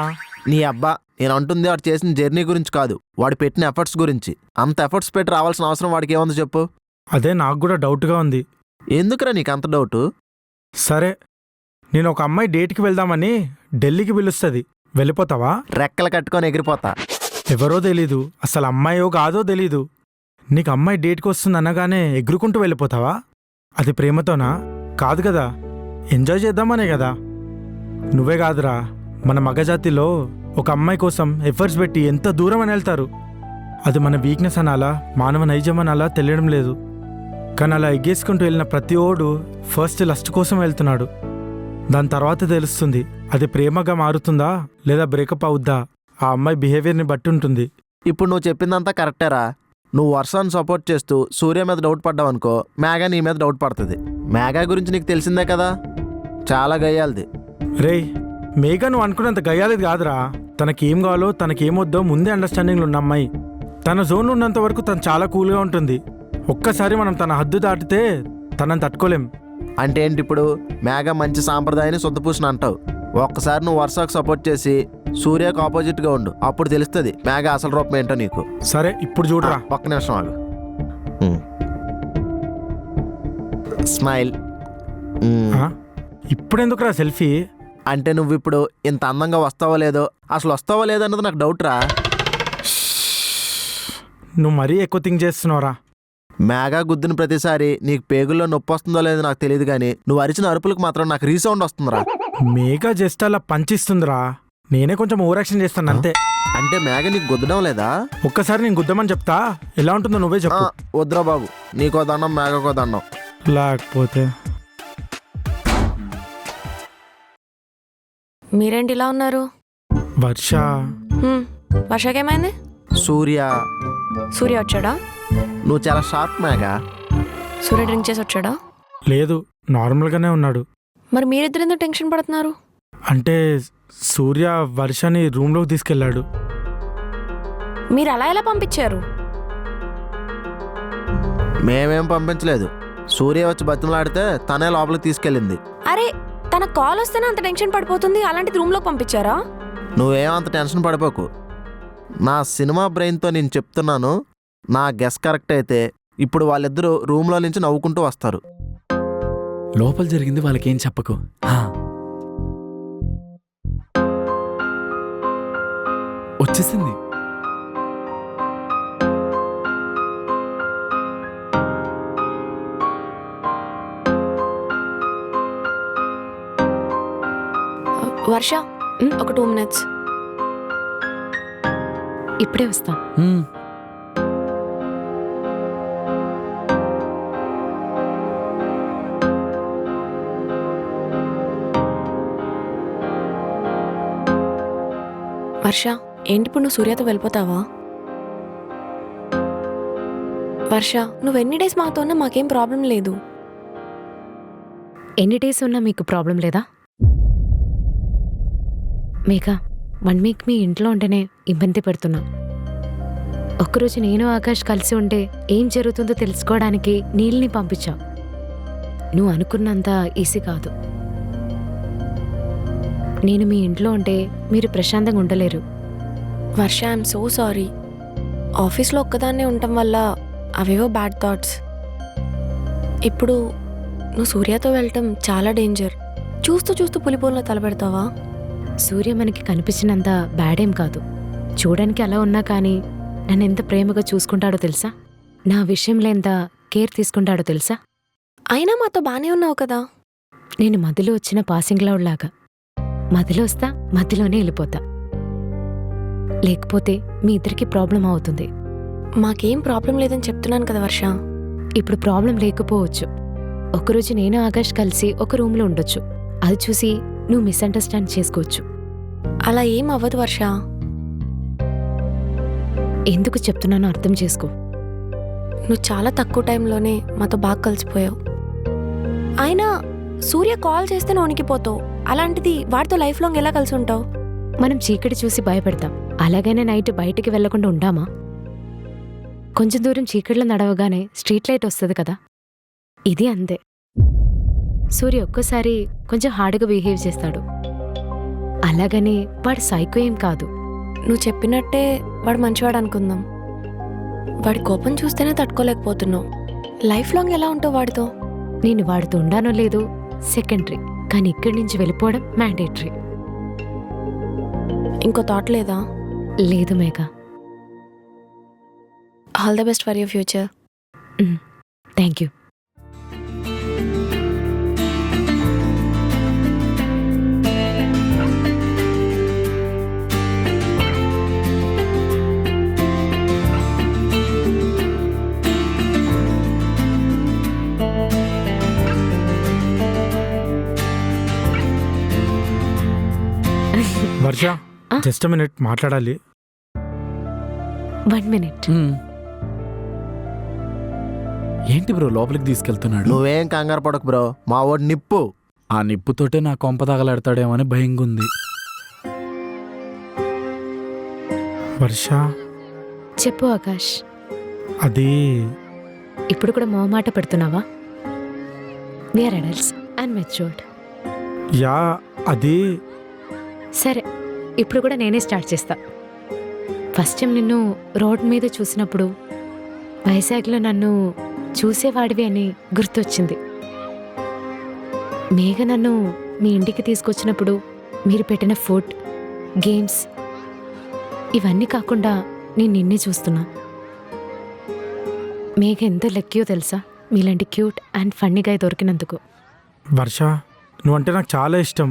నీ అబ్బా, నేను అంటుంది వాడు చేసిన జర్నీ గురించి కాదు, వాడు పెట్టిన ఎఫర్ట్స్ గురించి. అంత ఎఫర్ట్స్ పెట్టి రావాల్సిన అవసరం వాడికి ఏముంది చెప్పు? అదే నాకు కూడా డౌట్గా ఉంది. ఎందుకురా నీకు అంత డౌటు? సరే, నేను ఒక అమ్మాయి డేట్కి వెళ్దామని ఢిల్లీకి పిలుస్తుంది, వెళ్ళిపోతావా? రెక్కలు కట్టుకొని ఎగిరిపోతా. ఎవరో తెలీదు, అసలు అమ్మాయో కాదో తెలీదు. నీకు అమ్మాయి డేట్కి వస్తుంది అనగానే ఎగురుకుంటూ వెళ్ళిపోతావా? అది ప్రేమతోనా? కాదు కదా, ఎంజాయ్ చేద్దామనే కదా. నువ్వే కాదురా, మన మగజాతిలో ఒక అమ్మాయి కోసం ఎఫర్ట్స్ పెట్టి ఎంత దూరం అని వెళ్తారు. అది మన వీక్నెస్ అనాలా, మానవ నైజం అనాలా తెలియడం లేదు. కానీ అలా ఎగ్గేసుకుంటూ వెళ్ళిన ప్రతి ఓడు ఫస్ట్ లస్ట్ కోసం వెళ్తున్నాడు. దాని తర్వాత తెలుస్తుంది అది ప్రేమగా మారుతుందా లేదా బ్రేకప్ అవుద్దా. ఆ అమ్మాయి బిహేవియర్ని బట్టి ఉంటుంది. ఇప్పుడు నువ్వు చెప్పిందంతా కరెక్టేరా. నువ్వు వర్షాన్ని సపోర్ట్ చేస్తూ సూర్య మీద డౌట్ పడ్డావు అనుకో, మేఘా నీ మీద డౌట్ పడుతుంది. మేఘా గురించి నీకు తెలిసిందే కదా, చాలా గయ్యాలది. రేయ్, మేఘా నువ్వు అనుకున్నంత గయ్యాలిది కాదురా. తనకేం కావాలో తనకేమొద్దో ముందే అండర్స్టాండింగ్లో ఉన్న అమ్మాయి. తన జోన్లో ఉన్నంత వరకు తను చాలా కూల్గా ఉంటుంది. ఒక్కసారి మనం తన హద్దు దాటితే తనని తట్టుకోలేం. అంటే ఏంటి ఇప్పుడు? మేఘా మంచి సాంప్రదాయాన్ని శుద్ధపూసిన అంటావు. ఒక్కసారి నువ్వు వర్షకు సపోర్ట్ చేసి సూర్యకు ఆపోజిట్గా ఉండు, అప్పుడు తెలుస్తుంది మేఘా అసలు రూపం ఏంటో నీకు. సరే, ఇప్పుడు చూడరా. ఒక్క నిమిషం ఆగు. స్మైల్. ఇప్పుడెందుకురా సెల్ఫీ? అంటే నువ్వు ఇప్పుడు ఇంత అందంగా వస్తావో లేదో, అసలు వస్తావో లేదో అన్నది నాకు డౌట్ రా. నువ్వు మరీ ఎక్కువ థింక్ చేస్తున్నావురా. మేఘా గుద్దిన ప్రతిసారి నీకు పేగుల్లో నొప్పి వస్తుందో లేదో నాకు తెలియదు, కానీ నువ్వు అరిచిన అరుపులకు మాత్రం నాకు రీసౌండ్ వస్తుందిరా. మేఘా జస్ట్ అలా పంచిస్తుందిరా, నేనే కొంచెం ఓవర్ యాక్షన్ చేస్తాను అంతే. అంటే మేఘ నీకు గుద్దడం లేదా? ఒక్కసారి నేను గుద్దమని చెప్తా, ఎలా ఉంటుందో నువ్వే చెప్పు. వద్దురా బాబు, నీకో దండం మేఘకో దండం. లేకపోతే మీరేంటి ఇలా ఉన్నారు? వర్ష. వర్షకేమైంది? సూర్య వచ్చాడా? నువ్వు చాలా షార్ప్ మేఘా. సూర్య డ్రింక్ చేసి వచ్చాడా? లేదు, నార్మల్గానే ఉన్నాడు. మరి మీరిద్దరు ఎందుకు టెన్షన్ పడుతున్నారు? అంటే సూర్య వర్షని రూమ్లోకి తీసుకెళ్ళాడు. మీరు అలా ఎలా పంపించారు? మేమేం పంపించలేదు, సూర్య వచ్చి బతిమలాడితే తనే లోపలికి తీసుకెళ్ళింది. అరే, తన కాల్ వస్తేనే అంత టెన్షన్ పడిపోతుంది, అలాంటిది రూమ్లోకి పంపించారా? నువ్వేమంత టెన్షన్ పడిపోకు. నా సినిమా బ్రెయిన్తో నేను చెప్తున్నాను, నా గెస్ కరెక్ట్ అయితే ఇప్పుడు వాళ్ళిద్దరూ రూమ్లో నుంచి నవ్వుకుంటూ వస్తారు. లోపల జరిగింది వాళ్ళకేం చెప్పకు. వచ్చేసింది. వర్ష, ఒక 2 minutes. ఇప్పుడే వస్తా. వర్ష, ఏంటి ఇప్పుడు నువ్వు సూర్యతో వెళ్ళిపోతావా? వర్ష, నువ్వు ఎన్ని డేస్ మాతో ఉన్నా మాకేం ప్రాబ్లం లేదు. ఎన్ని డేస్ ఉన్నా మీకు ప్రాబ్లం లేదా? మేఘా, 1 week మీ ఇంట్లో ఉంటేనే ఇబ్బంది పెడుతున్నా. ఒక్కరోజు నేను ఆకాష్ కలిసి ఉంటే ఏం జరుగుతుందో తెలుసుకోవడానికి నీళ్ళని పంపించా. నువ్వు అనుకున్నంత ఈజీ కాదు. నేను మీ ఇంట్లో ఉంటే మీరు ప్రశాంతంగా ఉండలేరు. వర్ష, ఐఎమ్ సో సారీ. ఆఫీస్లో ఒక్కదాన్నే ఉండటం వల్ల అవేవో బ్యాడ్ థాట్స్. ఇప్పుడు నువ్వు సూర్యతో వెళ్ళటం చాలా డేంజర్. చూస్తూ చూస్తూ పులిపోల్లో తలపెడతావా? సూర్య మనకి కనిపించినంత బ్యాడేం కాదు. చూడడానికి అలా ఉన్నా కానీ నన్ను ఎంత ప్రేమగా చూసుకుంటాడో తెలుసా? నా విషయంలో ఎంత కేర్ తీసుకుంటాడో తెలుసా? అయినా మాతో బానే ఉన్నావు కదా. నేను మధ్యలో వచ్చిన పాసింగ్ క్లౌడ్ లాగా. మధ్యలో వస్తా, మధ్యలోనే వెళ్ళిపోతా. లేకపోతే మీ ఇద్దరికి ప్రాబ్లం అవుతుంది. మాకేం ప్రాబ్లం లేదని చెప్తున్నాను కదా వర్ష. ఇప్పుడు ప్రాబ్లం లేకపోవచ్చు. ఒకరోజు నేను ఆకాష్ కలిసి ఒక రూమ్లో ఉండొచ్చు. అది చూసి నువ్వు మిస్అండర్స్టాండ్ చేసుకోవచ్చు. అలా ఏం అవ్వదు వర్ష. ఎందుకు చెప్తున్నానో అర్థం చేసుకో. నువ్వు చాలా తక్కువ టైంలోనే మాతో బాగా కలిసిపోయావు. అయినా సూర్య కాల్ చేస్తే నువ్వు వణికిపోతావు. అలాంటిది వాడితో లైఫ్ లాంగ్ ఎలా కలిసి ఉంటావు? మనం చీకటి చూసి భయపెడతాం. అలాగైనా నైట్ బయటికి వెళ్లకుండా ఉండామా? కొంచెం దూరం చీకట్లో నడవగానే స్ట్రీట్ లైట్ వస్తుంది కదా, ఇది అంతే. సూర్య ఒక్కోసారి కొంచెం హార్డ్గా బిహేవ్ చేస్తాడు. అలాగని వాడు సైకో ఏం కాదు. నువ్వు చెప్పినట్టే వాడు మంచివాడు అనుకుందాం. వాడి కోపం చూస్తేనే తట్టుకోలేకపోతున్నావు. లైఫ్ లాంగ్ ఎలా ఉంటావు వాడితో? నేను వాడితో ఉండానో లేదో సెకండరీ, కానీ ఇక్కడి నుంచి వెళ్ళిపోవడం మ్యాండేటరీ. ఇంకో థాట్ లేదా? లేదు Megha. All the best for your future. Thank you. Varsha, just minute మాట్లాడాలి. 1 minute. ఏంటి బ్రో లోపలికి తీసుకెళ్తున్నాడు? నువ్వేం కంగారు పడకు బ్రో, మా వాడు నిప్పు. ఆ నిప్పుతోటే నా కొంప తగలెడతాడేమో అని భయంగా ఉంది. వర్ష, చెప్పు ఆకాష్. అది ఇప్పుడు కూడా మొహమాట పెడుతున్నావా? We are adults and matured. Yeah, అది సరే, ఇప్పుడు కూడా నేనే స్టార్ట్ చేస్తా. ఫస్ట్ టైం నిన్ను రోడ్ మీద చూసినప్పుడు వైజాగ్లో నన్ను చూసేవాడివి అని గుర్తొచ్చింది. మేఘ నన్ను మీ ఇంటికి తీసుకొచ్చినప్పుడు మీరు పెట్టిన ఫుడ్, గేమ్స్, ఇవన్నీ కాకుండా నేను నిన్నే చూస్తున్నా. మేఘ ఎంత లక్కీయో తెలుసా మీలాంటి క్యూట్ అండ్ ఫన్నీగా దొరికినందుకు. వర్ష, నువ్వంటే నాకు చాలా ఇష్టం.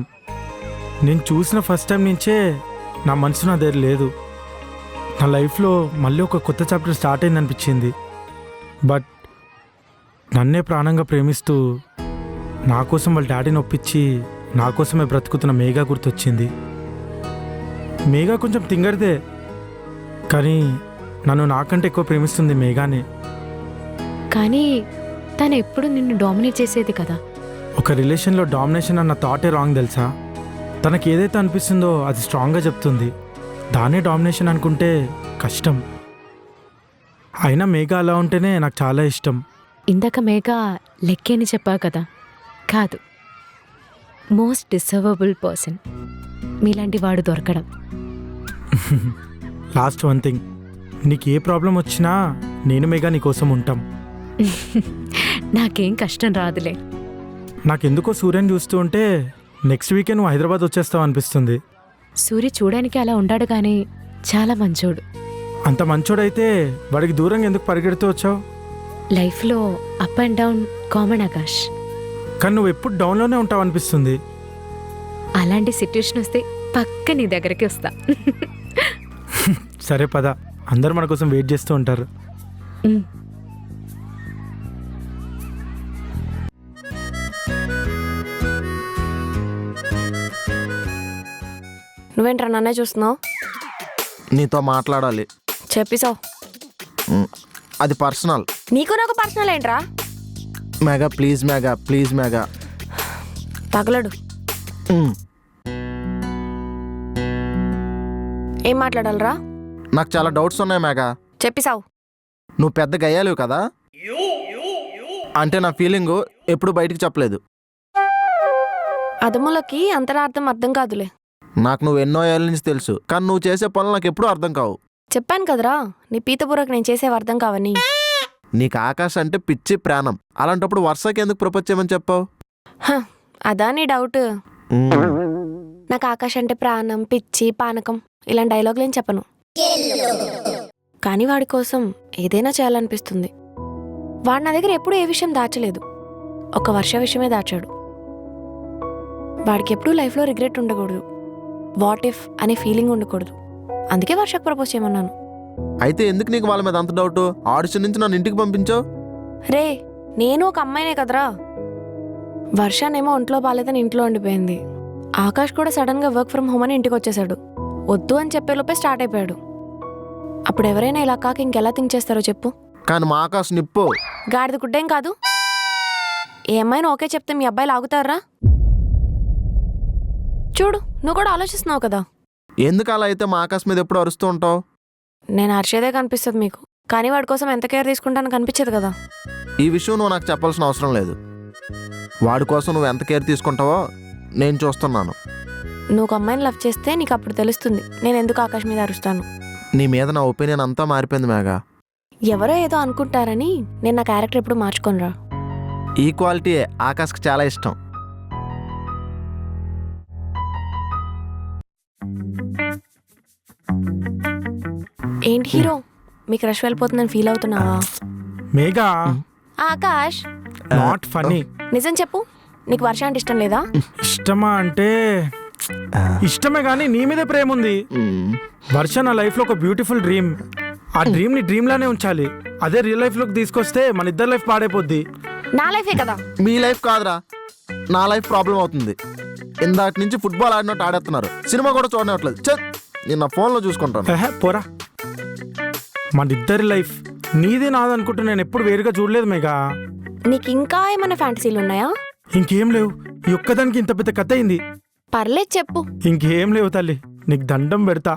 నేను చూసిన ఫస్ట్ టైం నుంచే నా మనసు నా దగ్గర లేదు. నా లైఫ్లో మళ్ళీ ఒక కొత్త చాప్టర్ స్టార్ట్ అయిందనిపించింది. బట్ నన్నే ప్రాణంగా ప్రేమిస్తూ నా కోసం వాళ్ళ డాడీని ఒప్పించి నా కోసమే బ్రతుకుతున్న మేఘా గుర్తొచ్చింది. మేఘా కొంచెం తింగరిదే, కానీ నన్ను నాకంటే ఎక్కువ ప్రేమిస్తుంది మేఘానే. కానీ తను ఎప్పుడు నిన్ను డామినేట్ చేసేది కదా. ఒక రిలేషన్లో డామినేషన్ అన్న థాటే రాంగ్ తెలుసా. తనకి ఏదైతే అనిపిస్తుందో అది స్ట్రాంగ్గా చెప్తుంది. దాన్నే డామినేషన్ అనుకుంటే కష్టం. అయినా మేఘా అలా ఉంటేనే నాకు చాలా ఇష్టం. ఇందాక మేఘ లక్కీ అని చెప్పా కదా, కాదు, మోస్ట్ డిసర్వబుల్ పర్సన్. మీలాంటి వాడు దొరకడం. లాస్ట్ వన్ థింగ్, నీకు ఏ ప్రాబ్లం వచ్చినా నేను మేఘా నీకోసం ఉంటాం. నాకేం కష్టం రాదులే. నాకెందుకో సూర్యని చూస్తూ ఉంటే నెక్స్ట్ వీకే నువ్వు హైదరాబాద్ వచ్చేస్తావు అనిపిస్తుంది. సూర్య చూడడానికి అలా ఉండాడు కానీ చాలా మంచోడు. అంత మంచోడైతే వాడికి దూరంగా ఎందుకు పరిగెడుతూ వచ్చావు? లైఫ్లో up and down common Akash. కానీ నువ్వు ఎప్పుడు డౌన్లోనే ఉంటావు అనిపిస్తుంది. అలాంటి సిట్యుయేషన్ వస్తే పక్క నీ దగ్గరికి వస్తా. సరే పద, అందరూ మన కోసం వెయిట్ చేస్తూ ఉంటారు. నువ్వేంట్రా నన్నే చూస్తున్నావు? నీతో మాట్లాడాలి. చెప్పిసావు. అది పర్సనల్. నీకు నాకు పర్సనల్ ఏంట్రా? మెగా ప్లీజ్, మెగా ప్లీజ్, మెగా తగలడు. ఏం మాట్లాడాలరా? నాకు చాలా డౌట్స్ ఉన్నాయి మెగా. చెప్పిసావు. నువ్వు పెద్ద గయ్యాలివి కదా, అంటే నా ఫీలింగు ఎప్పుడు బయటికి చెప్పలేదు. అదములకి అంతరార్థం అర్థం కాదులే. నాకు నువ్వు ఎన్నో ఏళ్ళ నుంచి తెలుసు, కానీ నువ్వు చేసే పనులు నాకు ఎప్పుడూ అర్థం కావు. చెప్పాను కదరా నీ పీతబుర్రకు నేను చేసేవి అర్థం కావని. నీకు ఆకాశ్ అంటే పిచ్చి ప్రాణం, అలాంటప్పుడు వర్షకి ఎందుకు ప్రపోజ్ చేయమని చెప్పావు? అదా నీ డౌట్? నాకు ఆకాశ్ అంటే ప్రాణం, పిచ్చి, పానకం ఇలాంటి డైలాగులు ఏం చెప్పను. కానీ వాడి కోసం ఏదైనా చేయాలనిపిస్తుంది. వాడు నా దగ్గర ఎప్పుడూ ఏ విషయం దాచలేదు, ఒక వర్ష విషయమే దాచాడు. వాడికి ఎప్పుడూ లైఫ్లో రిగ్రెట్ ఉండకూడదు, వాట్ ఇఫ్ అనే ఫీలింగ్ ఉండకూడదు. అందుకే వర్షకు ప్రపోజ్ చేయమన్నాను. అయితే ఎందుకు నీకు వాళ్ళ మీద అంత డౌట్? ఆడిషన్ నుంచి నన్ను ఇంటికి పంపించావు. రే నేను ఒక అమ్మాయినే కదరా. వర్షానేమో ఒంట్లో బాలేదని ఇంట్లో ఉండిపోయింది. ఆకాష్ కూడా సడన్గా వర్క్ ఫ్రమ్ హోమ్ అని ఇంటికి వచ్చేసాడు. వద్దు అని చెప్పేలోపే స్టార్ట్ అయిపోయాడు. అప్పుడు ఎవరైనా ఇలా కాక ఇంకెలా థింక్ చేస్తారో చెప్పు. కానీ మా ఆకాశ్ నిప్పు గాడిద గుడ్డేం కాదు. ఏ అమ్మాయిని ఓకే చెప్తే మీ అబ్బాయిలు ఆగుతారా? చూడు నువ్వు కూడా ఆలోచిస్తున్నావు కదా. ఎందుకు అలా అయితే మా ఆకాశ్ మీద ఎప్పుడు అరుస్తూ ఉంటావు? నేను అరిచేదే కనిపిస్తుంది మీకు, కానీ వాడి కోసం ఎంత కేర్ తీసుకుంటానో కనిపించదు కదా. ఈ విషయం నువ్వు నాకు చెప్పాల్సిన అవసరం లేదు. వాడి కోసం నువ్వు ఎంత కేర్ తీసుకుంటావో నేను చూస్తున్నాను. నువ్వు ఒక అమ్మాయిని లవ్ చేస్తే నీకు అప్పుడు తెలుస్తుంది నేను ఎందుకు ఆకాశ్ మీద అరుస్తాను. నీ మీద నా ఒపీనియన్ అంతా మారిపోయింది మేఘా. ఎవరో ఏదో అనుకుంటారని నేను నా క్యారెక్టర్ ఎప్పుడు మార్చుకోనరా. ఈ క్వాలిటీయే ఆకాష్కి చాలా ఇష్టం. ఏంటి హీరో మీ క్రష్ వెళ్ళిపోతుందని ఫీల్ అవుతున్నావా? Megha Akash not funny. నిజం చెప్పు, నీకు వర్ష అంటే ఇష్టం లేదా? ఇష్టమా అంటే ఇష్టమే, కానీ నీ మీదే ప్రేమ ఉంది. వర్ష నా లైఫ్లో ఒక బ్యూటిఫుల్ డ్రీమ్. ఆ డ్రీమ్ని డ్రీమ్లానే ఉంచాలి. అదే రియల్ లైఫ్లోకి తీసుకొస్తే మన ఇద్దరు లైఫ్ పాడైపోద్ది. నా లైఫే కదా. మీ లైఫ్ కాదురా, నా లైఫ్ ప్రాబ్లం అవుతుంది. ఇందాక నుంచి ఫుట్బాల్ ఆడినట్టు ఆడేస్తున్నారు, సినిమా కూడా చూడనట్లేదు. నేను నా ఫోన్లో చూసుకుంటాను. పోరా, మన ఇద్దరి లైఫ్ నీదే నాదనుకుంటూ నేను ఎప్పుడు వేరుగా చూడలేదు మేఘా. నీకు ఇంకా ఏమైనా ఫ్యాంటసీలు ఉన్నాయా? ఇంకేం లేవు. ఈ ఒక్కదానికి ఇంత పెద్ద కథ అయింది. పర్లేదు చెప్పు. ఇంకేం లేవు తల్లి, నీకు దండం పెడతా.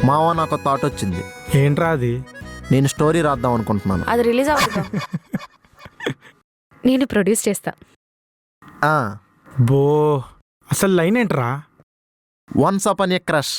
మావా నాకు థాట్ వచ్చింది. ఏంట్రా అది? నేను స్టోరీ రాద్దాం అనుకుంటున్నాను. అది రిలీజ్ అవుతుందా? నేను ప్రొడ్యూస్ చేస్తా. బో అసలు లైన్ ఏంట్రా? Once upon a crush